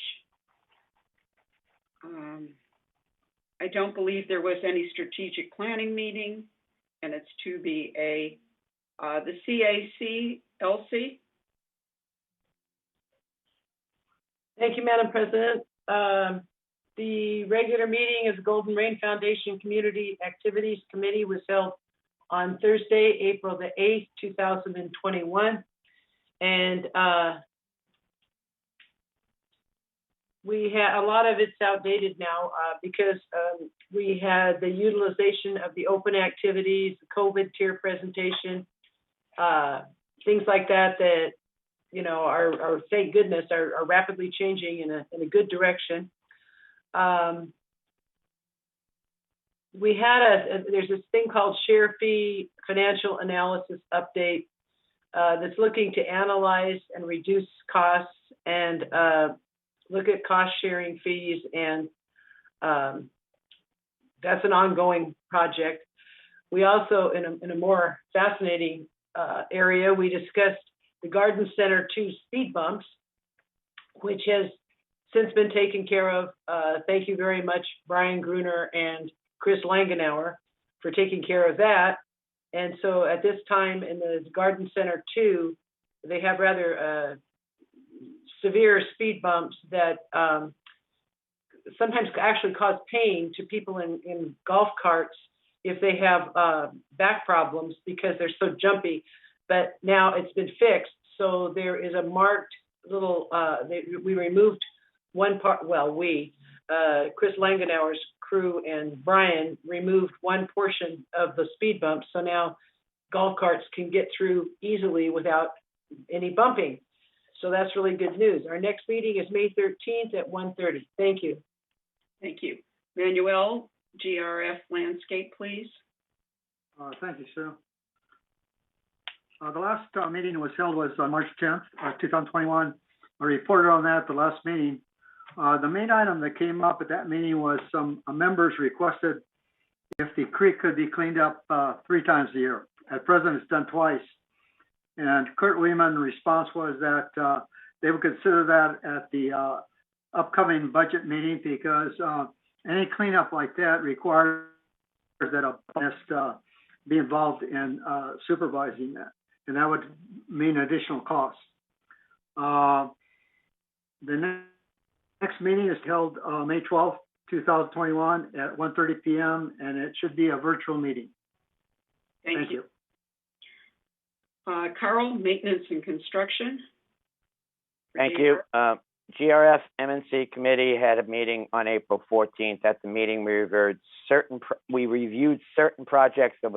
I don't believe there was any strategic planning meeting, and it's to be the CAC, Elsie. Thank you, Madam President. The regular meeting of the Golden Rain Foundation Community Activities Committee was held on Thursday, April the 8th, 2021. And we had a lot of it's outdated now because we had the utilization of the open activities, the COVID tier presentation, things like that, you know, are thank goodness, are rapidly changing in a good direction. We had there's this thing called Share Fee Financial Analysis Update that's looking to analyze and reduce costs and look at cost sharing fees, and that's an ongoing project. We also, in a more fascinating area, we discussed the Garden Center 2 speed bumps, which has since been taken care of. Thank you very much, Brian Gruner and Chris Langenauer, for taking care of that. And so at this time in the Garden Center 2, they have rather severe speed bumps that sometimes actually cause pain to people in golf carts if they have back problems because they're so jumpy. But now it's been fixed, so there is a marked little, we removed one part, well, Chris Langenauer's crew and Brian removed one portion of the speed bumps, so now golf carts can get through easily without any bumping. So that's really good news. Our next meeting is May 13th at 1:30. Thank you. Thank you. Manuel, GRF Landscape, please. Thank you, Sue. The last meeting was held on March 10th, 2021. I reported on that at the last meeting. The main item that came up at that meeting was some members requested if the creek could be cleaned up 3 times a year. At present, it's done twice. And Kurt Lehman's response was that they would consider that at the upcoming budget meeting because any cleanup like that requires that a bonus be involved in supervising that. And that would mean additional costs. The next meeting is held May 12th, 2021 at 1:30 p.m. and it should be a virtual meeting. Thank you. Carl, Maintenance and Construction. Thank you. GRF MNC Committee had a meeting on April 14th. At the meeting, we reviewed certain projects that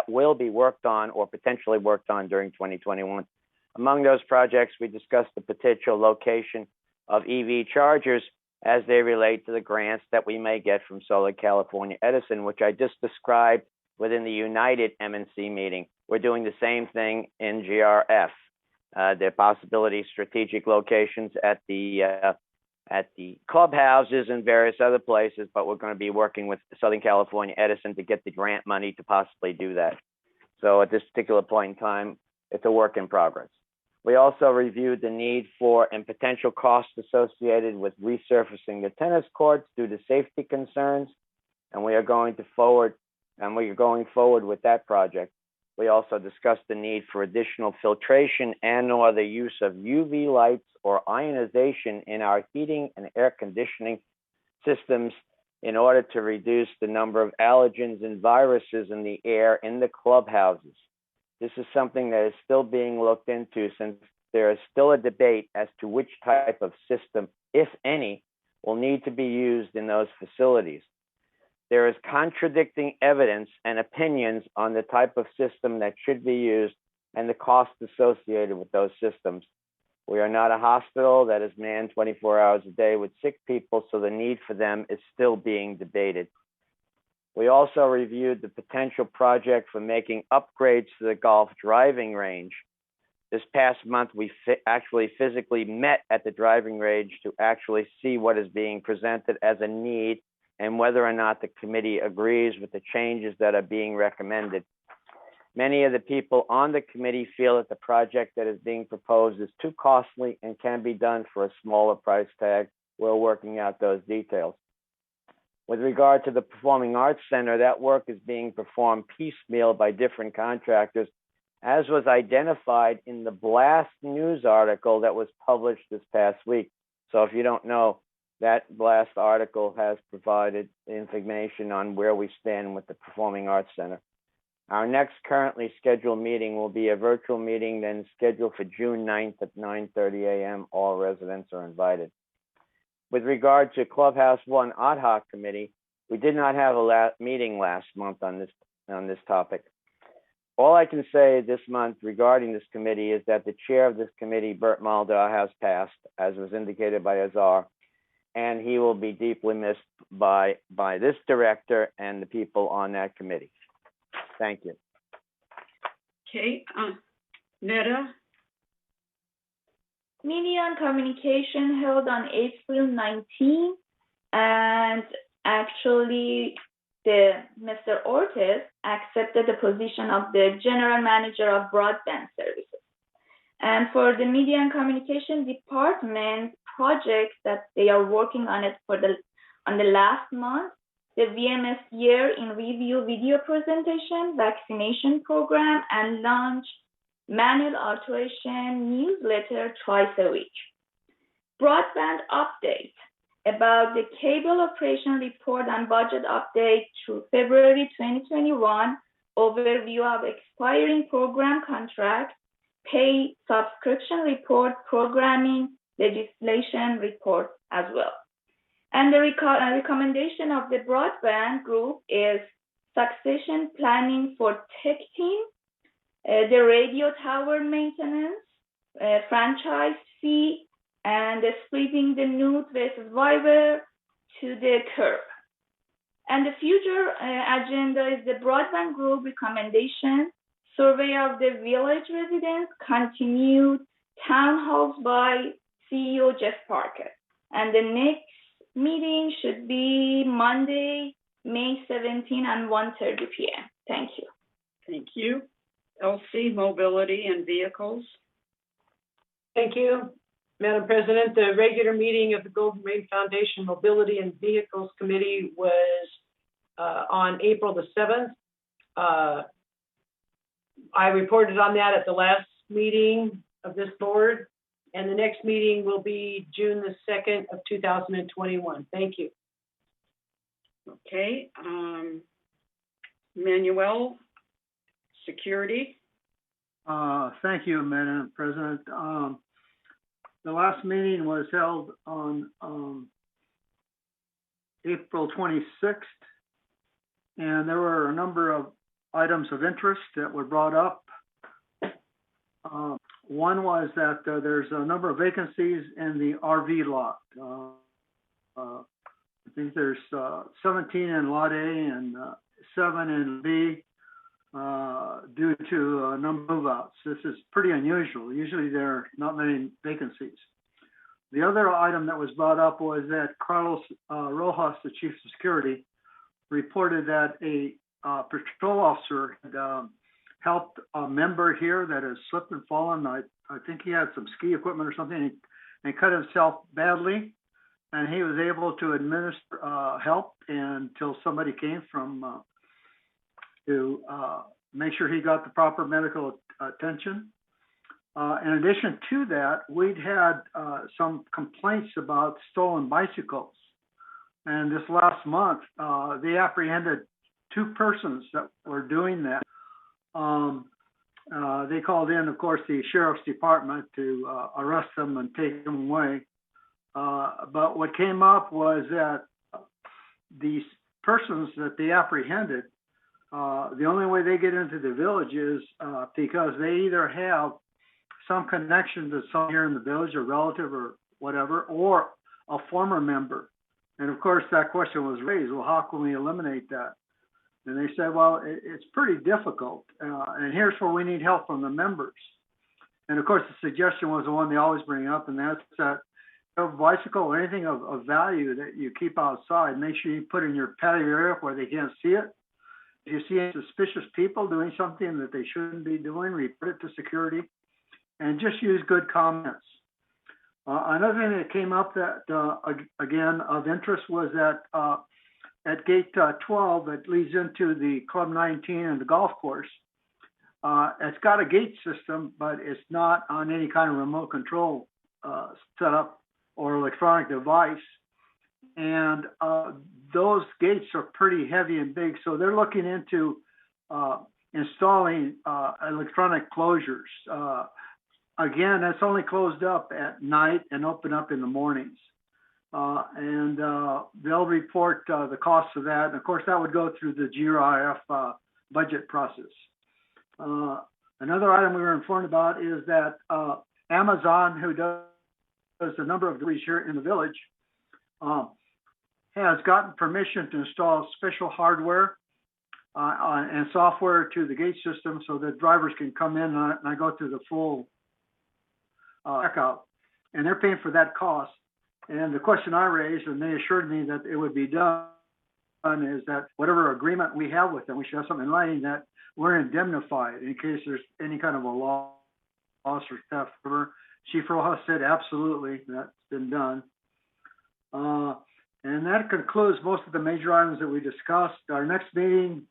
will be worked on or potentially worked on during 2021. Among those projects, we discussed the potential location of EV chargers as they relate to the grants that we may get from Solar California Edison, which I just described within the United MNC meeting. We're doing the same thing in GRF. There are possibility strategic locations at the clubhouses and various other places, but we're going to be working with Southern California Edison to get the grant money to possibly do that. So at this particular point in time, it's a work in progress. We also reviewed the need for and potential costs associated with resurfacing the tennis courts due to safety concerns, and we are going forward with that project. We also discussed the need for additional filtration and/or the use of UV lights or ionization in our heating and air conditioning systems in order to reduce the number of allergens and viruses in the air in the clubhouses. This is something that is still being looked into, since there is still a debate as to which type of system, if any, will need to be used in those facilities. There is contradicting evidence and opinions on the type of system that should be used and the costs associated with those systems. We are not a hospital that is manned 24 hours a day with sick people, so the need for them is still being debated. We also reviewed the potential project for making upgrades to the golf driving range. This past month, we actually physically met at the driving range to actually see what is being presented as a need and whether or not the committee agrees with the changes that are being recommended. Many of the people on the committee feel that the project that is being proposed is too costly and can be done for a smaller price tag. We're working out those details. With regard to the Performing Arts Center, that work is being performed piecemeal by different contractors, as was identified in the Blast news article that was published this past week. So if you don't know, that Blast article has provided information on where we stand with the Performing Arts Center. Our next currently scheduled meeting will be a virtual meeting, then scheduled for June 9th at 9:30 a.m. All residents are invited. With regard to Clubhouse One Ad Hoc Committee, we did not have a meeting last month on this topic. All I can say this month regarding this committee is that the chair of this committee, Bert Maldau, has passed, as was indicated by Azar, and he will be deeply missed by this director and the people on that committee. Thank you. Okay, Netta? Media and communication held on April 19, and actually Mr. Ortiz accepted the position of the general manager of broadband services. And for the media and communication department projects that they are working on it on the last month, the VMS year in review video presentation, vaccination program, and launch manual alteration newsletter twice a week. Broadband update about the cable operation report and budget update through February 2021, overview of expiring program contract, pay subscription report, programming, legislation report as well. And the recommendation of the broadband group is succession planning for tech team, the radio tower maintenance, franchise fee, and splitting the Newt versus Viber to the curb. And the future agenda is the broadband group recommendation, survey of the village residents, continued town halls by CEO Jeff Parker. And the next meeting should be Monday, May 17 at 1:30 p.m. Thank you. Thank you. LC, mobility and vehicles. Thank you, Madam President. The regular meeting of the Golden Rain Foundation Mobility and Vehicles Committee was on April the 7th. I reported on that at the last meeting of this board, and the next meeting will be June the 2nd of 2021. Thank you. Okay, Manuel, security. Thank you, Madam President. The last meeting was held on April 26th, and there were a number of items of interest that were brought up. One was that there's a number of vacancies in the RV lot. I think there's 17 in Lot A and 7 in B. due to a number of move-outs. This is pretty unusual. Usually there are not many vacancies. The other item that was brought up was that Carlos Rojas, the chief of security, reported that a patrol officer had helped a member here that has slipped and fallen. I think he had some ski equipment or something and cut himself badly. And he was able to administer help until somebody came from to make sure he got the proper medical attention. In addition to that, we'd had some complaints about stolen bicycles. And this last month, they apprehended 2 persons that were doing that. They called in, of course, the sheriff's department to arrest them and take them away. But what came up was that these persons that they apprehended, the only way they get into the village is because they either have some connection to someone here in the village, a relative or whatever, or a former member. And of course, that question was raised, well, how can we eliminate that? And they said, well, it's pretty difficult. And here's where we need help from the members. And of course, the suggestion was the one they always bring up, and that's that a bicycle or anything of value that you keep outside, make sure you put in your patio area where they can't see it. If you see any suspicious people doing something that they shouldn't be doing, report it to security. And just use good comments. Another thing that came up that, again, of interest was that at gate 12 that leads into the Club 19 and the golf course, it's got a gate system, but it's not on any kind of remote control setup or electronic device. And those gates are pretty heavy and big, so they're looking into installing electronic closures. Again, that's only closed up at night and open up in the mornings. And they'll report the cost of that. And of course, that would go through the GRIF budget process. Another item we were informed about is that Amazon, who does a number of deliveries here in the village, has gotten permission to install special hardware and software to the gate system so that drivers can come in and I go through the full checkout, and they're paying for that cost. And the question I raised, and they assured me that it would be done, is that whatever agreement we have with them, we should have something in writing that we're indemnified in case there's any kind of a loss or theft. Chief Rojas said absolutely, that's been done. And that concludes most of the major items that we discussed. Our next meeting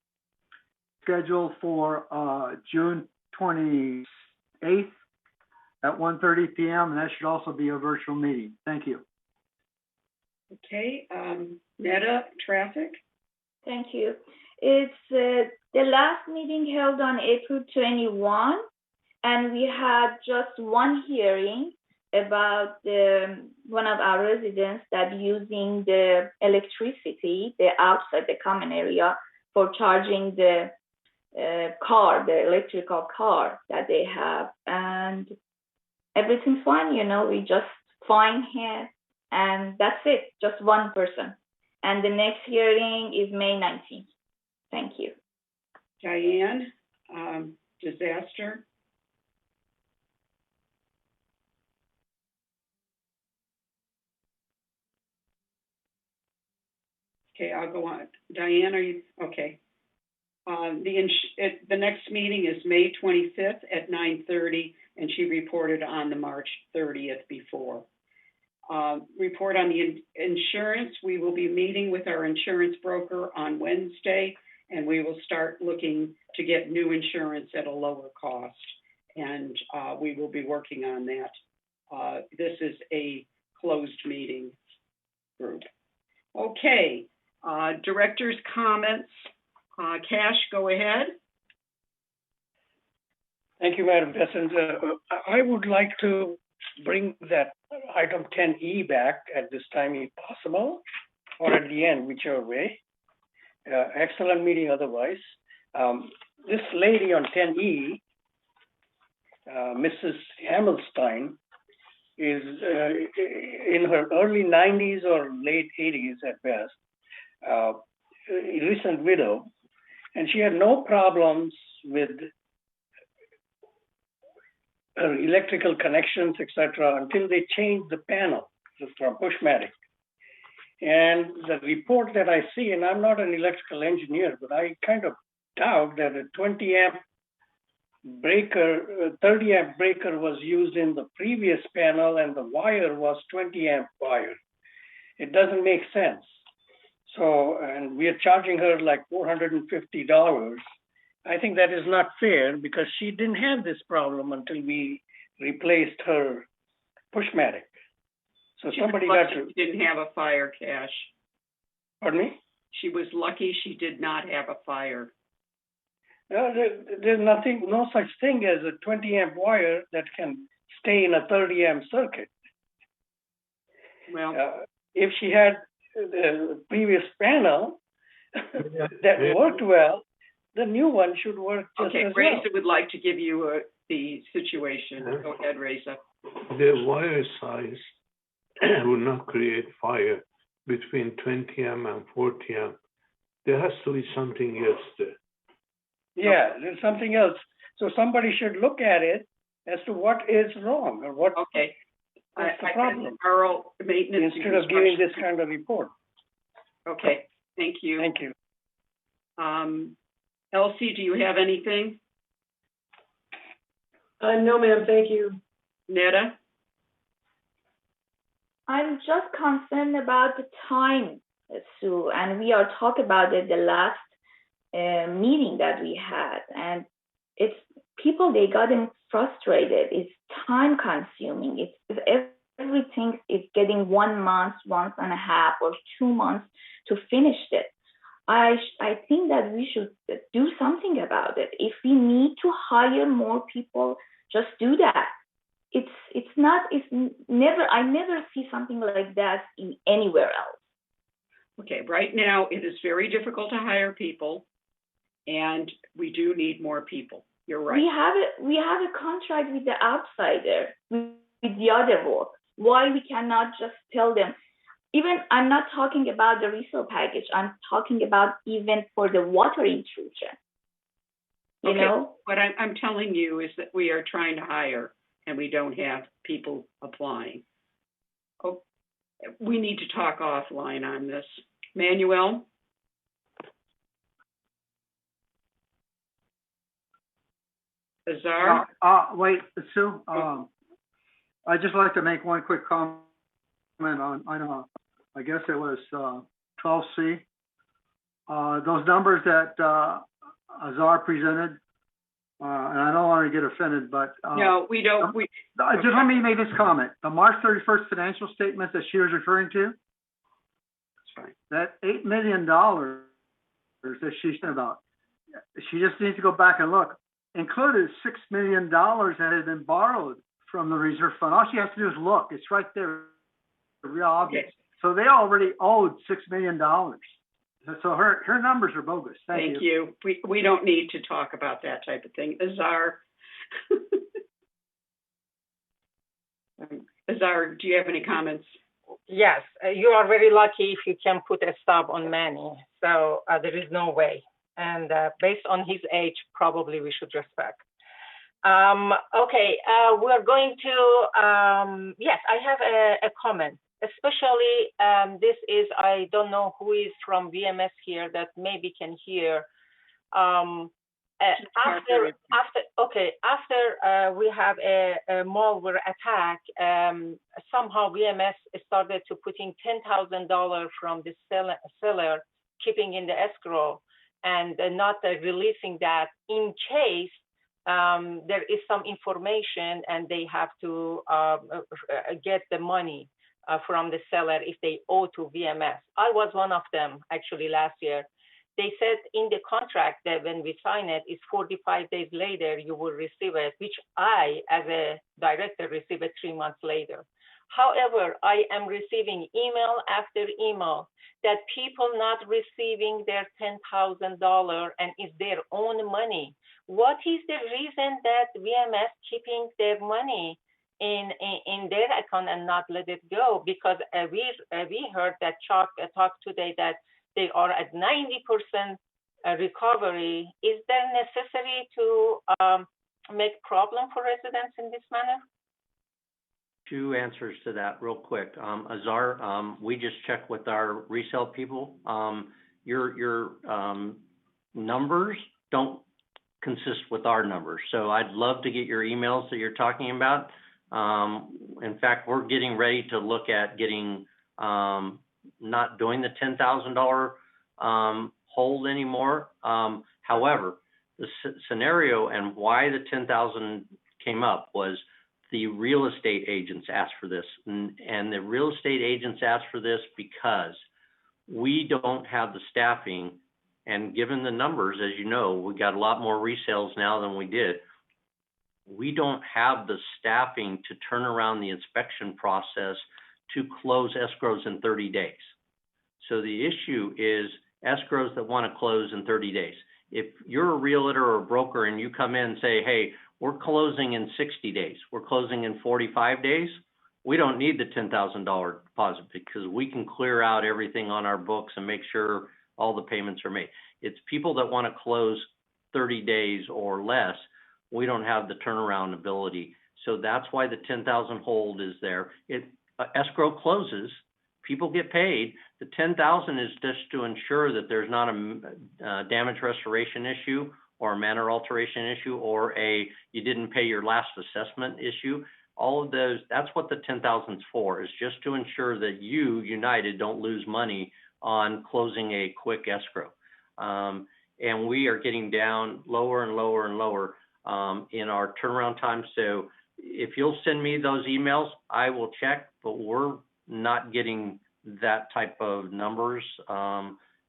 scheduled for June 28th at 1:30 p.m. and that should also be a virtual meeting. Thank you. Okay, Netta, traffic. Thank you. It's the last meeting held on April 21, and we had just one hearing about one of our residents that using the electricity, the outside the common area, for charging the car, the electrical car that they have, and everything's fine. We just fine here, and that's it. Just one person, and the next hearing is May 19th. Thank you. Diane, disaster. Okay, I'll go on. Diane, are you okay? The next meeting is May 25th at 9:30, and she reported on the March 30th before. Report on the insurance. We will be meeting with our insurance broker on Wednesday, and we will start looking to get new insurance at a lower cost, and we will be working on that. This is a closed meeting group. Okay. Director's comments. Cash, go ahead. Thank you, Madam President. I would like to bring that item 10E back at this time if possible, or at the end, whichever way. Excellent meeting otherwise. This lady on 10E, Mrs. Hammelstein, is in her early 90s or late 80s at best. A recent widow, and she had no problems with electrical connections, etc., until they changed the panel from Pushmatic. And the report that I see, and I'm not an electrical engineer, but I kind of doubt that a 20 amp breaker, 30 amp breaker was used in the previous panel and the wire was 20 amp wire. It doesn't make sense. So, and we are charging her like $450. I think that is not fair because she didn't have this problem until we replaced her Pushmatic. So somebody got to. Didn't have a fire, Cash. Pardon me? She was lucky she did not have a fire. There's nothing, no such thing as a 20 amp wire that can stay in a 30 amp circuit. Well, if she had the previous panel that worked well, the new one should work just okay, as Reza well. would like to give you the situation. Go ahead, Reza. The wire size will not create fire between 20 amp and 40 amp. There has to be something else there. Yeah, there's something else. So somebody should look at it as to what is wrong or what's the problem. Rural maintenance instead of giving this kind of report. Okay, thank you. Thank you. Elsie, do you have anything? No, ma'am, thank you. Netta? I'm just concerned about the time, Sue, and we are talking about it the last meeting that we had, and it's people, they gotten frustrated. It's time consuming. It's everything is getting 1 month, 1.5 months, or 2 months to finish it. I think that we should do something about it. If we need to hire more people, just do that. I never see something like that in anywhere else. Okay, right now it is very difficult to hire people, and we do need more people. You're right. We have a contract with the outsider, with the other work. Why we cannot just tell them? Even I'm not talking about the resale package. I'm talking about even for the water intrusion. You know? What I'm telling you is that we are trying to hire, and we don't have people applying. Oh, we need to talk offline on this. Manuel? Azar? Wait, Sue, I'd just like to make one quick comment on, I guess it was 12C. Those numbers that Azar presented, and I don't want to get offended, but no, we don't. Just let me make this comment. The March 31st financial statements that she was referring to, that's right. That $8 million that she's talking about, she just needs to go back and look. Included $6 million that had been borrowed from the reserve fund. All she has to do is look. It's right there, real obvious. Yes. So they already owed $6 million. So her numbers are bogus. Thank you. We don't need to talk about that type of thing. Azar, Azar, do you have any comments? Yes, you are very lucky if you can put a stop on Manny. So there is no way. And based on his age, probably we should respect. Okay, we're going to, yes, I have a comment. Especially, this is, I don't know who is from VMS here that maybe can hear. After we have a malware attack, somehow VMS started to putting $10,000 from the seller, keeping in the escrow, and not releasing that in case there is some information and they have to get the money from the seller if they owe to VMS. I was one of them actually last year. They said in the contract that when we sign it, it's 45 days later you will receive it, which I, as a director, receive it 3 months later. However, I am receiving email after email that people not receiving their $10,000 and it's their own money. What is the reason that VMS keeping their money in their account and not let it go? Because we heard that Chuck talked today that they are at 90% recovery, is there necessary to make problem for residents in this manner? Two answers to that real quick. Azar, we just checked with our resale people. Your numbers don't consist with our numbers. So I'd love to get your emails that you're talking about. In fact, we're getting ready to look at getting, not doing the $10,000 hold anymore. However, the scenario and why the 10,000 came up was the real estate agents asked for this. And the real estate agents asked for this because we don't have the staffing. And given the numbers, as you know, we got a lot more resales now than we did. We don't have the staffing to turn around the inspection process to close escrows in 30 days. So the issue is escrows that want to close in 30 days. If you're a realtor or a broker and you come in and say, hey, we're closing in 60 days, we're closing in 45 days, we don't need the $10,000 deposit because we can clear out everything on our books and make sure all the payments are made. It's people that want to close 30 days or less. We don't have the turnaround ability. So that's why the 10,000 hold is there. Escrow closes, people get paid. The 10,000 is just to ensure that there's not a damage restoration issue or a manner alteration issue or you didn't pay your last assessment issue. All of those, that's what the 10,000 is for, is just to ensure that you, United, don't lose money on closing a quick escrow. And we are getting down lower and lower and lower in our turnaround time. So if you'll send me those emails, I will check, but we're not getting that type of numbers.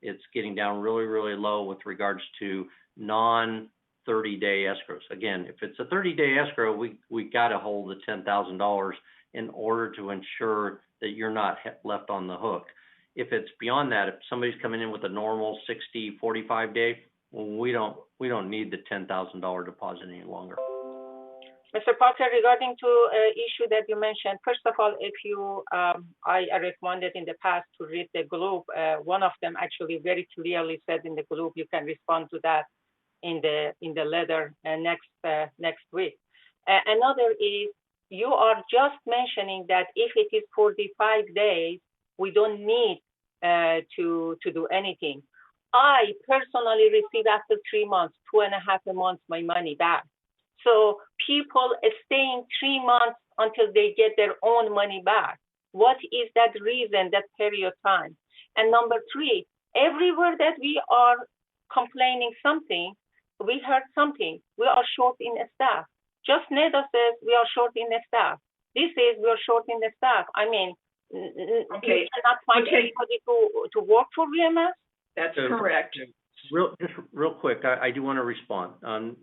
It's getting down really, really low with regards to non-30-day escrows. Again, if it's a 30-day escrow, we got to hold the $10,000 in order to ensure that you're not left on the hook. If it's beyond that, if somebody's coming in with a normal 60, 45-day, we don't need the $10,000 deposit any longer. Mr. Parker, regarding to issue that you mentioned, first of all, if you, I responded in the past to read the Globe. One of them actually very clearly said in the Globe, you can respond to that in the letter next week. Another is you are just mentioning that if it is 45 days, we don't need to do anything. I personally receive after 3 months, 2.5 months, my money back. So people are staying 3 months until they get their own money back. What is that reason, that period of time? And number 3, everywhere that we are complaining something, we heard something. We are short in staff. Just NEDA says we are short in staff. This is we are short in the staff. I mean, okay. You cannot find anybody to work for VMS? That's correct. Real quick, I do want to respond.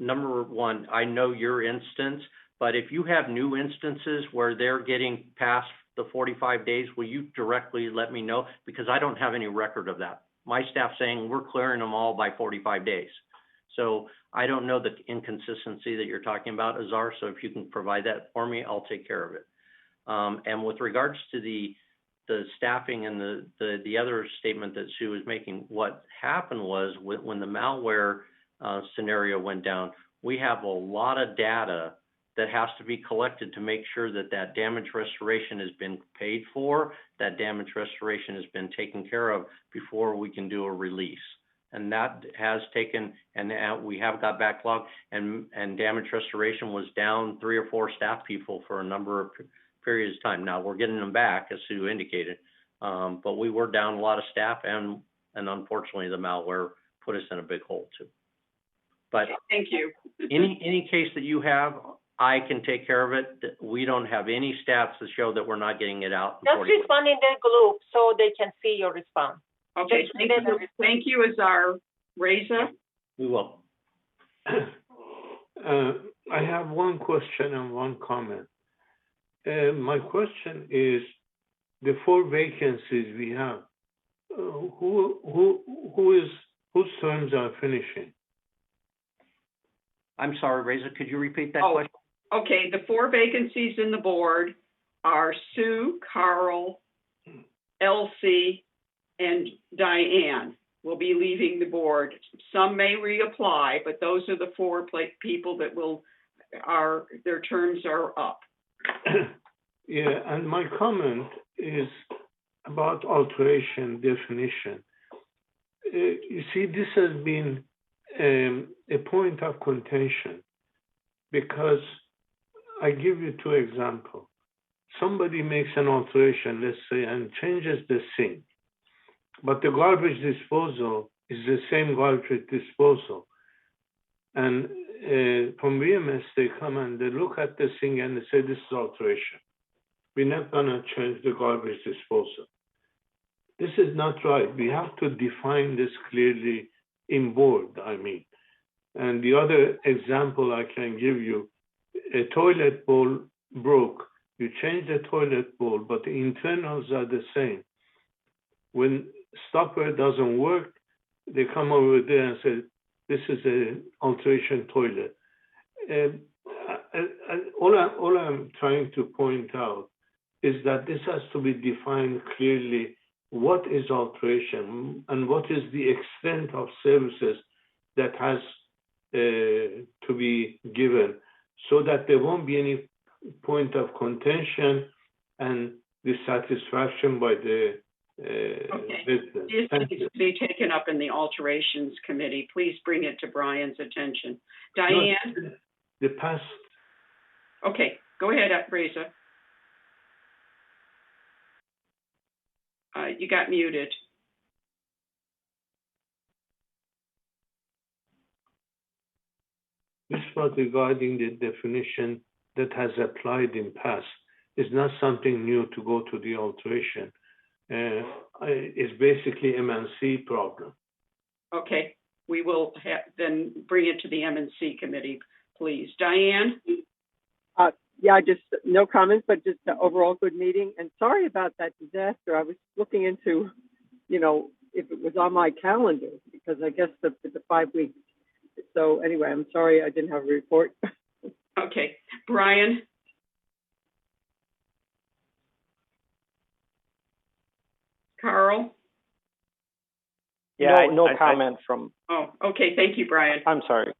Number one, I know your instance, but if you have new instances where they're getting past the 45 days, will you directly let me know? Because I don't have any record of that. My staff saying we're clearing them all by 45 days. So I don't know the inconsistency that you're talking about, Azar. So if you can provide that for me, I'll take care of it. And with regards to the staffing and the other statement that Sue was making, what happened was when the malware scenario went down, we have a lot of data that has to be collected to make sure that that damage restoration has been paid for, that damage restoration has been taken care of before we can do a release. And that has taken, and we have got backlog, and damage restoration was down 3 or 4 staff people for a number of periods of time. Now we're getting them back, as Sue indicated, but we were down a lot of staff, and unfortunately the malware put us in a big hole too. But thank you. any case that you have, I can take care of it. We don't have any stats that show that we're not getting it out. Just respond in their group so they can see your response. Okay, thank you, Azar. Reza? We will. I have one question and one comment. My question is, the 4 vacancies we have, whose terms are finishing? I'm sorry, Reza, could you repeat that question? Okay, the 4 vacancies in the board are Sue, Carl, Elsie, and Diane. will be leaving the board. Some may reapply, but those are the four people that their terms are up. Yeah, and my comment is about alteration definition. You see, this has been a point of contention because I give you two examples. Somebody makes an alteration, let's say, and changes the sink, but the garbage disposal is the same garbage disposal. And from VMS, they come and they look at the sink and they say, this is alteration. We're not gonna change the garbage disposal. This is not right. We have to define this clearly in board, I mean. And the other example I can give you, a toilet bowl broke. You change the toilet bowl, but the internals are the same. When stopper doesn't work, they come over there and say, this is an alteration toilet. All I'm trying to point out is that this has to be defined clearly. What is alteration and what is the extent of services that has to be given so that there won't be any point of contention and dissatisfaction by the business. This needs to be taken up in the alterations committee. Please bring it to Brian's attention. Diane? No, the past. Okay, go ahead, Reza. You got muted. This was regarding the definition that has applied in past. It's not something new to go to the alteration. It's basically MNC problem. Okay, we will then bring it to the MNC committee, please. Diane? Yeah, just no comments, but just an overall good meeting. And sorry about that disaster. I was looking into, if it was on my calendar, because I guess the 5 weeks. So anyway, I'm sorry I didn't have a report. Okay, Brian? Carl? Yeah, no comment from. Oh, okay. Thank you, Brian. I'm sorry.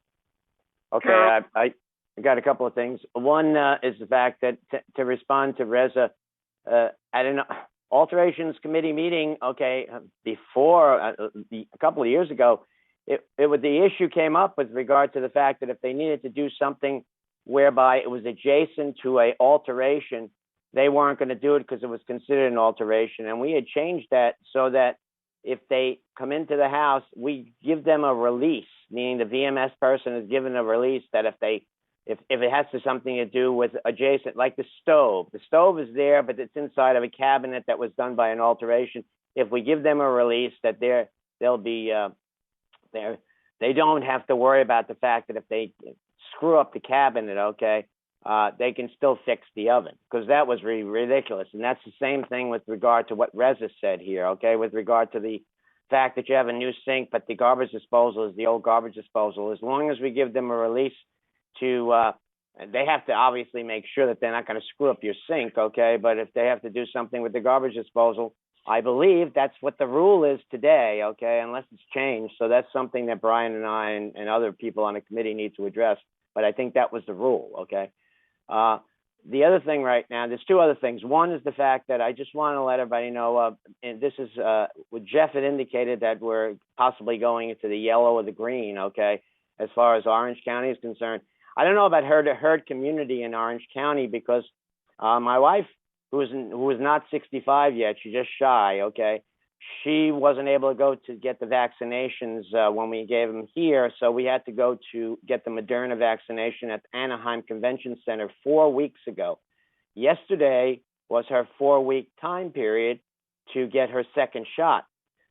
Okay, Carl? I got a couple of things. One is the fact that to respond to Reza, at an alterations committee meeting, before a couple of years ago, the issue came up with regard to the fact that if they needed to do something whereby it was adjacent to a alteration, they weren't going to do it because it was considered an alteration. And we had changed that so that if they come into the house, we give them a release, meaning the VMS person is given a release that if it has something to do with adjacent, like the stove is there, but it's inside of a cabinet that was done by an alteration. If we give them a release that they'll be there, they don't have to worry about the fact that if they screw up the cabinet, they can still fix the oven, because that was really ridiculous. And that's the same thing with regard to what Reza said here, with regard to the fact that you have a new sink, but the garbage disposal is the old garbage disposal. As long as we give them a release they have to obviously make sure that they're not going to screw up your sink, but if they have to do something with the garbage disposal, I believe that's what the rule is today, unless it's changed. So that's something that Brian and I and other people on the committee need to address, but I think that was the rule, The other thing right now, there's two other things. One is the fact that I just want to let everybody know, and this is what Jeff had indicated, that we're possibly going into the yellow or the green, as far as Orange County is concerned. I don't know about herd community in Orange County, because my wife, who is not 65 yet, she's just shy, she wasn't able to go to get the vaccinations when we gave them here, so we had to go to get the Moderna vaccination at the Anaheim Convention Center 4 weeks ago. Yesterday was her 4-week time period to get her second shot,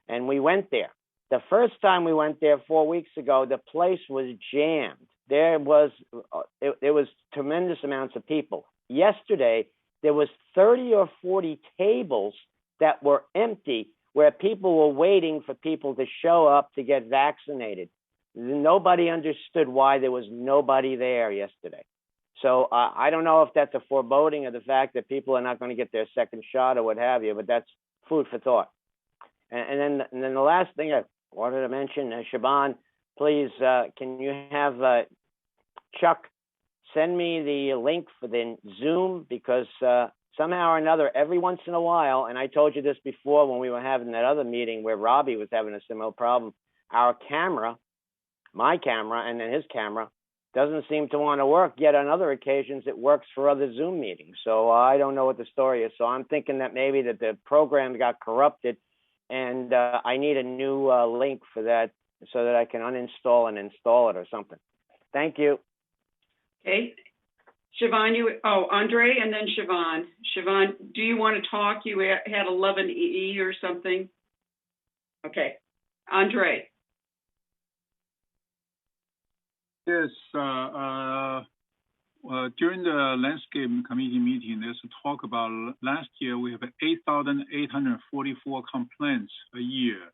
and we went there. The first time we went there 4 weeks ago, the place was jammed. There was tremendous amounts of people. Yesterday, there was 30 or 40 tables that were empty, where people were waiting for people to show up to get vaccinated. Nobody understood why there was nobody there yesterday. So I don't know if that's a foreboding of the fact that people are not going to get their second shot or what have you, but that's food for thought. And then the last thing, wanted to mention, Siobhan, please, can you have Chuck send me the link for the Zoom? Because somehow or another, every once in a while, and I told you this before when we were having that other meeting where Robbie was having a similar problem, our camera, my camera, and then his camera, doesn't seem to want to work, yet on other occasions it works for other Zoom meetings. So I don't know what the story is. So I'm thinking that maybe that the program got corrupted, and I need a new link for that so that I can uninstall and install it or something. Thank you. Okay. Siobhan, Andre and then Siobhan. Siobhan, do you want to talk? You had 11E or something? Okay. Andre. Yes, during the landscape committee meeting, there's a talk about last year we have 8,844 complaints a year.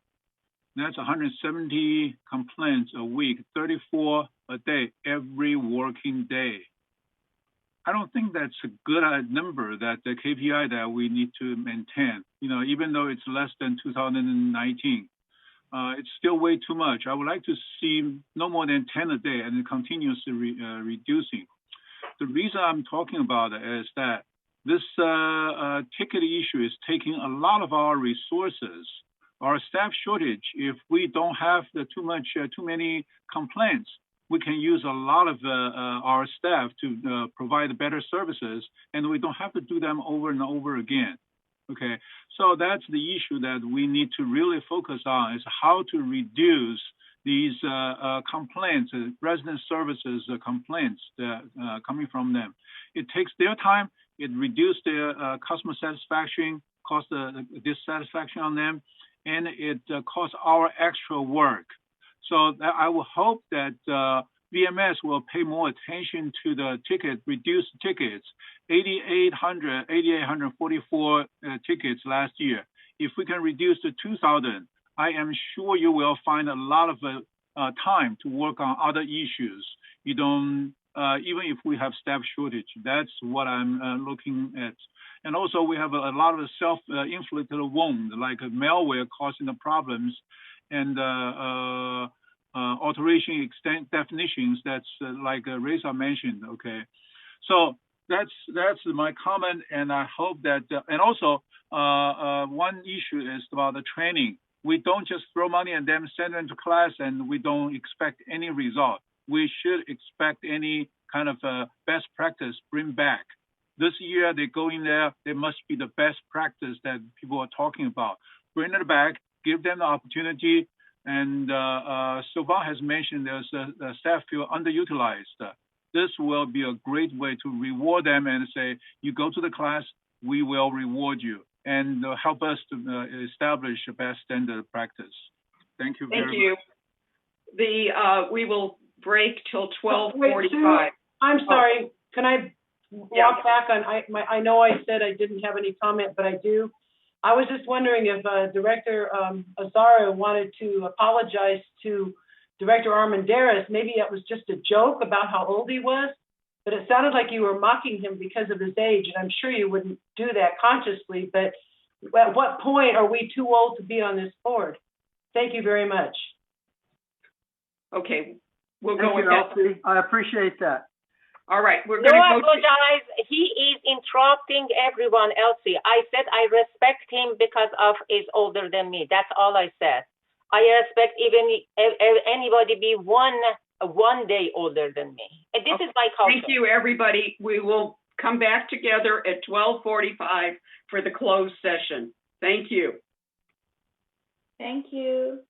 That's 170 complaints a week, 34 a day, every working day. I don't think that's a good number, that the KPI that we need to maintain, even though it's less than 2019. It's still way too much. I would like to see no more than 10 a day and continuously reducing. The reason I'm talking about it is that this ticket issue is taking a lot of our resources. Our staff shortage, if we don't have too many complaints, we can use a lot of our staff to provide better services, and we don't have to do them over and over again. Okay, so that's the issue that we need to really focus on, is how to reduce these complaints, resident services complaints coming from them. It takes their time, it reduces their customer satisfaction, cause the dissatisfaction on them, and it costs our extra work. So I will hope that VMS will pay more attention to the reduced tickets, 8,844 tickets last year. If we can reduce to 2,000, I am sure you will find a lot of time to work on other issues. You don't, even if we have staff shortage, that's what I'm looking at. And also we have a lot of self-inflicted wounds, like malware causing the problems, and alteration extent definitions. That's like Reza mentioned. Okay, so that's my comment, and I hope that. And also, one issue is about the training. We don't just throw money and then send them to class, and we don't expect any result. We should expect any kind of best practice bring back. This year they go in there, they must be the best practice that people are talking about. Bring it back, give them the opportunity. And so far has mentioned there's a staff feel underutilized. This will be a great way to reward them and say, you go to the class, we will reward you, and help us to establish a best standard practice. Thank you very much. Thank you. We will break till 12:45. I'm sorry. Can I walk back on? I know I said I didn't have any comment, but I do. I was just wondering if Director Azara wanted to apologize to Director Armendariz. Maybe it was just a joke about how old he was, but it sounded like you were mocking him because of his age, and I'm sure you wouldn't do that consciously, but at what point are we too old to be on this board? Thank you very much. Okay, we'll go with that. Elsie. I appreciate that. All right, we're going to go. Apologize. He is interrupting everyone, Elsie. I said I respect him because of he's older than me. That's all I said. I respect even anybody be one day older than me. And this is my culture. Thank you, everybody. We will come back together at 12:45 for the closed session. Thank you. Thank you.